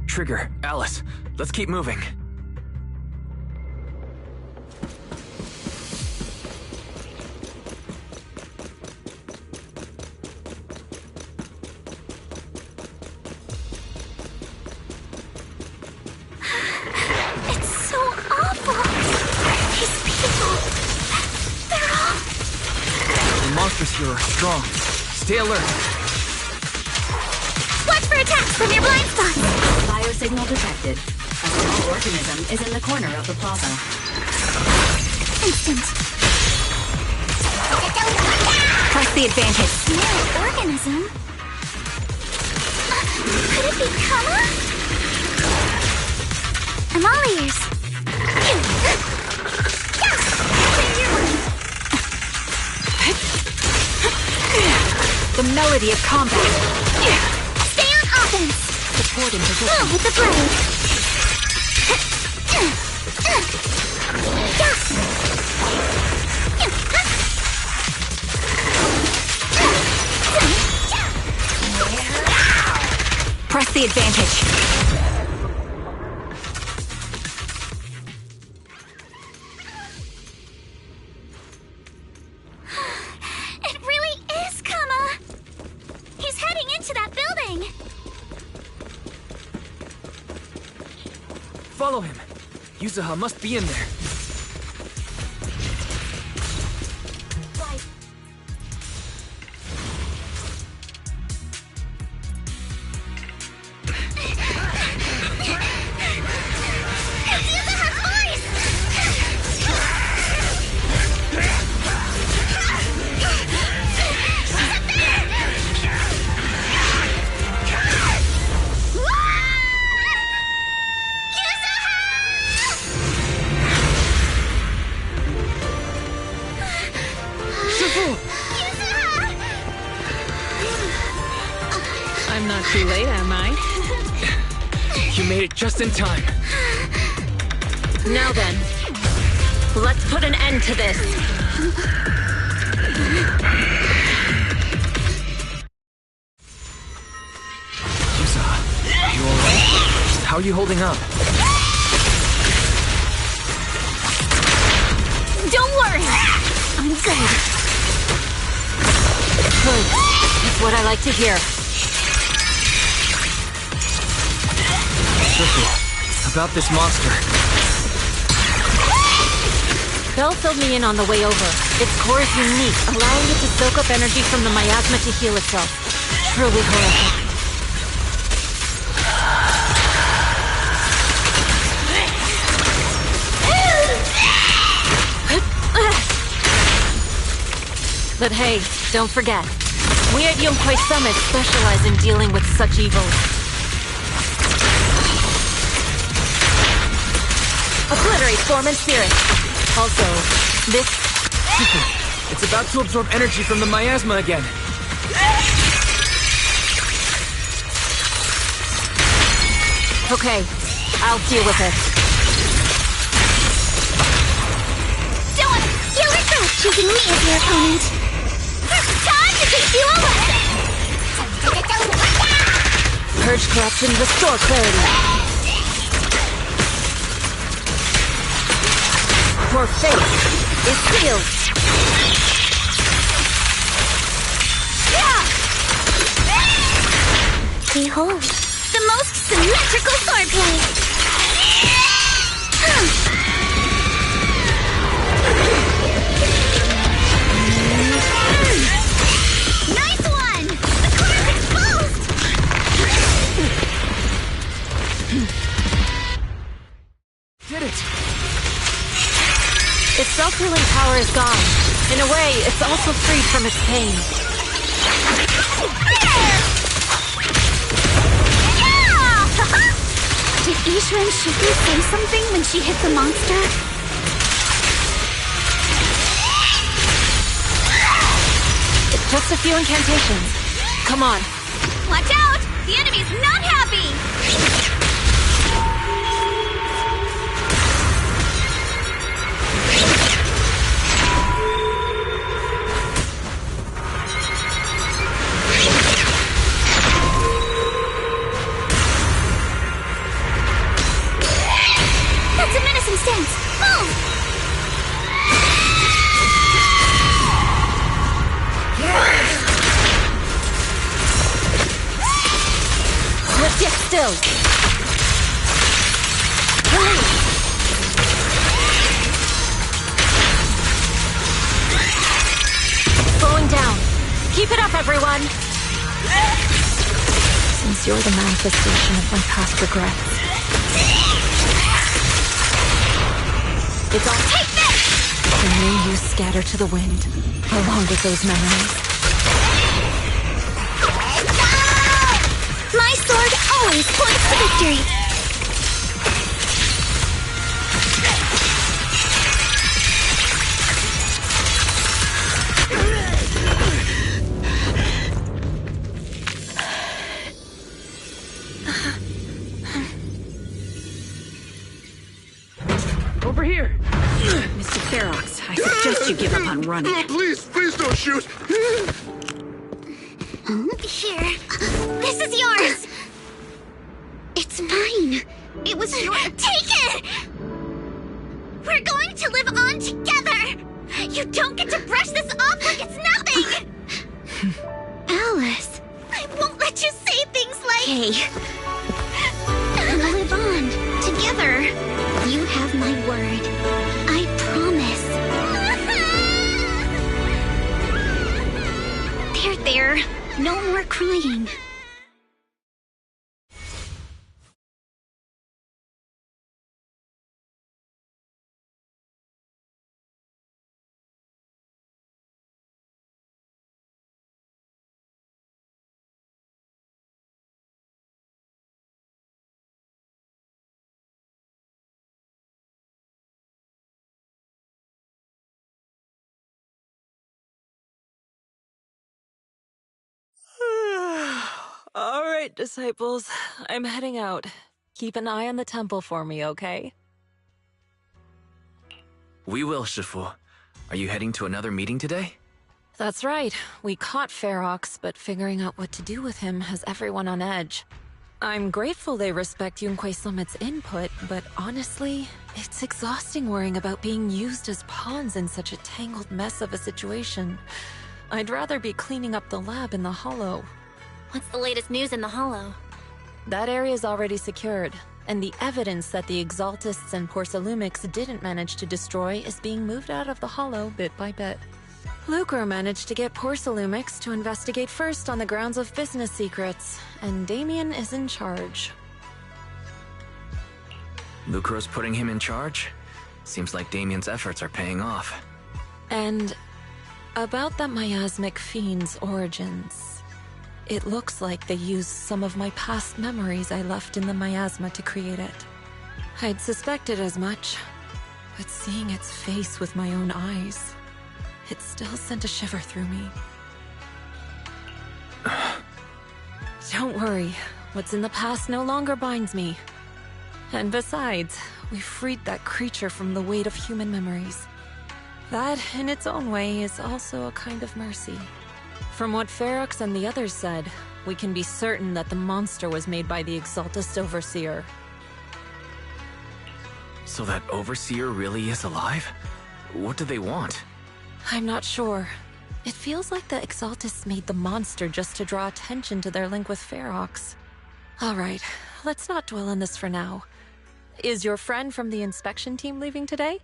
Trigger, Alice, let's keep moving. It's so awful. These people, they're all... The monsters here are strong. Stay alert. Watch for attacks from your blind spots! Biosignal detected. A small organism is in the corner of the plaza. Instant. Press the advantage. Small organism? Could it be Kama? I'm all ears. The melody of combat. Stay on offense! Supporting position. Move with the blade! Press the advantage. It really is Kama! He's heading into that building! Follow him. Yuzaha must be in there. I'm not too late, am I? You made it just in time. Now then, let's put an end to this. Yuzaha, are you alright? How are you holding up? Don't worry! I'm good. Good. That's what I like to hear. About this monster. Belle filled me in on the way over. Its core is unique, allowing it to soak up energy from the miasma to heal itself. Truly horrific. But hey, don't forget, we at Yomkoi Summit specialize in dealing with such evils. Obliterate form and spirit. Also, this... It's about to absorb energy from the miasma again. Okay, I'll deal with it. Don't you regret choosing me as your opponent. Time to teach you a lesson! Purge corruption, restore clarity. Your fate is sealed. Behold, the most symmetrical swordplay. Nice one! The core is exposed! Did it! Its self-healing power is gone. In a way, it's also freed from its pain. Isha and Shifu say something when she hit the monster? It's just a few incantations. Come on. Watch out! The enemy's not happy! That's a menacing stance. Move! Let's get still. Hurry! Slowing down. Keep it up, everyone. Since you're the manifestation of my past regrets, it's all. Take this! And may you scatter to the wind, along with those memories. My sword always points to victory! Over here! Mr. Ferox, I suggest you give up on running. Please don't shoot! Here. This is yours! It's mine. It was your. Take it! We're going to live on together! You don't get to brush this off like it's nothing! Alice. I won't let you say things like. Hey. We'll live on together. You have my word. I promise. There. No more crying. All right, disciples. I'm heading out. Keep an eye on the temple for me, okay? We will, Shifu. Are you heading to another meeting today? That's right. We caught Ferox, but figuring out what to do with him has everyone on edge. I'm grateful they respect Yunque Summit's input, but honestly, it's exhausting worrying about being used as pawns in such a tangled mess of a situation. I'd rather be cleaning up the lab in the Hollow. What's the latest news in the Hollow? That area's already secured, and the evidence that the Exaltists and Porcelumix didn't manage to destroy is being moved out of the Hollow bit by bit. Lucre managed to get Porcelumix to investigate first on the grounds of business secrets, and Damien is in charge. Lucro's putting him in charge? Seems like Damien's efforts are paying off. And about that miasmic fiend's origins. It looks like they used some of my past memories I left in the miasma to create it. I'd suspected as much, but seeing its face with my own eyes, it still sent a shiver through me. Don't worry, what's in the past no longer binds me. And besides, we freed that creature from the weight of human memories. That, in its own way, is also a kind of mercy. From what Ferox and the others said, we can be certain that the monster was made by the Exaltist Overseer. So that Overseer really is alive? What do they want? I'm not sure. It feels like the Exaltists made the monster just to draw attention to their link with Ferox. Alright, let's not dwell on this for now. Is your friend from the inspection team leaving today?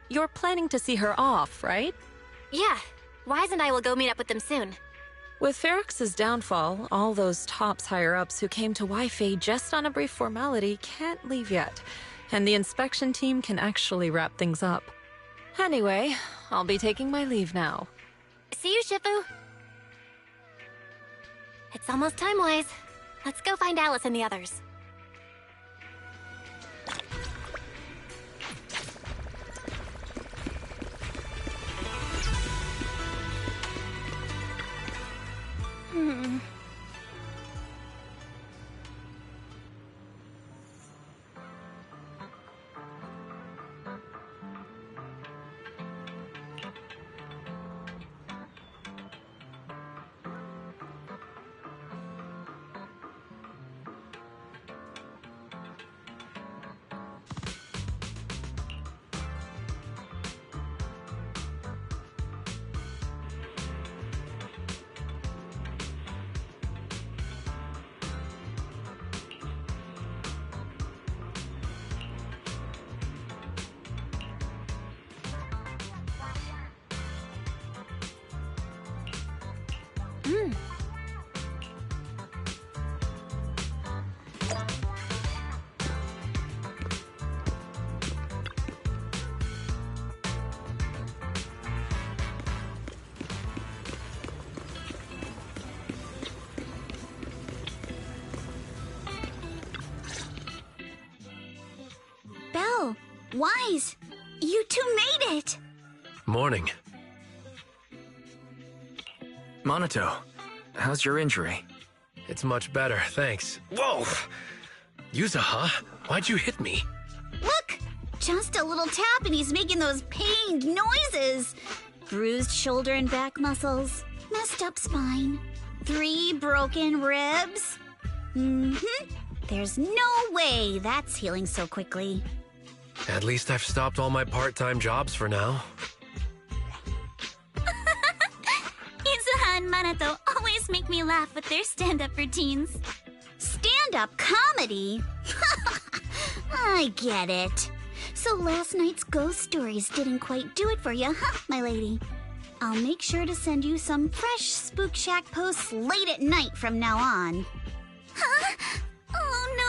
You're planning to see her off, right? Yeah. Wise and I will go meet up with them soon. With Ferox's downfall, all those tops higher-ups who came to Wi-Fi just on a brief formality can't leave yet, and the inspection team can actually wrap things up. Anyway, I'll be taking my leave now. See you, Shifu. It's almost time, Wise. Let's go find Alice and the others. Belle, Wise, you two made it! Morning. Monato, how's your injury? It's much better, thanks. Whoa! Yuza, huh? Why'd you hit me? Look! Just a little tap and he's making those pained noises. Bruised shoulder and back muscles, messed up spine, 3 broken ribs. There's no way that's healing so quickly. At least I've stopped all my part-time jobs for now. Izuha and Manato always make me laugh with their stand-up routines. Stand-up comedy? I get it. So last night's ghost stories didn't quite do it for you, huh, my lady? I'll make sure to send you some fresh Spook Shack posts late at night from now on. Huh? Oh no!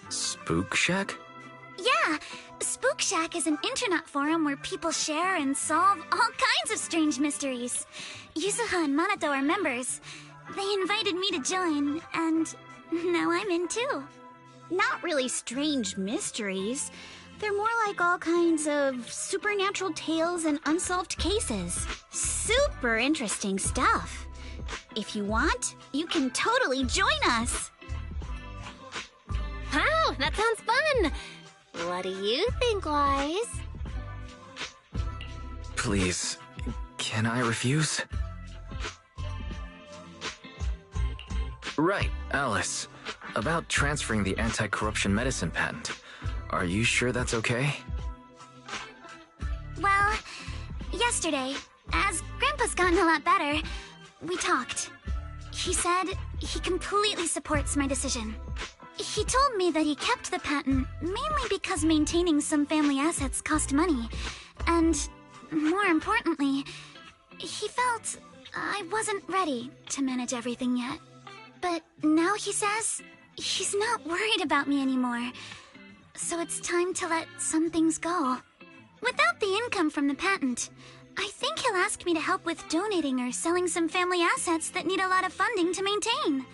Spook Shack? Yeah, Spook Shack is an internet forum where people share and solve all kinds of strange mysteries. Yuzuha and Manato are members. They invited me to join, and now I'm in too. Not really strange mysteries. They're more like all kinds of supernatural tales and unsolved cases. Super interesting stuff. If you want, you can totally join us. Wow, that sounds fun! What do you think, Wise? Please, can I refuse? Right, Alice. About transferring the anti-corruption medicine patent. Are you sure that's okay? Well, yesterday, as Grandpa's gotten a lot better, we talked. He said he completely supports my decision. He told me that he kept the patent mainly because maintaining some family assets cost money. And, more importantly, he felt I wasn't ready to manage everything yet. But now he says he's not worried about me anymore. So it's time to let some things go. Without the income from the patent, I think he'll ask me to help with donating or selling some family assets that need a lot of funding to maintain.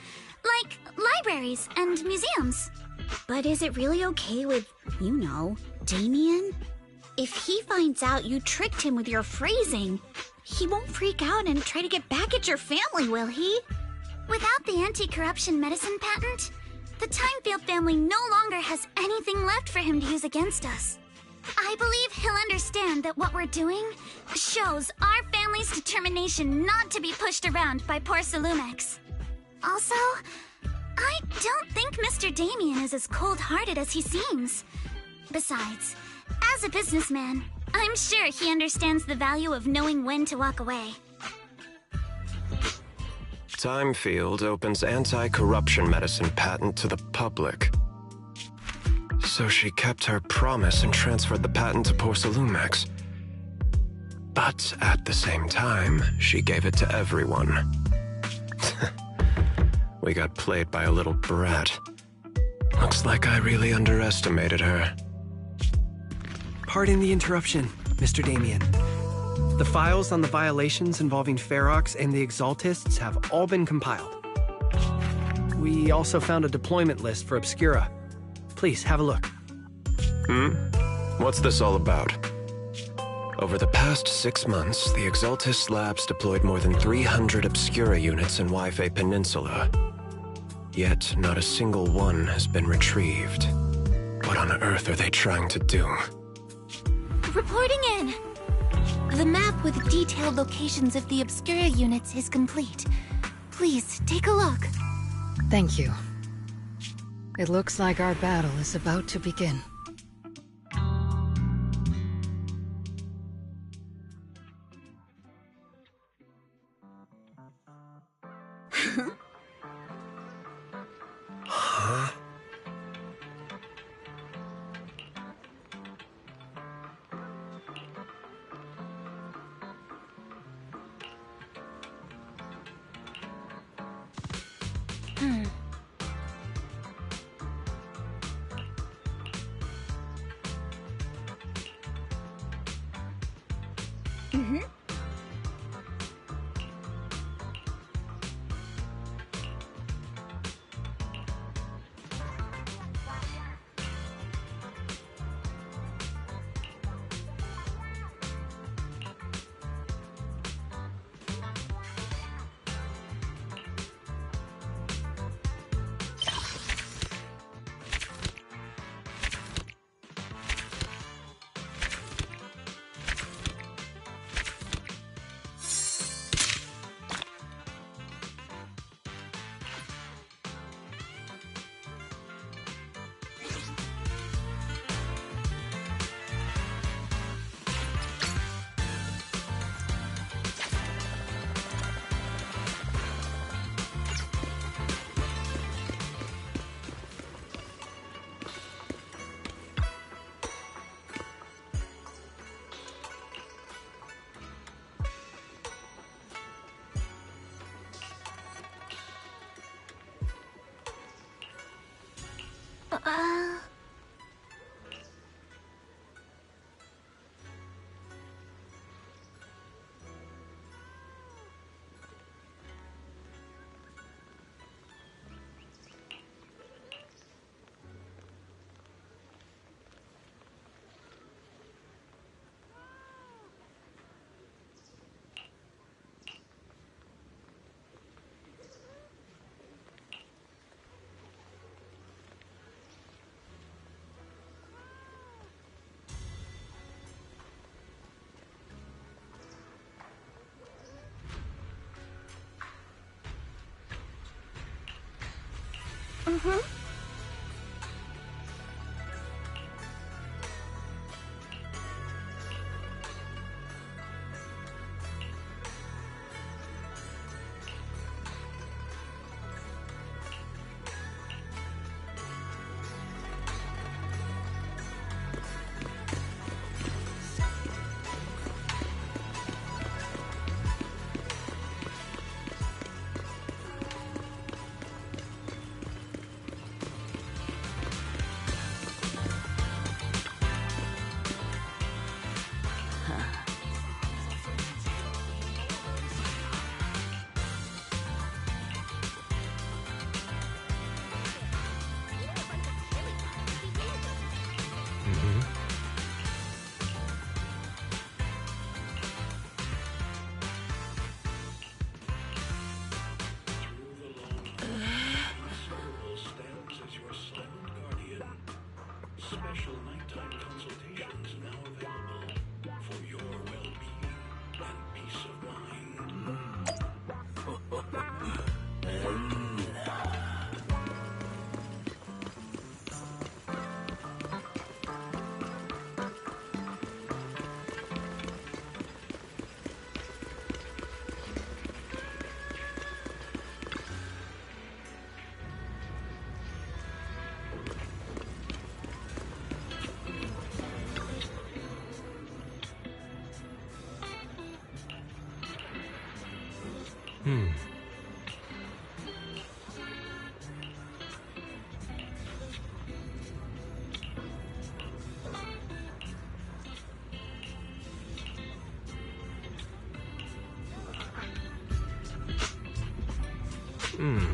Like libraries and museums. But is it really okay with, you know, Damien? If he finds out you tricked him with your phrasing, he won't freak out and try to get back at your family, will he? Without the anti-corruption medicine patent, the Timefield family no longer has anything left for him to use against us. I believe he'll understand that what we're doing shows our family's determination not to be pushed around by poor Salumex. Also, I don't think Mr. Damien is as cold-hearted as he seems. Besides, as a businessman, I'm sure he understands the value of knowing when to walk away. Timefield opens anti-corruption medicine patent to the public. So she kept her promise and transferred the patent to poor Salumex. But at the same time, she gave it to everyone. We got played by a little brat. Looks like I really underestimated her. Pardon the interruption, Mr. Damien. The files on the violations involving Ferox and the Exaltists have all been compiled. We also found a deployment list for Obscura. Please, have a look. What's this all about? Over the past 6 months, the Exaltist Labs deployed more than 300 Obscura units in Wi-Fi Peninsula. Yet, not a single one has been retrieved. What on earth are they trying to do? Reporting in. The map with detailed locations of the Obscura units is complete. Please, take a look. Thank you. It looks like our battle is about to begin. Huh? Hmm.